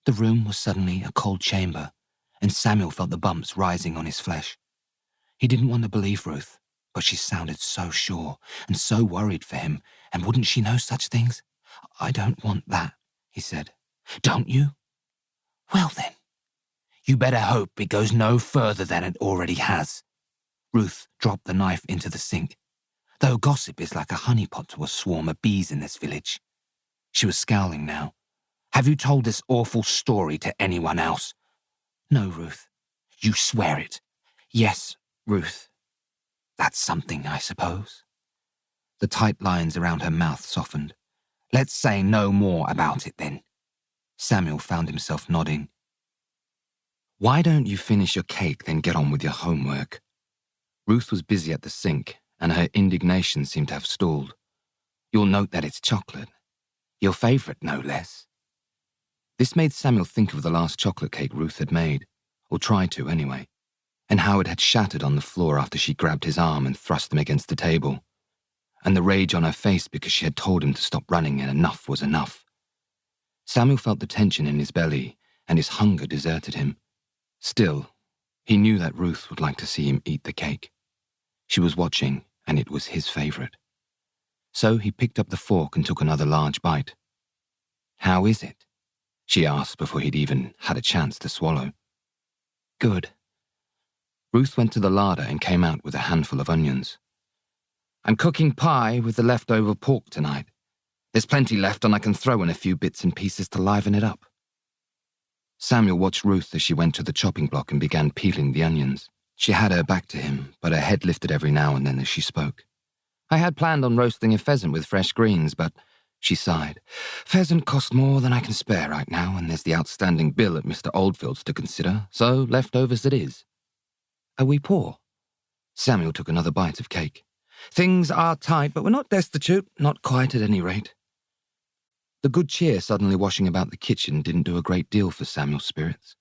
The room was suddenly a cold chamber, and Samuel felt the bumps rising on his flesh. He didn't want to believe Ruth, but she sounded so sure and so worried for him, and wouldn't she know such things? "I don't want that," he said. "Don't you? Well then, you better hope it goes no further than it already has." Ruth dropped the knife into the sink. "Though gossip is like a honeypot to a swarm of bees in this village." She was scowling now. "Have you told this awful story to anyone else?" "No, Ruth." "You swear it?" "Yes, Ruth." "That's something, I suppose." The tight lines around her mouth softened. "Let's say no more about it then." Samuel found himself nodding. Why don't you finish your cake, then get on with your homework? Ruth was busy at the sink, and her indignation seemed to have stalled. You'll note that it's chocolate. Your favourite, no less. This made Samuel think of the last chocolate cake Ruth had made, or tried to anyway, and how it had shattered on the floor after she grabbed his arm and thrust him against the table, and the rage on her face because she had told him to stop running and enough was enough. Samuel felt the tension in his belly, and his hunger deserted him. Still, he knew that Ruth would like to see him eat the cake. She was watching, and it was his favourite. So he picked up the fork and took another large bite. "How is it?" she asked before he'd even had a chance to swallow. "Good." Ruth went to the larder and came out with a handful of onions. "I'm cooking pie with the leftover pork tonight. There's plenty left and I can throw in a few bits and pieces to liven it up." Samuel watched Ruth as she went to the chopping block and began peeling the onions. She had her back to him, but her head lifted every now and then as she spoke. "I had planned on roasting a pheasant with fresh greens, but," she sighed, "pheasant costs more than I can spare right now, and there's the outstanding bill at Mr. Oldfield's to consider, so leftovers it is." "Are we poor?" Samuel took another bite of cake. "Things are tight, but we're not destitute, not quite at any rate." The good cheer suddenly washing about the kitchen didn't do a great deal for Samuel's spirits.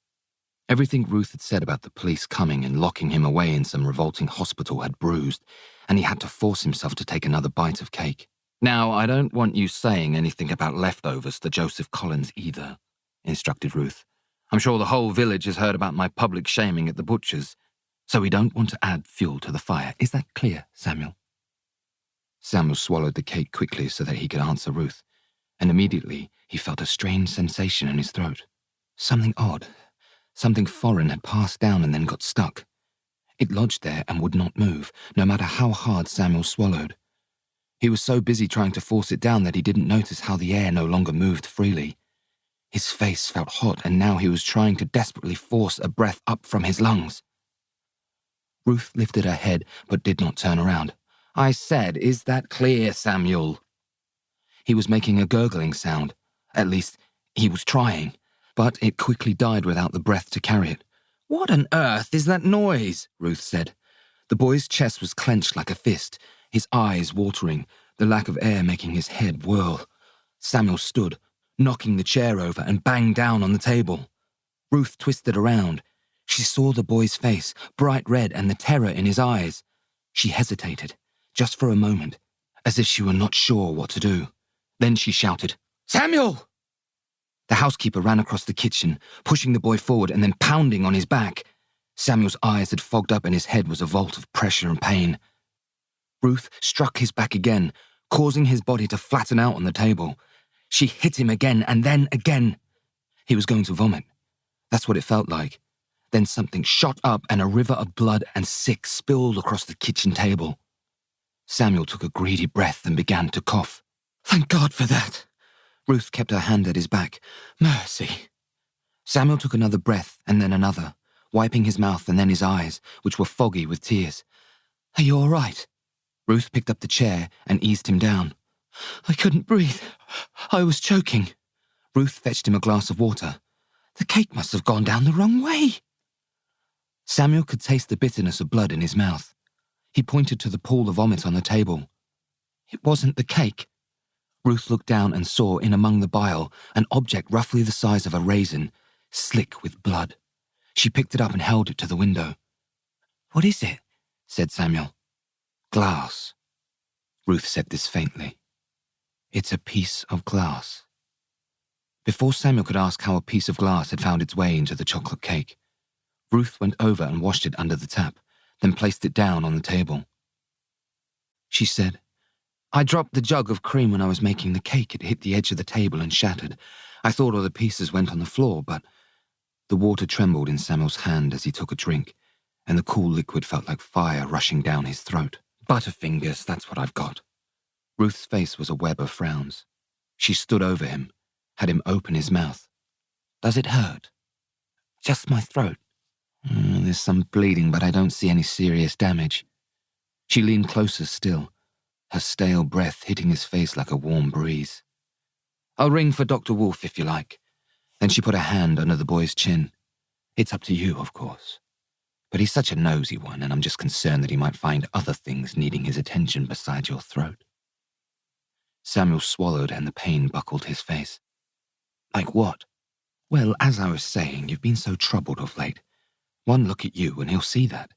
Everything Ruth had said about the police coming and locking him away in some revolting hospital had bruised, and he had to force himself to take another bite of cake. "Now, I don't want you saying anything about leftovers to Joseph Collins either," instructed Ruth. "I'm sure the whole village has heard about my public shaming at the butcher's, so we don't want to add fuel to the fire. Is that clear, Samuel?" Samuel swallowed the cake quickly so that he could answer Ruth, and immediately he felt a strange sensation in his throat. Something odd, something foreign had passed down and then got stuck. It lodged there and would not move, no matter how hard Samuel swallowed. He was so busy trying to force it down that he didn't notice how the air no longer moved freely. His face felt hot, and now he was trying to desperately force a breath up from his lungs. Ruth lifted her head but did not turn around. "I said, is that clear, Samuel?" He was making a gurgling sound. At least, he was trying, but it quickly died without the breath to carry it. "What on earth is that noise?" Ruth said. The boy's chest was clenched like a fist, his eyes watering, the lack of air making his head whirl. Samuel stood, knocking the chair over, and banged down on the table. Ruth twisted around. She saw the boy's face, bright red, and the terror in his eyes. She hesitated, just for a moment, as if she were not sure what to do. Then she shouted, "Samuel!" The housekeeper ran across the kitchen, pushing the boy forward and then pounding on his back. Samuel's eyes had fogged up and his head was a vault of pressure and pain. Ruth struck his back again, causing his body to flatten out on the table. She hit him again and then again. He was going to vomit. That's what it felt like. Then something shot up and a river of blood and sick spilled across the kitchen table. Samuel took a greedy breath and began to cough. "Thank God for that." Ruth kept her hand at his back. "Mercy." Samuel took another breath and then another, wiping his mouth and then his eyes, which were foggy with tears. "Are you all right?" Ruth picked up the chair and eased him down. "I couldn't breathe. I was choking." Ruth fetched him a glass of water. "The cake must have gone down the wrong way." Samuel could taste the bitterness of blood in his mouth. He pointed to the pool of vomit on the table. "It wasn't the cake." Ruth looked down and saw, in among the bile, an object roughly the size of a raisin, slick with blood. She picked it up and held it to the window. "What is it?" said Samuel. "Glass." Ruth said this faintly. "It's a piece of glass." Before Samuel could ask how a piece of glass had found its way into the chocolate cake, Ruth went over and washed it under the tap, then placed it down on the table. She said, "I dropped the jug of cream when I was making the cake. It hit the edge of the table and shattered. I thought all the pieces went on the floor, but..." The water trembled in Samuel's hand as he took a drink, and the cool liquid felt like fire rushing down his throat. "Butterfingers, that's what I've got." Ruth's face was a web of frowns. She stood over him, had him open his mouth. "Does it hurt?" "Just my throat. There's some bleeding, but I don't see any serious damage." She leaned closer still, her stale breath hitting his face like a warm breeze. "I'll ring for Dr. Wolfe if you like." Then she put a hand under the boy's chin. It's up to you, of course. But he's such a nosy one, and I'm just concerned that he might find other things needing his attention besides your throat. Samuel swallowed and the pain buckled his face. Like what? Well, as I was saying, you've been so troubled of late. One look at you and he'll see that.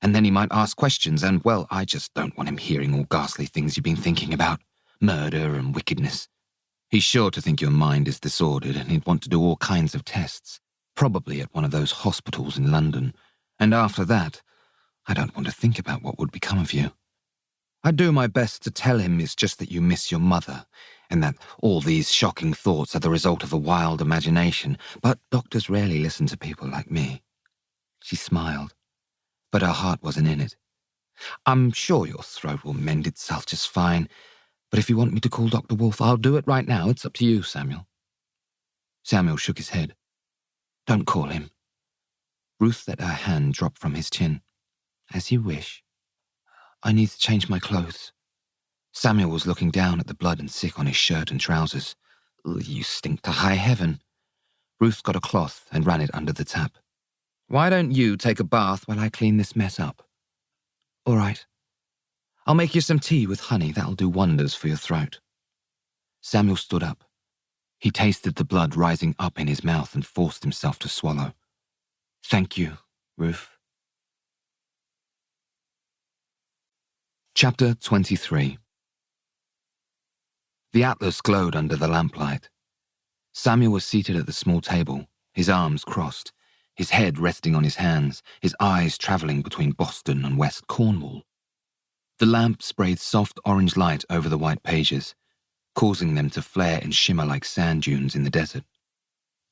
And then he might ask questions and, well, I just don't want him hearing all ghastly things you've been thinking about. Murder and wickedness. He's sure to think your mind is disordered and he'd want to do all kinds of tests. Probably at one of those hospitals in London. And after that, I don't want to think about what would become of you. I do my best to tell him it's just that you miss your mother, and that all these shocking thoughts are the result of a wild imagination, but doctors rarely listen to people like me. She smiled, but her heart wasn't in it. I'm sure your throat will mend itself just fine, but if you want me to call Dr. Wolfe, I'll do it right now. It's up to you, Samuel. Samuel shook his head. Don't call him. Ruth let her hand drop from his chin. As you wish. I need to change my clothes. Samuel was looking down at the blood and sick on his shirt and trousers. You stink to high heaven. Ruth got a cloth and ran it under the tap. Why don't you take a bath while I clean this mess up? All right. I'll make you some tea with honey. That'll do wonders for your throat. Samuel stood up. He tasted the blood rising up in his mouth and forced himself to swallow. Thank you, Ruth. Chapter 23. The atlas glowed under the lamplight. Samuel was seated at the small table, his arms crossed, his head resting on his hands, his eyes travelling between Boston and West Cornwall. The lamp sprayed soft orange light over the white pages, causing them to flare and shimmer like sand dunes in the desert.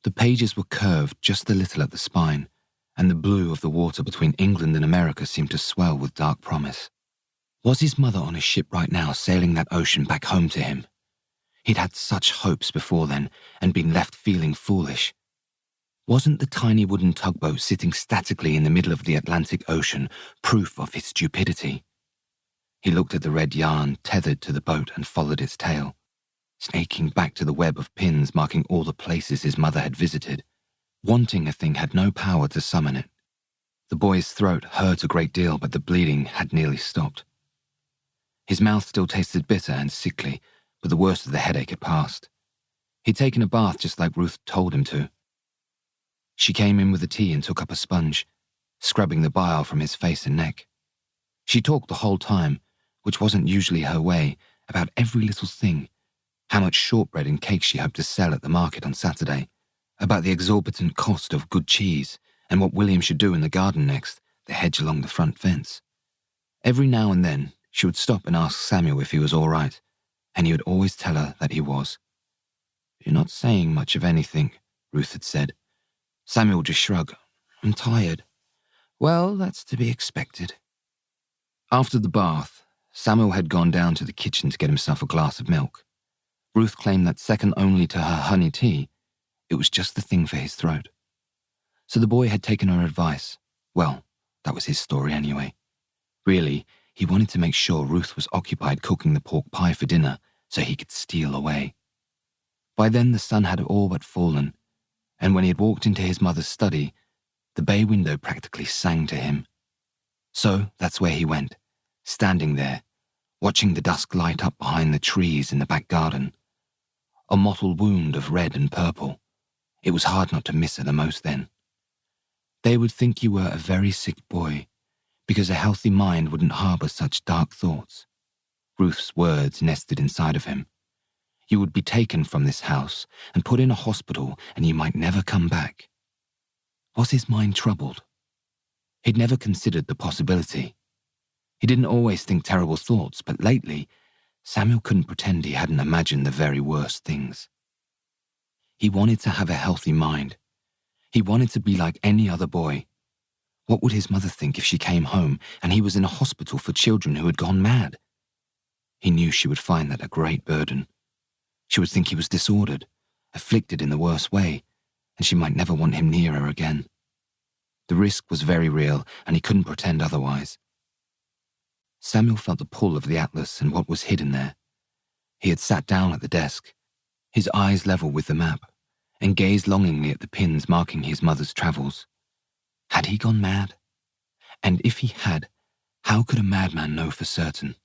The pages were curved just a little at the spine, and the blue of the water between England and America seemed to swell with dark promise. Was his mother on a ship right now sailing that ocean back home to him? He'd had such hopes before then and been left feeling foolish. Wasn't the tiny wooden tugboat sitting statically in the middle of the Atlantic Ocean proof of his stupidity? He looked at the red yarn tethered to the boat and followed its tail, snaking back to the web of pins marking all the places his mother had visited. Wanting a thing had no power to summon it. The boy's throat hurt a great deal, but the bleeding had nearly stopped. His mouth still tasted bitter and sickly, but the worst of the headache had passed. He'd taken a bath just like Ruth told him to. She came in with the tea and took up a sponge, scrubbing the bile from his face and neck. She talked the whole time, which wasn't usually her way, about every little thing, how much shortbread and cake she hoped to sell at the market on Saturday, about the exorbitant cost of good cheese, and what William should do in the garden next, the hedge along the front fence. Every now and then, she would stop and ask Samuel if he was all right, and he would always tell her that he was. You're not saying much of anything, Ruth had said. Samuel just shrugged. I'm tired. Well, that's to be expected. After the bath, Samuel had gone down to the kitchen to get himself a glass of milk. Ruth claimed that second only to her honey tea, it was just the thing for his throat. So the boy had taken her advice. Well, that was his story anyway. Really, he wanted to make sure Ruth was occupied cooking the pork pie for dinner so he could steal away. By then the sun had all but fallen, and when he had walked into his mother's study, the bay window practically sang to him. So that's where he went, standing there, watching the dusk light up behind the trees in the back garden. A mottled wound of red and purple. It was hard not to miss her the most then. They would think you were a very sick boy, because a healthy mind wouldn't harbour such dark thoughts. Ruth's words nested inside of him. You would be taken from this house and put in a hospital, and you might never come back. Was his mind troubled? He'd never considered the possibility. He didn't always think terrible thoughts, but lately, Samuel couldn't pretend he hadn't imagined the very worst things. He wanted to have a healthy mind. He wanted to be like any other boy. What would his mother think if she came home and he was in a hospital for children who had gone mad? He knew she would find that a great burden. She would think he was disordered, afflicted in the worst way, and she might never want him near her again. The risk was very real, and he couldn't pretend otherwise. Samuel felt the pull of the atlas and what was hidden there. He had sat down at the desk, his eyes level with the map, and gazed longingly at the pins marking his mother's travels. Had he gone mad? And if he had, how could a madman know for certain?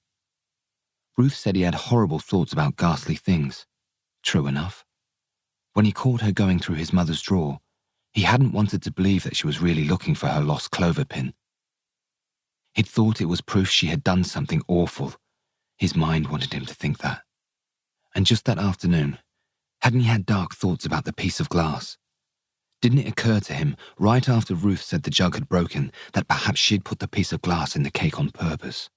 Ruth said he had horrible thoughts about ghastly things. True enough. When he caught her going through his mother's drawer, he hadn't wanted to believe that she was really looking for her lost clover pin. He'd thought it was proof she had done something awful. His mind wanted him to think that. And just that afternoon, hadn't he had dark thoughts about the piece of glass? Didn't it occur to him, right after Ruth said the jug had broken, that perhaps she'd put the piece of glass in the cake on purpose?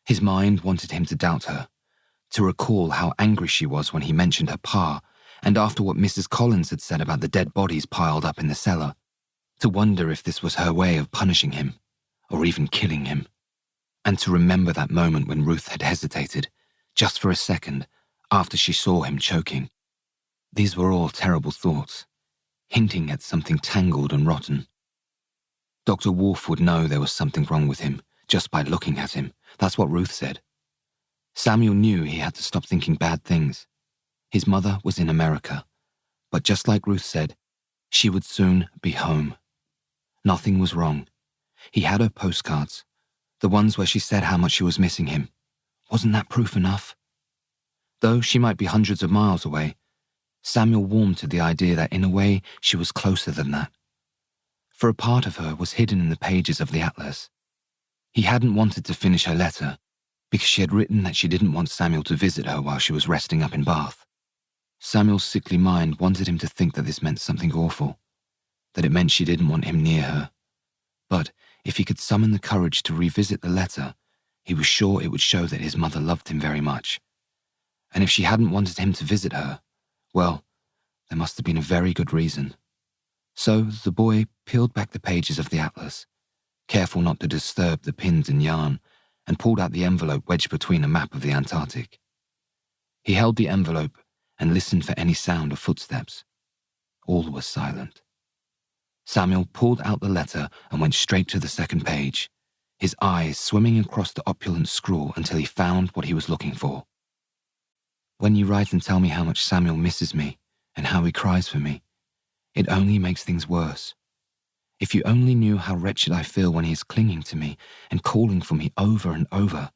His mind wanted him to doubt her, to recall how angry she was when he mentioned her pa, and after what Mrs. Collins had said about the dead bodies piled up in the cellar, to wonder if this was her way of punishing him, or even killing him, and to remember that moment when Ruth had hesitated, just for a second, after she saw him choking. These were all terrible thoughts, hinting at something tangled and rotten. Dr. Wolfe would know there was something wrong with him, just by looking at him. That's what Ruth said. Samuel knew he had to stop thinking bad things. His mother was in America, but just like Ruth said, she would soon be home. Nothing was wrong. He had her postcards, the ones where she said how much she was missing him. Wasn't that proof enough? Though she might be hundreds of miles away, Samuel warmed to the idea that in a way she was closer than that. For a part of her was hidden in the pages of the atlas. He hadn't wanted to finish her letter because she had written that she didn't want Samuel to visit her while she was resting up in Bath. Samuel's sickly mind wanted him to think that this meant something awful, that it meant she didn't want him near her. But if he could summon the courage to revisit the letter, he was sure it would show that his mother loved him very much. And if she hadn't wanted him to visit her, well, there must have been a very good reason. So the boy peeled back the pages of the atlas, careful not to disturb the pins and yarn, and pulled out the envelope wedged between a map of the Antarctic. He held the envelope and listened for any sound of footsteps. All was silent. Samuel pulled out the letter and went straight to the second page, his eyes swimming across the opulent scrawl until he found what he was looking for. When you write and tell me how much Samuel misses me and how he cries for me, it only makes things worse. If you only knew how wretched I feel when he is clinging to me and calling for me over and over.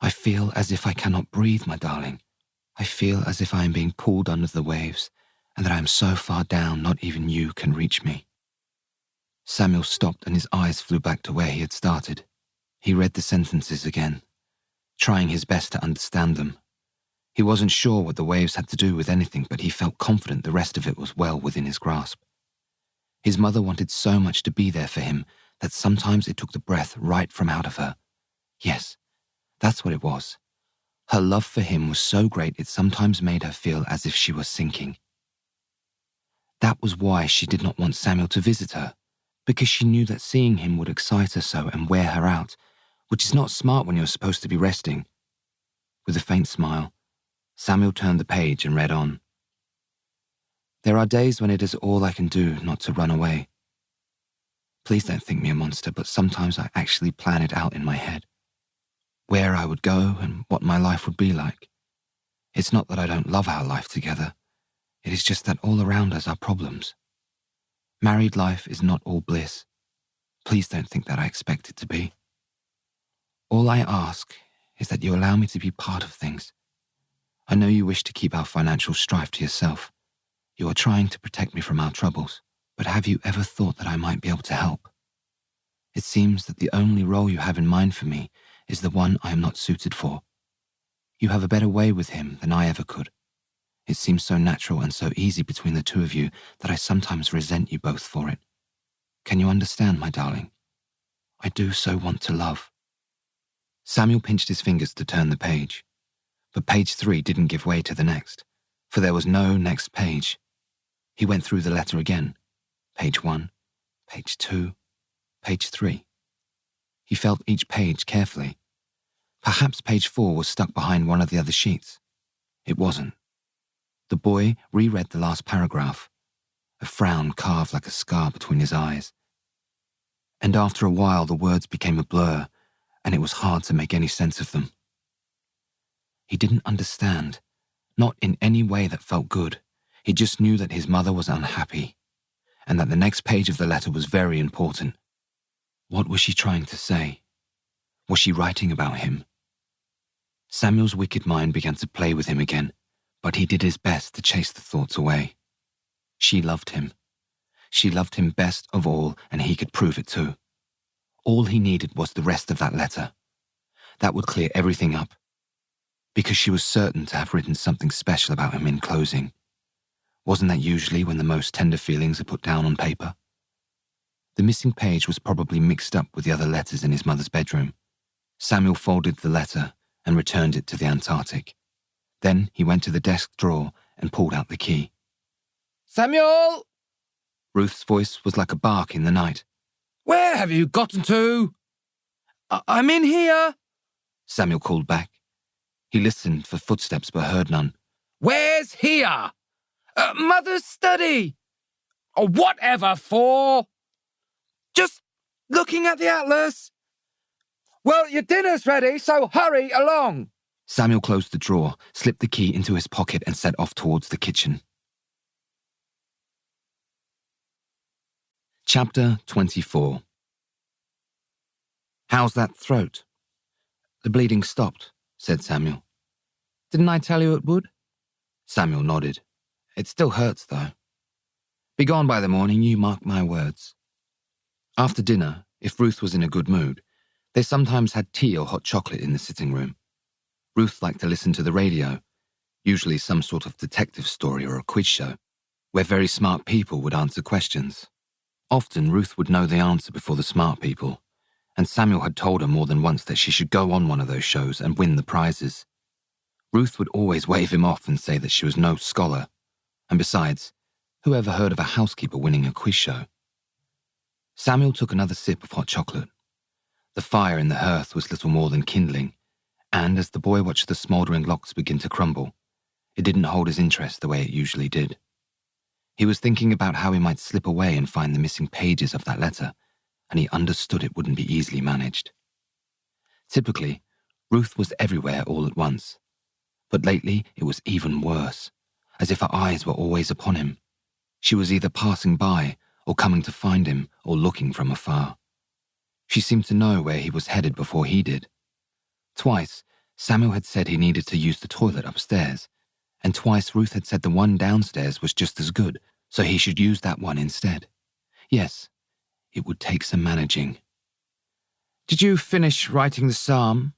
I feel as if I cannot breathe, my darling. I feel as if I am being pulled under the waves and that I am so far down not even you can reach me. Samuel stopped and his eyes flew back to where he had started. He read the sentences again, trying his best to understand them. He wasn't sure what the waves had to do with anything, but he felt confident the rest of it was well within his grasp. His mother wanted so much to be there for him that sometimes it took the breath right from out of her. Yes, that's what it was. Her love for him was so great it sometimes made her feel as if she was sinking. That was why she did not want Samuel to visit her, because she knew that seeing him would excite her so and wear her out, which is not smart when you're supposed to be resting. With a faint smile, Samuel turned the page and read on. There are days when it is all I can do not to run away. Please don't think me a monster, but sometimes I actually plan it out in my head. Where I would go and what my life would be like. It's not that I don't love our life together. It is just that all around us are problems. Married life is not all bliss. Please don't think that I expect it to be. All I ask is that you allow me to be part of things. I know you wish to keep our financial strife to yourself. You are trying to protect me from our troubles, but have you ever thought that I might be able to help? It seems that the only role you have in mind for me is the one I am not suited for. You have a better way with him than I ever could. It seems so natural and so easy between the two of you that I sometimes resent you both for it. Can you understand, my darling? I do so want to love. Samuel pinched his fingers to turn the page, but page 3 didn't give way to the next, for there was no next page. He went through the letter again. Page 1, page 2, page 3. He felt each page carefully. Perhaps page 4 was stuck behind one of the other sheets. It wasn't. The boy reread the last paragraph, a frown carved like a scar between his eyes. And after a while the words became a blur, and it was hard to make any sense of them. He didn't understand, not in any way that felt good. He just knew that his mother was unhappy, and that the next page of the letter was very important. What was she trying to say? Was she writing about him? Samuel's wicked mind began to play with him again, but he did his best to chase the thoughts away. She loved him. She loved him best of all, and he could prove it too. All he needed was the rest of that letter. That would clear everything up, because she was certain to have written something special about him in closing. Wasn't that usually when the most tender feelings are put down on paper? The missing page was probably mixed up with the other letters in his mother's bedroom. Samuel folded the letter and returned it to the Antarctic. Then he went to the desk drawer and pulled out the key. Samuel! Ruth's voice was like a bark in the night. Where have you gotten to? I'm in here, Samuel called back. He listened for footsteps but heard none. Where's here? Mother's study. Or whatever for. Just looking at the atlas. Well, your dinner's ready, so hurry along. Samuel closed the drawer, slipped the key into his pocket and set off towards the kitchen. Chapter 24. How's that throat? The bleeding stopped, said Samuel. Didn't I tell you it would? Samuel nodded. It still hurts, though. Be gone by the morning, you mark my words. After dinner, if Ruth was in a good mood, they sometimes had tea or hot chocolate in the sitting room. Ruth liked to listen to the radio, usually some sort of detective story or a quiz show, where very smart people would answer questions. Often Ruth would know the answer before the smart people, and Samuel had told her more than once that she should go on one of those shows and win the prizes. Ruth would always wave him off and say that she was no scholar, and besides, who ever heard of a housekeeper winning a quiz show? Samuel took another sip of hot chocolate. The fire in the hearth was little more than kindling, and as the boy watched the smouldering logs begin to crumble, it didn't hold his interest the way it usually did. He was thinking about how he might slip away and find the missing pages of that letter, and he understood it wouldn't be easily managed. Typically, Ruth was everywhere all at once, but lately it was even worse, as if her eyes were always upon him. She was either passing by, or coming to find him, or looking from afar. She seemed to know where he was headed before he did. Twice, Samuel had said he needed to use the toilet upstairs, and twice Ruth had said the one downstairs was just as good, so he should use that one instead. Yes, it would take some managing. Did you finish writing the psalm?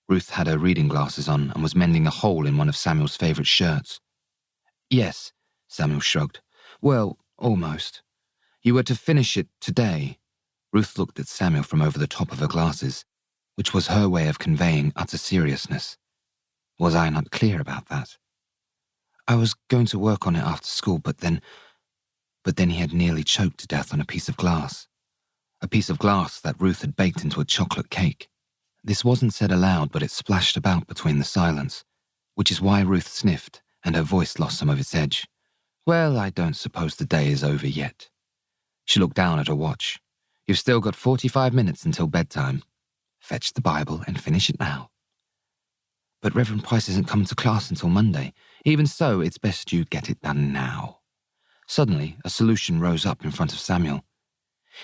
Ruth had her reading glasses on and was mending a hole in one of Samuel's favourite shirts. Yes, Samuel shrugged. Well, almost. You were to finish it today. Ruth looked at Samuel from over the top of her glasses, which was her way of conveying utter seriousness. Was I not clear about that? I was going to work on it after school, but then he had nearly choked to death on a piece of glass. A piece of glass that Ruth had baked into a chocolate cake. This wasn't said aloud, but it splashed about between the silence, which is why Ruth sniffed and her voice lost some of its edge. Well, I don't suppose the day is over yet. She looked down at her watch. You've still got 45 minutes until bedtime. Fetch the Bible and finish it now. But Reverend Price isn't coming to class until Monday. Even so, it's best you get it done now. Suddenly, a solution rose up in front of Samuel.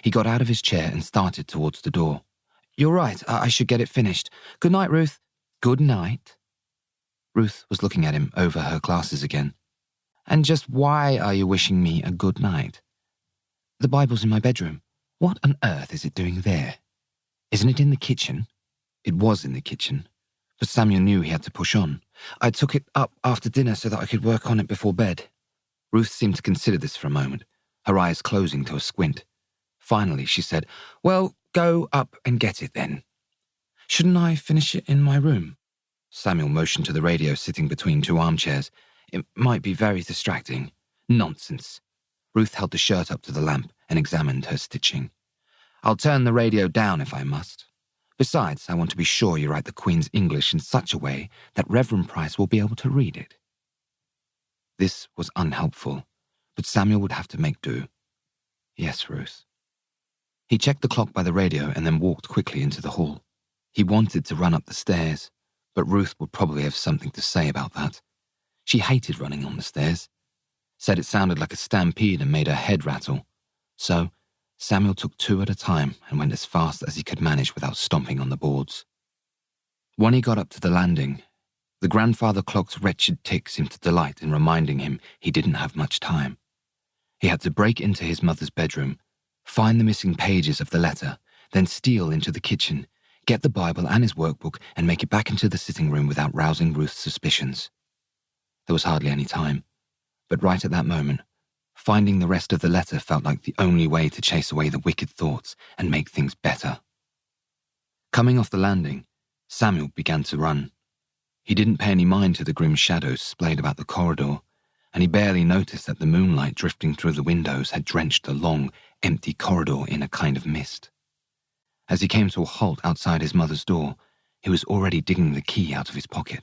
He got out of his chair and started towards the door. You're right, I should get it finished. Good night, Ruth. Good night. Ruth was looking at him over her glasses again. And just why are you wishing me a good night? The Bible's in my bedroom. What on earth is it doing there? Isn't it in the kitchen? It was in the kitchen, but Samuel knew he had to push on. I took it up after dinner so that I could work on it before bed. Ruth seemed to consider this for a moment, her eyes closing to a squint. Finally, she said, Well, go up and get it then. Shouldn't I finish it in my room? Samuel motioned to the radio sitting between two armchairs. It might be very distracting. Nonsense. Ruth held the shirt up to the lamp and examined her stitching. I'll turn the radio down if I must. Besides, I want to be sure you write the Queen's English in such a way that Reverend Price will be able to read it. This was unhelpful, but Samuel would have to make do. Yes, Ruth. He checked the clock by the radio and then walked quickly into the hall. He wanted to run up the stairs, but Ruth would probably have something to say about that. She hated running on the stairs. said it sounded like a stampede and made her head rattle. So, Samuel took 2 at a time and went as fast as he could manage without stomping on the boards. When he got up to the landing, the grandfather clock's wretched tick seemed to delight in reminding him he didn't have much time. He had to break into his mother's bedroom, find the missing pages of the letter, then steal into the kitchen, get the Bible and his workbook and make it back into the sitting room without rousing Ruth's suspicions. There was hardly any time, but right at that moment, finding the rest of the letter felt like the only way to chase away the wicked thoughts and make things better. Coming off the landing, Samuel began to run. He didn't pay any mind to the grim shadows splayed about the corridor, and he barely noticed that the moonlight drifting through the windows had drenched the long, empty corridor in a kind of mist. As he came to a halt outside his mother's door, he was already digging the key out of his pocket.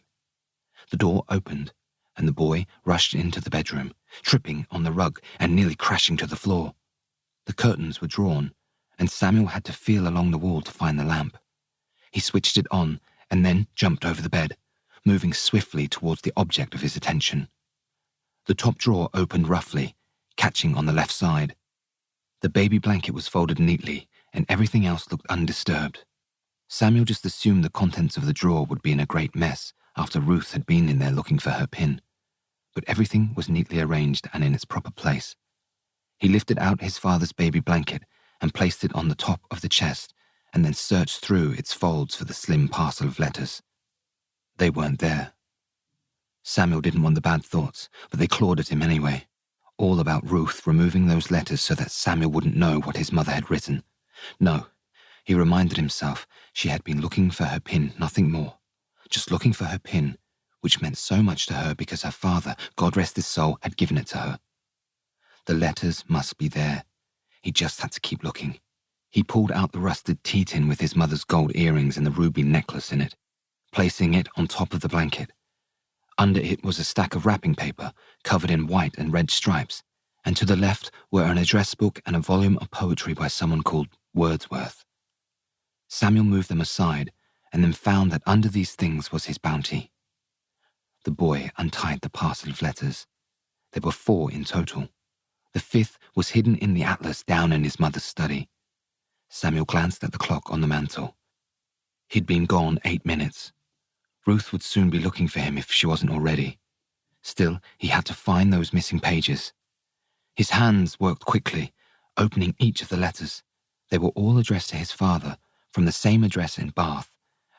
The door opened, and the boy rushed into the bedroom, tripping on the rug and nearly crashing to the floor. The curtains were drawn, and Samuel had to feel along the wall to find the lamp. He switched it on and then jumped over the bed, moving swiftly towards the object of his attention. The top drawer opened roughly, catching on the left side. The baby blanket was folded neatly, and everything else looked undisturbed. Samuel just assumed the contents of the drawer would be in a great mess after Ruth had been in there looking for her pin. But everything was neatly arranged and in its proper place. He lifted out his father's baby blanket and placed it on the top of the chest, and then searched through its folds for the slim parcel of letters. They weren't there. Samuel didn't want the bad thoughts, but they clawed at him anyway. All about Ruth removing those letters so that Samuel wouldn't know what his mother had written. No, he reminded himself she had been looking for her pin, nothing more. Just looking for her pin, which meant so much to her because her father, God rest his soul, had given it to her. The letters must be there. He just had to keep looking. He pulled out the rusted tea tin with his mother's gold earrings and the ruby necklace in it, placing it on top of the blanket. Under it was a stack of wrapping paper covered in white and red stripes, and to the left were an address book and a volume of poetry by someone called Wordsworth. Samuel moved them aside and then found that under these things was his bounty. The boy untied the parcel of letters. There were 4 in total. The 5th was hidden in the atlas down in his mother's study. Samuel glanced at the clock on the mantel. He'd been gone 8 minutes. Ruth would soon be looking for him if she wasn't already. Still, he had to find those missing pages. His hands worked quickly, opening each of the letters. They were all addressed to his father, from the same address in Bath,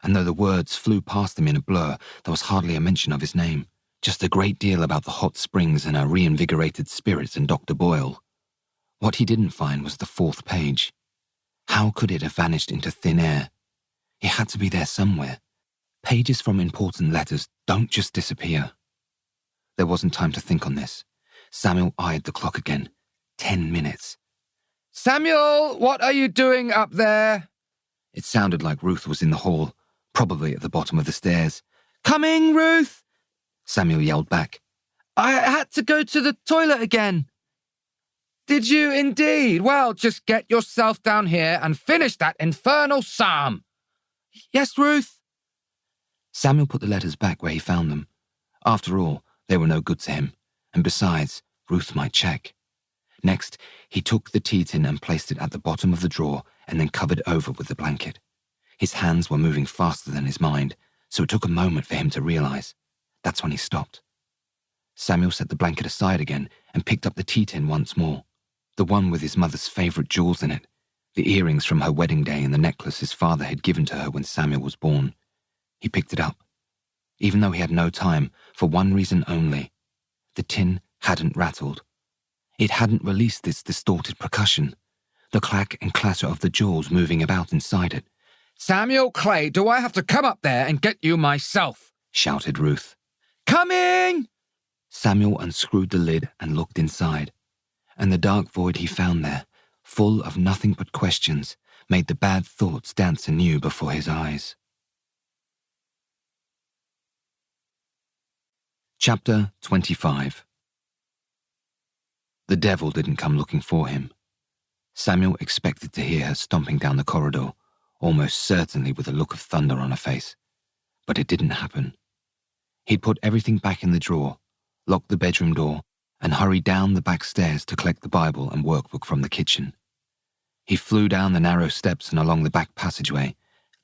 and though the words flew past him in a blur, there was hardly a mention of his name, just a great deal about the hot springs and her reinvigorated spirits and Dr. Boyle. What he didn't find was the 4th page. How could it have vanished into thin air? It had to be there somewhere. Pages from important letters don't just disappear. There wasn't time to think on this. Samuel eyed the clock again. 10 minutes. Samuel, what are you doing up there? It sounded like Ruth was in the hall, probably at the bottom of the stairs. Coming, Ruth! Samuel yelled back. I had to go to the toilet again. Did you indeed? Well, just get yourself down here and finish that infernal psalm. Yes, Ruth? Samuel put the letters back where he found them. After all, they were no good to him, and besides, Ruth might check. Next, he took the tea tin and placed it at the bottom of the drawer and then covered over with the blanket. His hands were moving faster than his mind, so it took a moment for him to realize. That's when he stopped. Samuel set the blanket aside again and picked up the tea tin once more, the one with his mother's favorite jewels in it, the earrings from her wedding day and the necklace his father had given to her when Samuel was born. He picked it up, even though he had no time, for one reason only. The tin hadn't rattled. It hadn't released its distorted percussion, the clack and clatter of the jewels moving about inside it. Samuel Clay, do I have to come up there and get you myself? Shouted Ruth. Coming! Samuel unscrewed the lid and looked inside, and the dark void he found there, full of nothing but questions, made the bad thoughts dance anew before his eyes. Chapter 25. The devil didn't come looking for him. Samuel expected to hear her stomping down the corridor, almost certainly with a look of thunder on her face. But it didn't happen. He'd put everything back in the drawer, locked the bedroom door, and hurried down the back stairs to collect the Bible and workbook from the kitchen. He flew down the narrow steps and along the back passageway,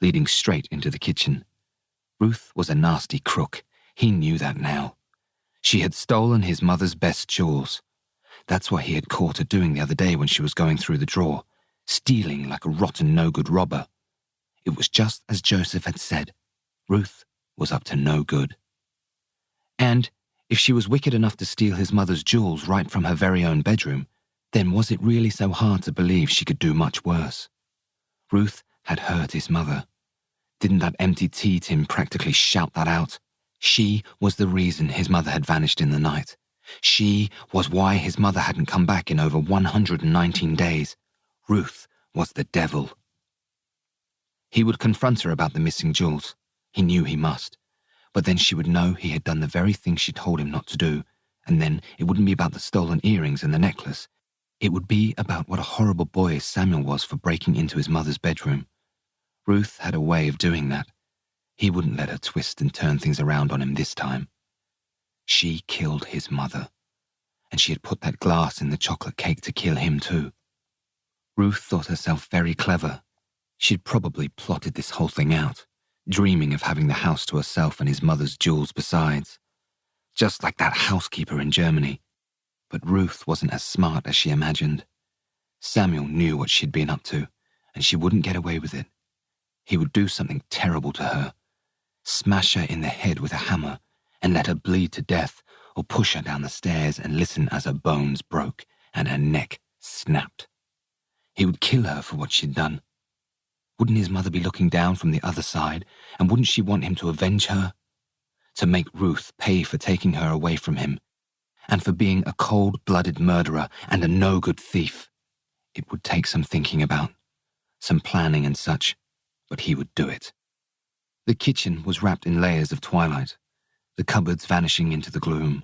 leading straight into the kitchen. Ruth was a nasty crook. He knew that now. She had stolen his mother's best jewels. That's what he had caught her doing the other day when she was going through the drawer, stealing like a rotten no-good robber. It was just as Joseph had said. Ruth was up to no good. And if she was wicked enough to steal his mother's jewels right from her very own bedroom, then was it really so hard to believe she could do much worse? Ruth had hurt his mother. Didn't that empty tea tin practically shout that out? She was the reason his mother had vanished in the night. She was why his mother hadn't come back in over 119 days. Ruth was the devil. He would confront her about the missing jewels. He knew he must. But then she would know he had done the very thing she told him not to do, and then it wouldn't be about the stolen earrings and the necklace. It would be about what a horrible boy Samuel was for breaking into his mother's bedroom. Ruth had a way of doing that. He wouldn't let her twist and turn things around on him this time. She killed his mother, and she had put that glass in the chocolate cake to kill him too. Ruth thought herself very clever. She'd probably plotted this whole thing out, dreaming of having the house to herself and his mother's jewels besides. Just like that housekeeper in Germany. But Ruth wasn't as smart as she imagined. Samuel knew what she'd been up to, and she wouldn't get away with it. He would do something terrible to her. Smash her in the head with a hammer and let her bleed to death, or push her down the stairs and listen as her bones broke and her neck snapped. He would kill her for what she'd done. Wouldn't his mother be looking down from the other side, and wouldn't she want him to avenge her? To make Ruth pay for taking her away from him, and for being a cold-blooded murderer and a no-good thief. It would take some thinking about, some planning and such, but he would do it. The kitchen was wrapped in layers of twilight, the cupboards vanishing into the gloom.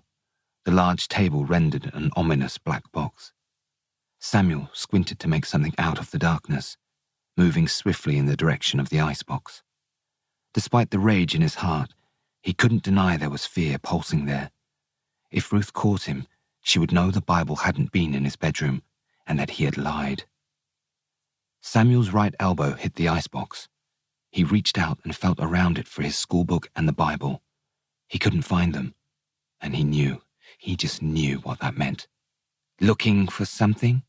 The large table rendered an ominous black box. Samuel squinted to make something out of the darkness, moving swiftly in the direction of the icebox. Despite the rage in his heart, he couldn't deny there was fear pulsing there. If Ruth caught him, she would know the Bible hadn't been in his bedroom and that he had lied. Samuel's right elbow hit the icebox. He reached out and felt around it for his schoolbook and the Bible. He couldn't find them, and he just knew what that meant. Looking for something?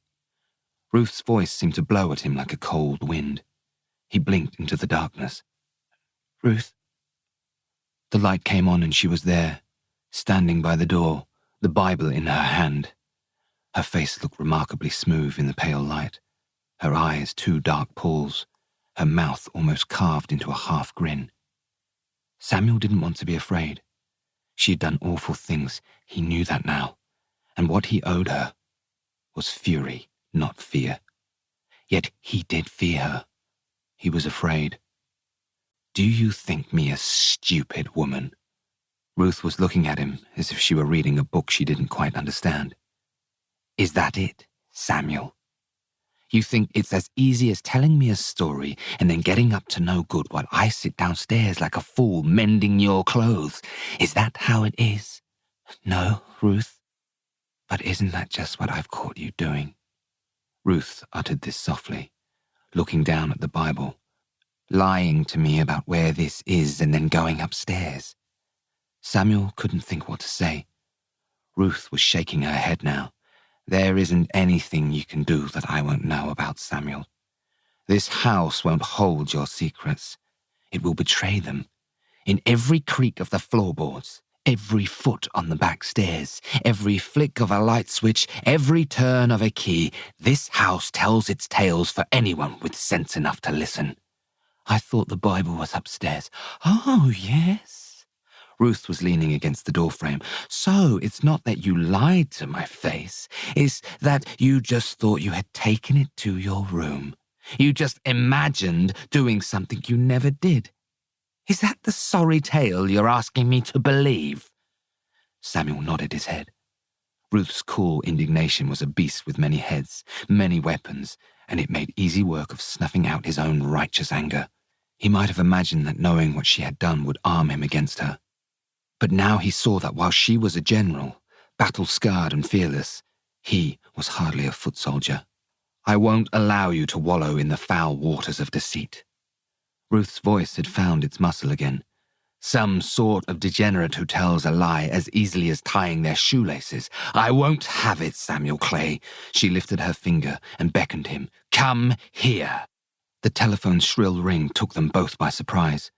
Ruth's voice seemed to blow at him like a cold wind. He blinked into the darkness. Ruth? The light came on and she was there, standing by the door, the Bible in her hand. Her face looked remarkably smooth in the pale light, her eyes two dark pools, her mouth almost carved into a half grin. Samuel didn't want to be afraid. She had done awful things, he knew that now, and what he owed her was fury, not fear. Yet he did fear her. He was afraid. Do you think me a stupid woman? Ruth was looking at him as if she were reading a book she didn't quite understand. Is that it, Samuel? You think it's as easy as telling me a story and then getting up to no good while I sit downstairs like a fool mending your clothes? Is that how it is? No, Ruth. But isn't that just what I've caught you doing? Ruth uttered this softly, looking down at the Bible. Lying to me about where this is and then going upstairs. Samuel couldn't think what to say. Ruth was shaking her head now. There isn't anything you can do that I won't know about, Samuel. This house won't hold your secrets. It will betray them. In every creak of the floorboards, every foot on the back stairs, every flick of a light switch, every turn of a key, this house tells its tales for anyone with sense enough to listen. I thought the Bible was upstairs. Oh, yes. Ruth was leaning against the doorframe. So it's not that you lied to my face. It's that you just thought you had taken it to your room. You just imagined doing something you never did. Is that the sorry tale you're asking me to believe? Samuel nodded his head. Ruth's cool indignation was a beast with many heads, many weapons, and it made easy work of snuffing out his own righteous anger. He might have imagined that knowing what she had done would arm him against her. But now he saw that while she was a general, Battle-scarred and fearless, he was hardly a foot soldier. I won't allow you to wallow in the foul waters of deceit. Ruth's voice had found its muscle again. Some sort of degenerate who tells a lie as easily as tying their shoelaces. I won't have it, Samuel Clay. She lifted her finger and beckoned him. Come here. The telephone's shrill ring took them both by surprise.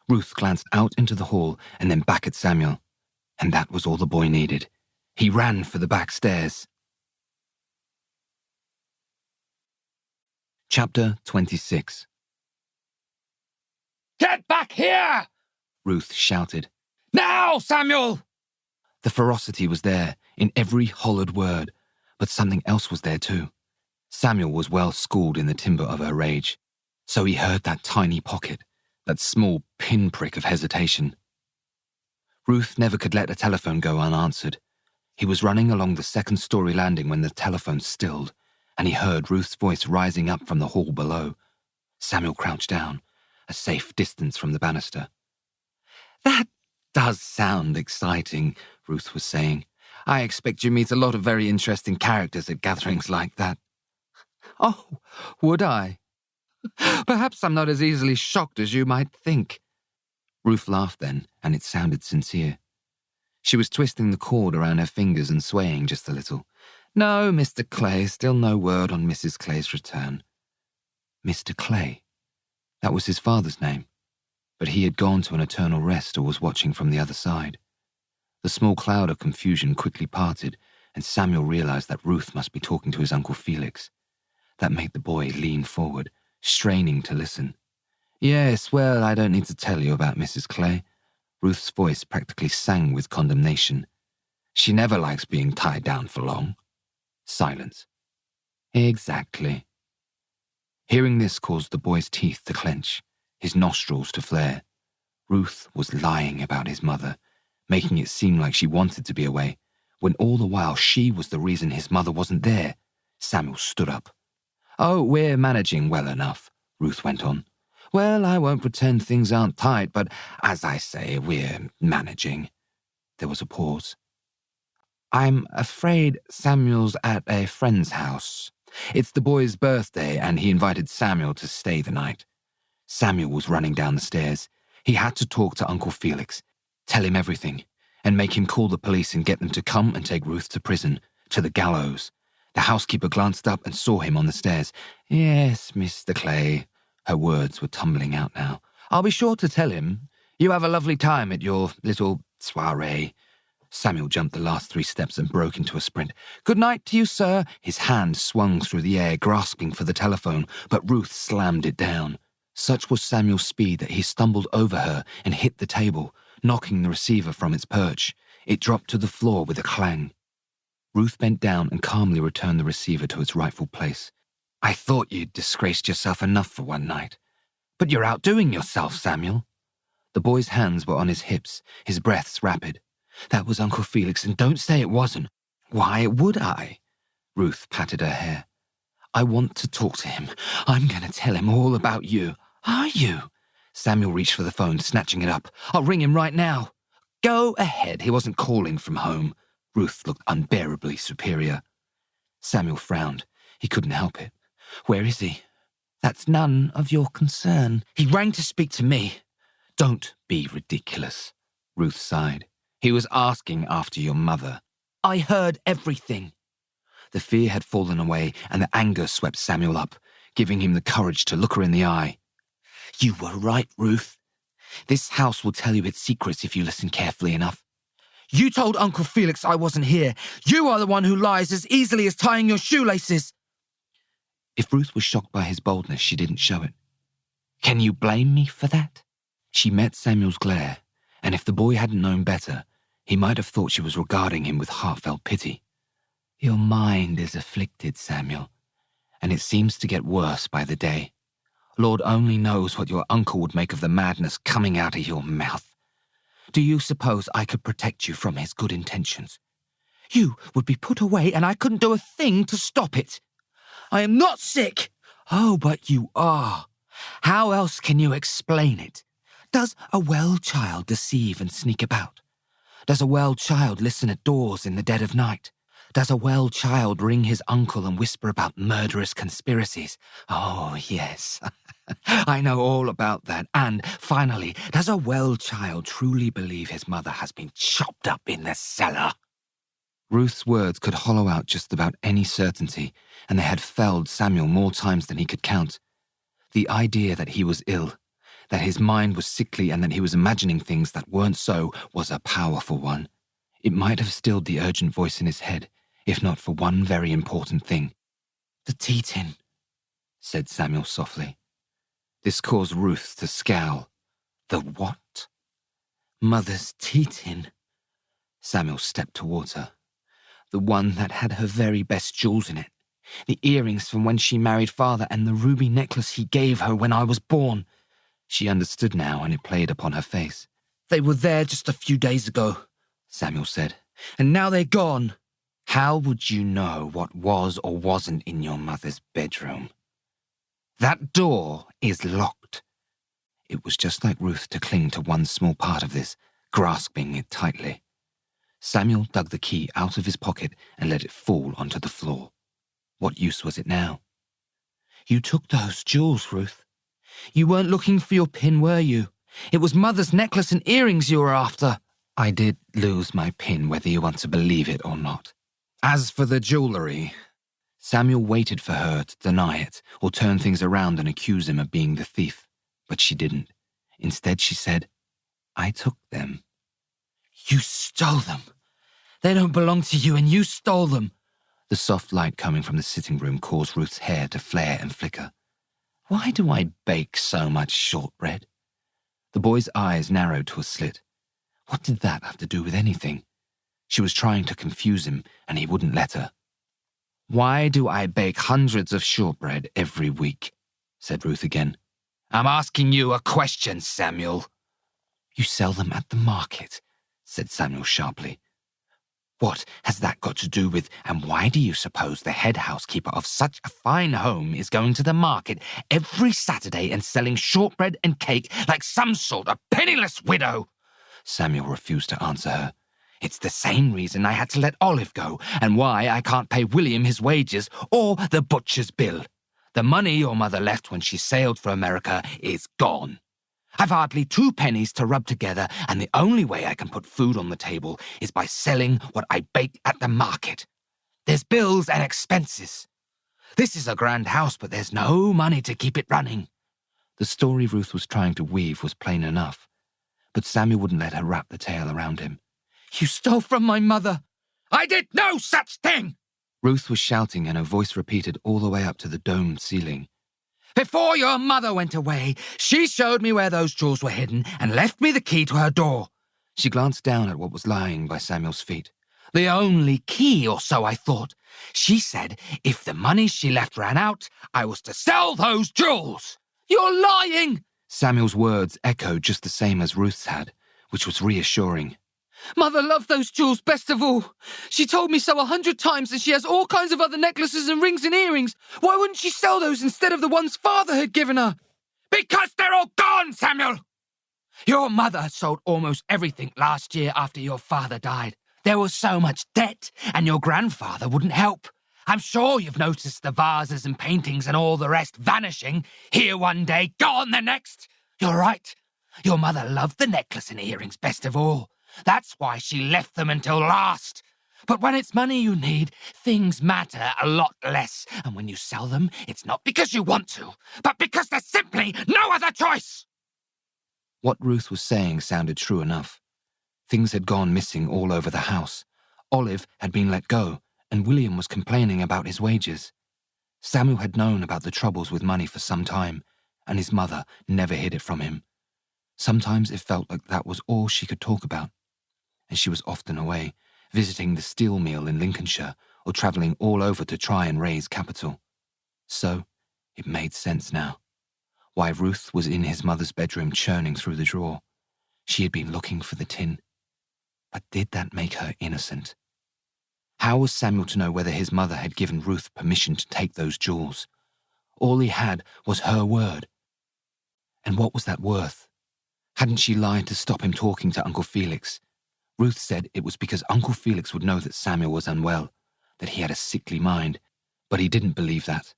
Ruth glanced out into the hall and then back at Samuel. And that was all the boy needed. He ran for the back stairs. Chapter 26. Get back here! Ruth shouted. Now, Samuel! The ferocity was there, in every hollowed word, but something else was there too. Samuel was well schooled in the timbre of her rage, so he heard that tiny pocket, that small pinprick of hesitation. Ruth never could let a telephone go unanswered. He was running along the second-story landing when the telephone stilled, and he heard Ruth's voice rising up from the hall below. Samuel crouched down, a safe distance from the banister. That does sound exciting, Ruth was saying. I expect you meet a lot of very interesting characters at gatherings like that. Oh, would I? Perhaps I'm not as easily shocked as you might think. Ruth laughed then, and it sounded sincere. She was twisting the cord around her fingers and swaying just a little. No, Mr. Clay, still no word on Mrs. Clay's return. Mr. Clay? That was his father's name. But he had gone to an eternal rest or was watching from the other side. The small cloud of confusion quickly parted, and Samuel realized that Ruth must be talking to his Uncle Felix. That made the boy lean forward, straining to listen. Yes, well, I don't need to tell you about Mrs. Clay. Ruth's voice practically sang with condemnation. She never likes being tied down for long. Silence. Exactly. Hearing this caused the boy's teeth to clench, his nostrils to flare. Ruth was lying about his mother, making it seem like she wanted to be away, when all the while she was the reason his mother wasn't there. Samuel stood up. Oh, we're managing well enough, Ruth went on. Well, I won't pretend things aren't tight, but as I say, we're managing. There was a pause. I'm afraid Samuel's at a friend's house. It's the boy's birthday, and he invited Samuel to stay the night. Samuel was running down the stairs. He had to talk to Uncle Felix, tell him everything, and make him call the police and get them to come and take Ruth to prison, to the gallows. The housekeeper glanced up and saw him on the stairs. Yes, Mr. Clay. Her words were tumbling out now. I'll be sure to tell him. You have a lovely time at your little soiree. Samuel jumped the last 3 steps and broke into a sprint. Good night to you, sir. His hand swung through the air, grasping for the telephone, but Ruth slammed it down. Such was Samuel's speed that he stumbled over her and hit the table, knocking the receiver from its perch. It dropped to the floor with a clang. Ruth bent down and calmly returned the receiver to its rightful place. I thought you'd disgraced yourself enough for one night. But you're outdoing yourself, Samuel. The boy's hands were on his hips, his breaths rapid. That was Uncle Felix, and don't say it wasn't. Why would I? Ruth patted her hair. I want to talk to him. I'm going to tell him all about you. Are you? Samuel reached for the phone, snatching it up. I'll ring him right now. Go ahead. He wasn't calling from home. Ruth looked unbearably superior. Samuel frowned. He couldn't help it. Where is he? That's none of your concern. He rang to speak to me. Don't be ridiculous, Ruth sighed. He was asking after your mother. I heard everything. The fear had fallen away, and the anger swept Samuel up, giving him the courage to look her in the eye. You were right, Ruth. This house will tell you its secrets if you listen carefully enough. You told Uncle Felix I wasn't here. You are the one who lies as easily as tying your shoelaces. If Ruth was shocked by his boldness, she didn't show it. Can you blame me for that? She met Samuel's glare, and if the boy hadn't known better, he might have thought she was regarding him with heartfelt pity. Your mind is afflicted, Samuel, and it seems to get worse by the day. Lord only knows what your uncle would make of the madness coming out of your mouth. Do you suppose I could protect you from his good intentions? You would be put away, and I couldn't do a thing to stop it. I am not sick. Oh, but you are. How else can you explain it? Does a well child deceive and sneak about? Does a well child listen at doors in the dead of night? Does a well child ring his uncle and whisper about murderous conspiracies? Oh, yes. I know all about that. And finally, does a well child truly believe his mother has been chopped up in the cellar? Ruth's words could hollow out just about any certainty, and they had felled Samuel more times than he could count. The idea that he was ill, that his mind was sickly and that he was imagining things that weren't so, was a powerful one. It might have stilled the urgent voice in his head, if not for one very important thing. "The tea tin," said Samuel softly. This caused Ruth to scowl. "The what?" "Mother's tea tin." Samuel stepped towards her. "The one that had her very best jewels in it. The earrings from when she married Father and the ruby necklace he gave her when I was born." She understood now, and it played upon her face. "They were there just a few days ago," Samuel said, "and now they're gone." "How would you know what was or wasn't in your mother's bedroom?" "That door is locked." It was just like Ruth to cling to one small part of this, grasping it tightly. Samuel dug the key out of his pocket and let it fall onto the floor. What use was it now? "You took those jewels, Ruth. You weren't looking for your pin, were you? It was Mother's necklace and earrings you were after." "I did lose my pin, whether you want to believe it or not. As for the jewellery..." Samuel waited for her to deny it or turn things around and accuse him of being the thief, but she didn't. Instead, she said, "I took them." "You stole them. They don't belong to you and you stole them." The soft light coming from the sitting room caused Ruth's hair to flare and flicker. "Why do I bake so much shortbread?" The boy's eyes narrowed to a slit. What did that have to do with anything? She was trying to confuse him, and he wouldn't let her. "Why do I bake hundreds of shortbread every week?" said Ruth again. "I'm asking you a question, Samuel." "You sell them at the market," said Samuel sharply. "What has that got to do with, and why do you suppose the head housekeeper of such a fine home is going to the market every Saturday and selling shortbread and cake like some sort of penniless widow?" Samuel refused to answer her. "It's the same reason I had to let Olive go, and why I can't pay William his wages or the butcher's bill. The money your mother left when she sailed for America is gone. I've hardly 2 pennies to rub together, and the only way I can put food on the table is by selling what I bake at the market. There's bills and expenses. This is a grand house, but there's no money to keep it running." The story Ruth was trying to weave was plain enough, but Samuel wouldn't let her wrap the tale around him. "You stole from my mother." "I did no such thing!" Ruth was shouting, and her voice repeated all the way up to the domed ceiling. "Before your mother went away, she showed me where those jewels were hidden and left me the key to her door." She glanced down at what was lying by Samuel's feet. "The only key, or so I thought. She said if the money she left ran out, I was to sell those jewels." "You're lying!" Samuel's words echoed just the same as Ruth's had, which was reassuring. "Mother loved those jewels best of all. She told me so 100 times, and she has all kinds of other necklaces and rings and earrings. Why wouldn't she sell those instead of the ones Father had given her?" "Because they're all gone, Samuel! Your mother sold almost everything last year after your father died. There was so much debt, and your grandfather wouldn't help. I'm sure you've noticed the vases and paintings and all the rest vanishing, here one day, gone the next. You're right. Your mother loved the necklace and earrings best of all. That's why she left them until last. But when it's money you need, things matter a lot less. And when you sell them, it's not because you want to, but because there's simply no other choice." What Ruth was saying sounded true enough. Things had gone missing all over the house. Olive had been let go, and William was complaining about his wages. Samuel had known about the troubles with money for some time, and his mother never hid it from him. Sometimes it felt like that was all she could talk about, and she was often away, visiting the steel mill in Lincolnshire or travelling all over to try and raise capital. So, it made sense now. Why Ruth was in his mother's bedroom churning through the drawer. She had been looking for the tin. But did that make her innocent? How was Samuel to know whether his mother had given Ruth permission to take those jewels? All he had was her word. And what was that worth? Hadn't she lied to stop him talking to Uncle Felix? Ruth said it was because Uncle Felix would know that Samuel was unwell, that he had a sickly mind, but he didn't believe that.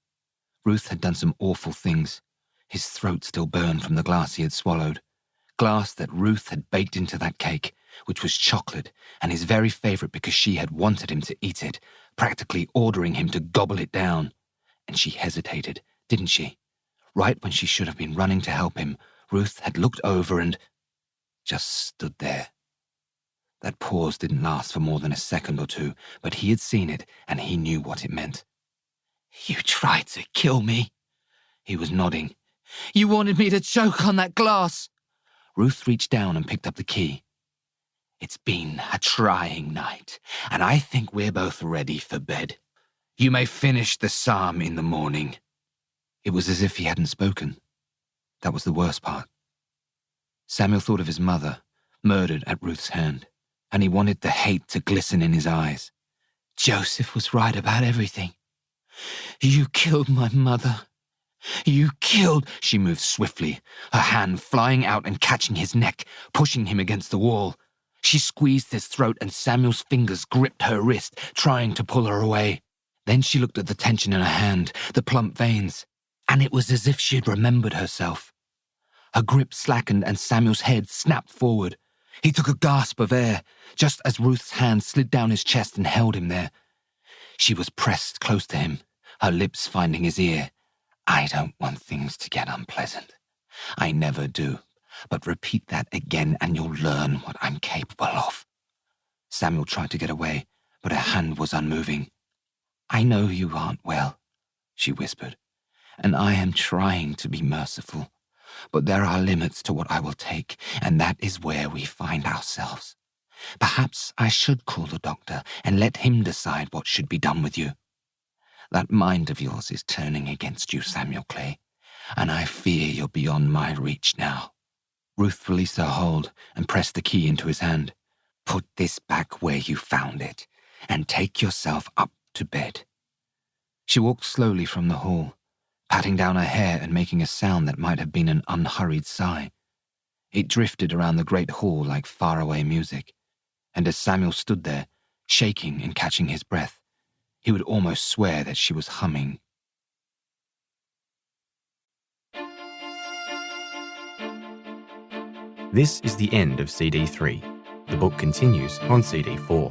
Ruth had done some awful things. His throat still burned from the glass he had swallowed. Glass that Ruth had baked into that cake, which was chocolate, and his very favourite because she had wanted him to eat it, practically ordering him to gobble it down. And she hesitated, didn't she? Right when she should have been running to help him, Ruth had looked over and just stood there. That pause didn't last for more than a second or two, but he had seen it, and he knew what it meant. "You tried to kill me." He was nodding. "You wanted me to choke on that glass." Ruth reached down and picked up the key. "It's been a trying night, and I think we're both ready for bed. You may finish the psalm in the morning." It was as if he hadn't spoken. That was the worst part. Samuel thought of his mother, murdered at Ruth's hand, and he wanted the hate to glisten in his eyes. "Joseph was right about everything. You killed my mother. You killed—" She moved swiftly, her hand flying out and catching his neck, pushing him against the wall. She squeezed his throat and Samuel's fingers gripped her wrist, trying to pull her away. Then she looked at the tension in her hand, the plump veins, and it was as if she had remembered herself. Her grip slackened and Samuel's head snapped forward. He took a gasp of air, just as Ruth's hand slid down his chest and held him there. She was pressed close to him, her lips finding his ear. "I don't want things to get unpleasant. I never do. But repeat that again and you'll learn what I'm capable of." Samuel tried to get away, but her hand was unmoving. "I know you aren't well," she whispered, "and I am trying to be merciful. But there are limits to what I will take, and that is where we find ourselves. Perhaps I should call the doctor and let him decide what should be done with you. That mind of yours is turning against you, Samuel Clay, and I fear you're beyond my reach now." Ruth released her hold and pressed the key into his hand. "Put this back where you found it, and take yourself up to bed." She walked slowly from the hall, patting down her hair and making a sound that might have been an unhurried sigh. It drifted around the great hall like faraway music, and as Samuel stood there, shaking and catching his breath, he would almost swear that she was humming. This is the end of CD 3. The book continues on CD 4.